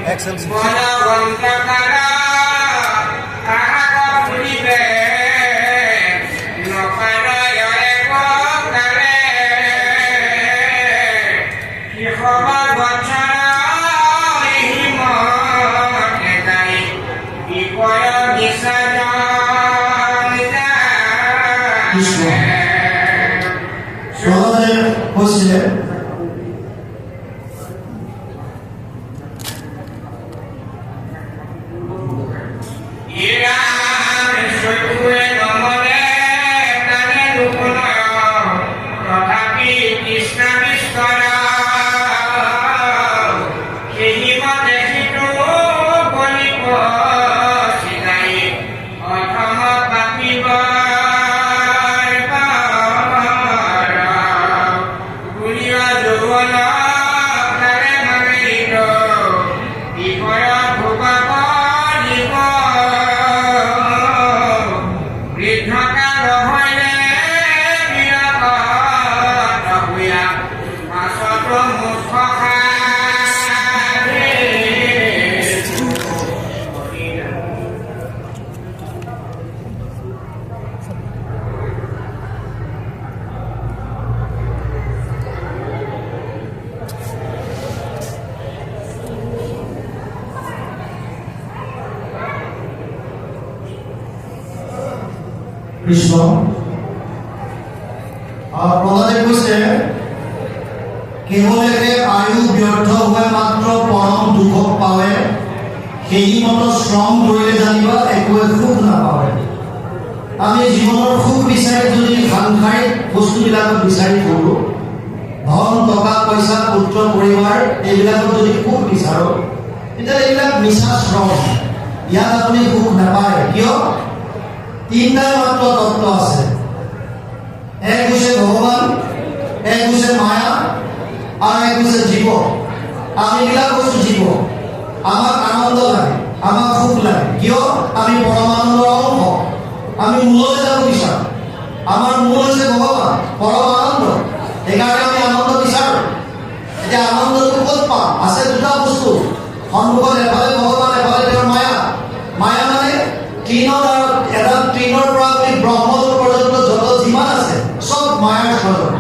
Excel কৃষ্ণ প্ৰহ্লাদে কৈছে কেৱলেকে আয়ু ব্যৰ্থ হৈ মাত্ৰ পৰম দুখক পাৱে সেই মত শ্ৰম কৰিলে জানিবা একোৱে সুখ নাপাৱে আমি জীৱনৰ সুখ বিচাৰি যদি সাংসাৰিক বস্তুবিলাকক বিচাৰি ফুৰোঁ, ধন টকা পইচা পুত্ৰ পৰিবাৰ এইবিলাকত যদি সুখ বিচাৰোঁ, তেতিয়া এইবিলাক মিছা শ্ৰম। ইয়াত আপুনি সুখ নাপায়। কিয়? তিনিটা মাত্ৰ তত্ত্ব আছে। এক হৈছে ভগৱান, এক হৈছে মায়া, আৰু এক হৈছে জীৱ। আমি এইবিলাক কৈছোঁ জীৱ। আমাক আনন্দ লাগে, আমাক সুখ লাগে। কিয়? আমি পৰমানন্দৰ অংশ। আমি মূললৈ যাব বিচাৰোঁ। আমাৰ মূল হৈছে ভগৱান, পৰম আনন্দ। সেইকাৰণে আমি আনন্দ বিচাৰোঁ। এতিয়া আনন্দটো ক'ত পাম? আছে দুটা বস্তু সন্মুখত, এফালে ভগৱান, এফালে তেওঁৰ মায়া। মায়া মানে তৃণৰ আৰু এটা তৃণৰ পৰা আপুনি ব্ৰহ্মলোক পৰ্যন্ত যত যিমান আছে চব মায়াৰ স্বৰূপ,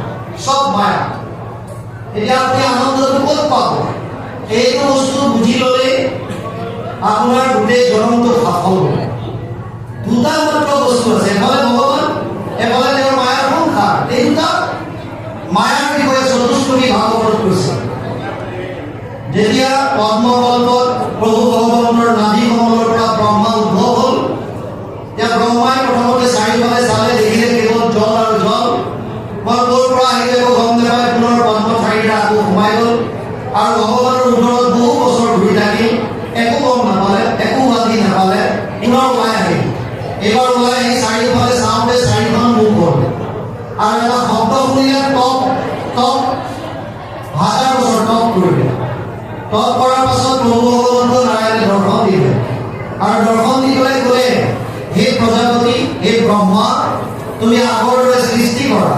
চব মায়া। এতিয়া আপুনি আনন্দটো ক'ত পাব? এইটো বস্তু বুজি ল'লে আপোনাৰ গোটেই জনমটো সফল হ'ব। দুটা মাত্ৰ বস্তু আছে, এফালে ভগৱান, এফালে তেওঁৰ মায়াৰ সংসাৰ। এই দুটা মায়াৰ বিষয়ে চতুষ্কোটি ভাগৱতত কৈছে। যেতিয়া পদ্মকল্পত প্ৰভু ভগৱানৰ নাভি কমলৰ পৰা ব্ৰহ্মা উদ্ভৱ হ'ল, এতিয়া ব্ৰহ্মাই প্ৰথমতে চাৰিওফালে চালে, দেখিলে কেৱল জল আৰু জল। মই ক'ৰ পৰা আহিলে একো গম নাপায়, পুনৰ পদ্ম ঠাইৰে আকৌ সোমাই গ'ল আৰু ভগৱানৰ ওচৰত বহু বছৰ ঘূৰি থাকিল, একো গম নাপালে, একো বান্ধি নাপালে, পুনৰ ওলাই আহিল। এইবাৰ ওলাই আহি চাৰিওফালে চাওঁতে চাৰিখন মুখ হ'ল আৰু এটা শব্দ শুনিলে, টপ টপ, হাজাৰ বছৰ টপ কৰিলে। টপ কৰাৰ পাছত প্ৰভু ভগৱন্ত নাৰায়ণে দৰ্শন দিলে আৰু দৰ্শন দি পেলাই ক'লে, হে প্ৰজাপতি, হে ব্ৰহ্মা, তুমি আগৰ দৰে সৃষ্টি কৰা।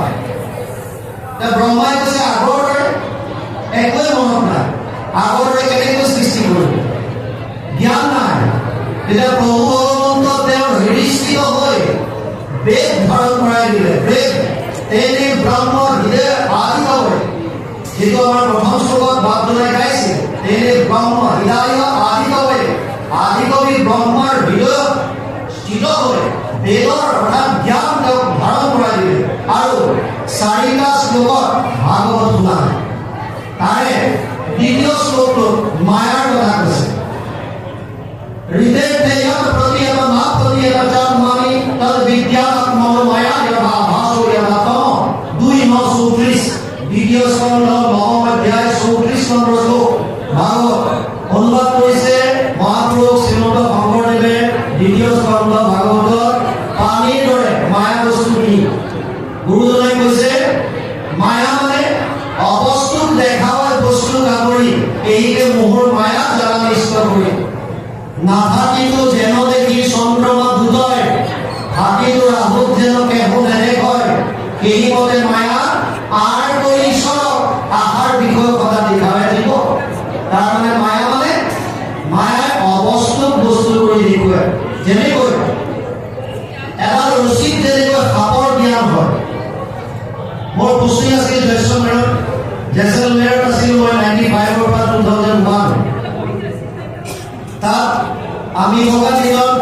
ব্ৰহ্মাই কৈছে, আগৰ দৰে একোৱে মনত নাই, আগৰ দৰে কেনেকৈ সৃষ্টি কৰিলে, জ্ঞান নাই। তেতিয়া প্ৰভু ভগৱন্ত তেওঁৰ হৃদয়স্থিত হৈ বেদ ধাৰণ কৰাই দিলে। বেদ তেনে ব্ৰহ্ম হৃদয় আদি হয়, যিটো আমাৰ প্ৰথম শ্লোকত বাপজনাই গাইছে। তেনে ব্ৰহ্ম হৃদয় আদি হয়, আদি কবি ব্ৰহ্মাৰ হৃদয়ত স্থিত হৈ বেদৰ অৰ্থাৎ জ্ঞান তেওঁক ধাৰণ কৰাই দিলে আৰু চাৰিটা শ্লোকত ভাগৱত শুনালে। তাৰে দ্বিতীয় শ্লোকটোত মায়াৰ কথা কৈছে। হৃদয় তেজত প্ৰতিহত না প্ৰতিহত জন্মানি তদ বিদ্যাত্মক মায়া যথা ভাসো যথা তম। 2:34 দ্বিতীয় স্কন্ধ নৱম অধ্যায় 34 নম্বৰ শ্লোক ভাগৱত। অনুবাদ কৰিছে মহাপুৰুষ শ্ৰীমন্ত শংকৰদেৱে দ্বিতীয় স্কন্ধ ভাগৱতত। পানীৰ দৰে মায়া বস্তু কি? গুৰুজনাই কৈছে, মায়া মানে অবস্তুক দেখাওয়া বস্তু কামড়ি, এইকে মোহর মায়া জ্বালা নিষ্ঠ করি। নাথাকিত যেন দেখি চন্দ্রমা দুদয়, থাকিত রাহুক যেন কেহ নেদেখ হয়, এই মতে মায়া আর কই ঈশ্বর আহার বিষয় কথা দেখাবে দিব। তার মানে মায়ায় অবস্তুক বস্তু কৰি দেখুৱায়। যেনেকৈ এডাল ৰছীত যেনেকৈ সাপৰ জ্ঞান হয়। মোৰ পুষ্টি আছিল জেচলমেৰত আছিল মই 95 পৰা 2001। তাত আমি থকা দিনত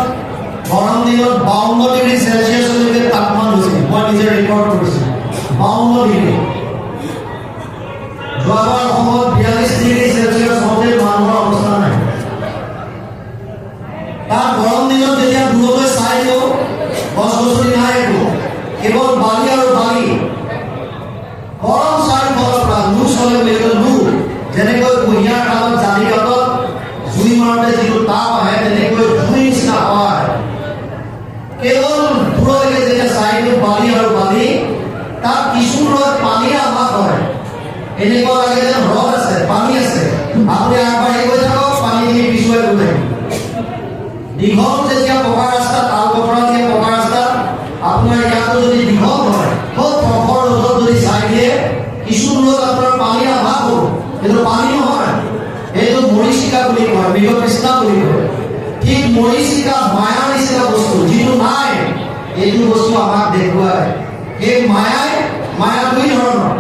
গৰম দিনত 52 ডিগ্ৰী চেলচিয়াছলৈকে তাপমান হৈছিল। মই নিজে ৰেকৰ্ড কৰিছোঁ 52 ডিগ্ৰী। যোৱাবাৰ অসমত 42 ডিগ্ৰী চেলচিয়াছ হওঁতে মানুহৰ অৱস্থা নাই। তাত গৰম দিনত যেতিয়া দূৰলৈ চাই দিওঁ, গছ গছনি নাই, একো কেৱল বালি আৰু বালি। গৰম চাৰিওফালৰ পৰা লু চলে বুলি কয়। লু যেনেকৈ কুঁহিয়াৰ কালত জালি কালত জুই মাৰোঁতে যিটো তাপ আহে, তেনেকৈ জুই নিচিনা হয়। কেৱল দূৰলৈকে যেতিয়া চাই দিওঁ বালি আৰু বালি, তাত কিছু দূৰত পানীৰ আভাস হয়। এনেকুৱা লাগে যেন হ্ৰদ আছে, পানী আছে। আপুনি আগবাঢ়ি গৈ থাকক, পানীখিনি পিছুৱাই গৈ থাকিব। দীঘল যেতিয়া পকা ৰাস্তা, তাল পথৰা দিয়ে পকা ৰাস্তা, আপোনাৰ ইয়াতো যদি দীঘল হয়, খুব প্ৰখৰ ৰ'দত যদি চাই দিয়ে, কিছু দূৰত আপোনাৰ পানীৰ আভাস হ'ব। কিন্তু পানী নহয়, এইটো মৰিচিকা বুলি কয়, মৃগতৃষ্ণা বুলি কয়। ঠিক মৰিচিকা মায়াৰ নিচিনা বস্তু, যিটো নাই, এইটো বস্তু আমাক দেখুৱায়। এই মায়া দুই ধৰণৰ,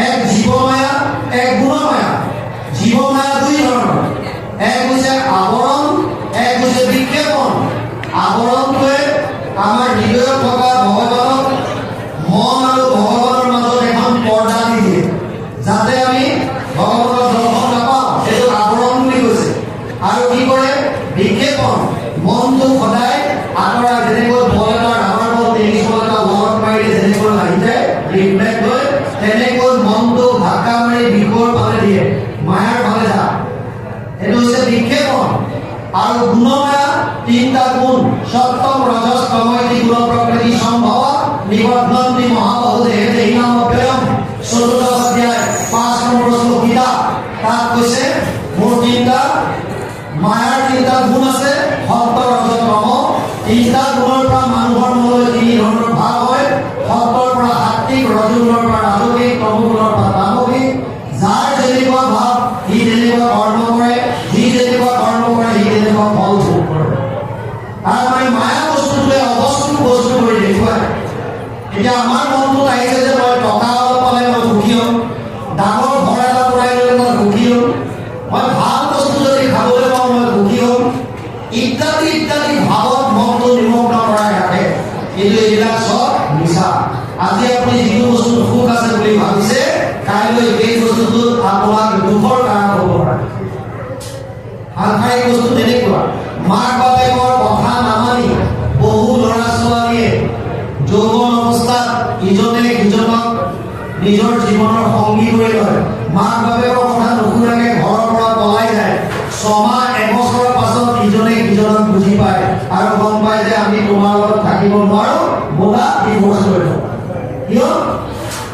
এক জীৱ মায়া, এক গুণ মায়া। জীৱ মায়া দুই ধৰণৰ, এক হৈছে আৱৰণ, এক হৈছে বিক্ষেপণ। আৱৰণটোৱে আমাৰ হৃদয়ত থকা ভগৱানক, মন আৰু ভগৱানৰ মাজত এখন পৰ্দা দি দিয়ে, যাতে আমি ভগৱানৰ দৰ্শন নাপাওঁ। সেইটো আৱৰণ বুলি কৈছে। আৰু কি কৰে? বিক্ষেপণ, মনটো সদায় আঁতৰা, যেনেকৈ বল এটা ৰাবাৰ বল টেনিছ গুণ সত্যম রজস তমৈতি গুণ প্রকৃতি সম্ভব নিবর্ধন্তি মহাবহুদেহ দেহিনাম অভ্যয়ম ১৪ অধ্যায় ৫ নম্বর শ্লোক গীতা। তাত কৈছে মোৰ তিনিটা মায়াৰ তিনিটা গুণ আছে, সত্য ৰজ তম। তিনিটা গুণৰ পৰা মানুহৰ মনলৈ তিনি ধৰণৰ ভাৱ হয়। সত্যৰ পৰা সাত্বিক, ৰজগুণৰ পৰা ৰাজসিক, তমগুণৰ পৰা তামসিক। যাৰ যেনেকুৱা ভাৱ সি তেনেকুৱা কৰ্ম কৰে, যি যেনেকুৱা কৰ্ম কৰে সি তেনেকুৱা ফল ভোগ কৰে। তাৰ মানে মায়া বস্তুটোৱে অবস্তু বস্তু কৰি দেখুৱায়। এতিয়া আমাৰ মনটোত আহিছে যে মই টকা অলপ পালে মই সুখী হ'ম, ডাঙৰ ঘৰ এটা বনাই ল'লে মই সুখী হ'ম, মই ভাল বস্তু যদি খাবলৈ পাওঁ মই সুখী হ'ম, ইত্যাদি ইত্যাদি ভাৱত মনটো নিমগ্ন কৰাই ৰাখে। কিন্তু এইবিলাক চব মিছা। আজি আপুনি যিটো বস্তুত সুখ আছে বুলি ভাবিছে, কাইলৈ এই বস্তুটোত আপোনাক দুখৰ কাৰণ হ'ব পাৰে। সাংসাৰিক বস্তু তেনেকুৱা। মাক বাপেকৰ কথা নামানি বহু ল'ৰা ছোৱালীয়ে যৌৱন অৱস্থাত ইজনে সিজনক নিজৰ জীৱনৰ সংগী কৰি লয়। মাক বাপেকৰ কথা নুশুনাকে ঘৰৰ পৰা পলাই যায়। ছমাহ এবছৰৰ পাছত ইজনে সিজনক বুজি পায় আৰু গম পায় যে আমি তোমাৰ লগত থাকিব নোৱাৰো, ব'লা ডিভোৰ্চ কৰি লওঁ। কিয়?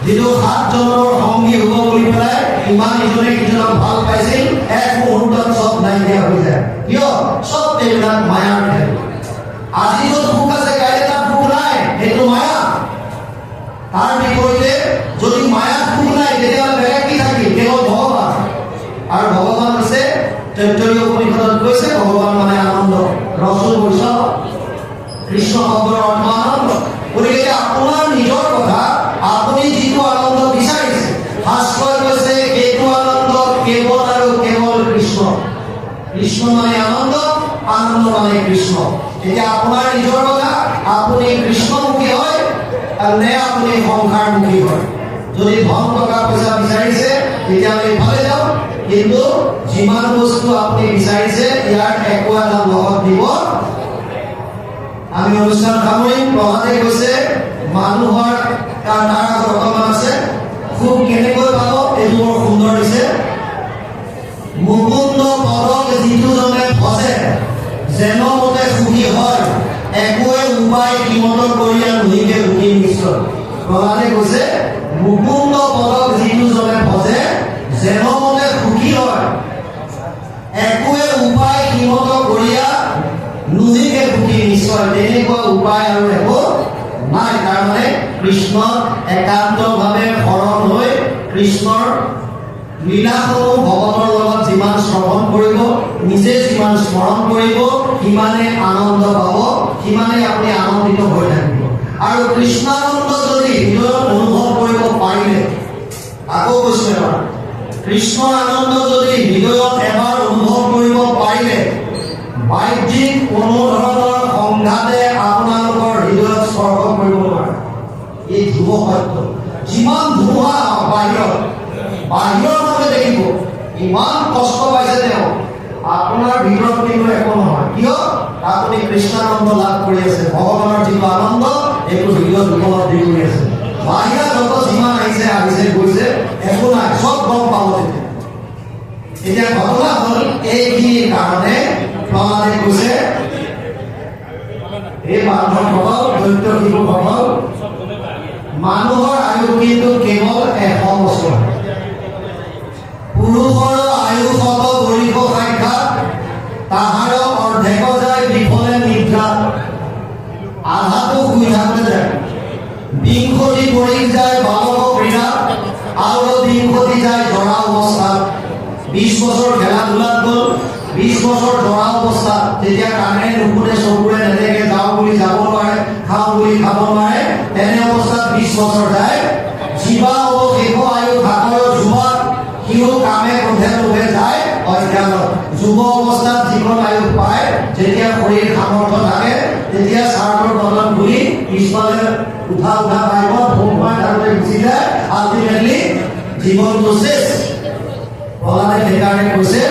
যিটো ৭ জন্মৰ সংগী হ'ব বুলি পেলাই ইমান ইজনে সিজনক ভাল পাইছিল, এক মুহূৰ্তত চব নাইকিয়া হৈ যায়। কিয়? চব এইবিলাক মায়াৰ খেল। আজি য'ত সুখ আছে কাইলৈ তাত সুখ নাই, সেইটো মায়া। তাৰ বিপৰীতে যদি মায়াত সুখ নাই তেতিয়াহ'লে বেলেগ কি থাকিল? কেৱল ভগৱান। আৰু ভগৱান হৈছে তৈত্তৰীয় উপনিষদত কৈছে ভগৱান মানে আনন্দ। ৰসুল বৈষ্ণৱ কৃষ্ণ শব্দৰ অৰ্থ আনন্দ। গতিকে আপোনাৰ নিজৰ কথা, আপুনি যিটো আনন্দ বিচাৰিছে, শাস্ত্ৰই কৈছে সেইটো আনন্দ কেৱল আৰু কেৱল কৃষ্ণ। কৃষ্ণ মানে আনন্দ, আনন্দ মানে কৃষ্ণ। এতিয়া আপোনাৰ নিজৰ কথা, আপুনি কৃষ্ণমুখী হয় নে আপুনি সংসাৰমুখী হয়? যদি ধন টকা পইচা বিচাৰিছে তেতিয়াহ'লে ইফালে যাওক, কিন্তু যিমান বস্তু আপুনি বিচাৰিছে ইয়াৰ একো এটা লগত দিব। আমি অনুষ্ঠান সামৰিম। প্ৰভাতে কৈছে মানুহৰ তাৰ আগত অকণমান আছে, সুখ কেনেকৈ পাব এইটো বৰ সুন্দৰ দিছে। মুকুন্দ পদক যিটো জনে ভজে যেন মতে সুখী হয়, একোৱে উপায় কিমত কৰিয়া নুহিকে সুখী নিশ্চয়। প্ৰহ্লাদে কৈছে মুকুন্দ পদক যিটো জনে ভজে যেন মতে সুখী হয়, একোৱে উপায় কিমত কৰিয়া নুহিকে সুখী নিশ্চয়। তেনেকুৱা উপায় আৰু একো নাই। তাৰমানে কৃষ্ণক একান্তভাৱে শৰণ হৈ কৃষ্ণৰ লীলাসমূহ ভগৱানৰ লগত যিমান শ্ৰৱণ কৰিব, নিজে যিমান স্মৰণ কৰিব, সিমানে আনন্দ পাব, সিমানে আপুনি আনন্দিত হৈ থাকিব। আৰু কৃষ্ণানন্দ যদি হৃদয়ত অনুভৱ কৰিব পাৰিলে, আকৌ কৈছো এবাৰ, কৃষ্ণৰ আনন্দ যদি হৃদয়ত এবাৰ অনুভৱ কৰিব পাৰিলে, বাহ্যিক কোনো ধৰণৰ সংঘাতে আপোনালোকৰ হৃদয়ত স্পৰ্শ কৰিব নোৱাৰে। এই ধ্ৰুৱ সত্য। যিমান ধুমুহা বাহিৰৰ মানুহে দেখিব ইমান কষ্ট পাইছে তেওঁ, আপোনাৰ ভিতৰত কিন্তু একো নহয়। কিয়? আপুনি কৃষ্ণানন্দ লাভ কৰি আছে। ভগৱানৰ যিটো আনন্দ এইটো হৃদয়ত উপলব্ধি কৰি আছে। বাহিৰা যত যিমান আহিছে আহিছে গৈছে, একো নাই, চব গম পাব তেতিয়া। এতিয়া ঘটনা হ'ল এইখিনিৰ কাৰণে প্ৰহ্লাদে কৈছে এই বান্ধৱসকল, দৈত্য শিশুসকল, মানুহৰ আয়ু কিন্তু কেৱল ১০০ বছৰ। পুৰুষৰ আয়ু ১০০ বৰিষ সাক্ষাৎ, তাহাৰ অৰ্ধেক যায় বিফলে নিদ্ৰা। আধাটো শুই থাকোঁতে যায়। ২০ বৰিষ যায় বালক ক্ৰীড়া, আৰু ২০ যায় জৰা অৱস্থাত। ২০ বছৰ খেলা ধূলাত গ'ল, ২০ বছৰ জৰা অৱস্থাত, তেতিয়া কাণেৰে নুশুনে, চকুৰে নেদেখে, যাওঁ বুলি যাব নোৱাৰে, খাওঁ বুলি খাব নোৱাৰে। তেনে অৱস্থাত ২০ বছৰ যায়। জীৱা অৱশেষ আয়ু ভাগৰ যুৱক, সিও কামে ক্ৰোধে লোভে যায় অজ্ঞানত। যুৱ অৱস্থাত যিখন আয়ু পায়, যেতিয়া শৰীৰ সামৰ্থ্য থাকে, তেতিয়া চাৰ্টৰ বটন খুলি পিছফালে উঠা পাৰিব, ধূপ মাৰি থাকোঁতে গুচি যায়। আল্টিমেটলি জীৱনটো শেষ। প্ৰহ্লাদে সেইকাৰণে কৈছে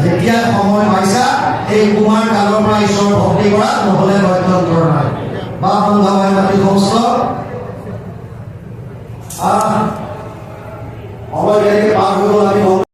যেতিয়া সময় পাইছা এই কুমাৰ কালৰ পৰা ঈশ্বৰ ভক্তি কৰা, নহ'লে গত্যন্তৰ নাই। বা সংঘাবাই মাতি সমস্ত সময় কেনেকৈ পাৰ হৈ গ'ল আমি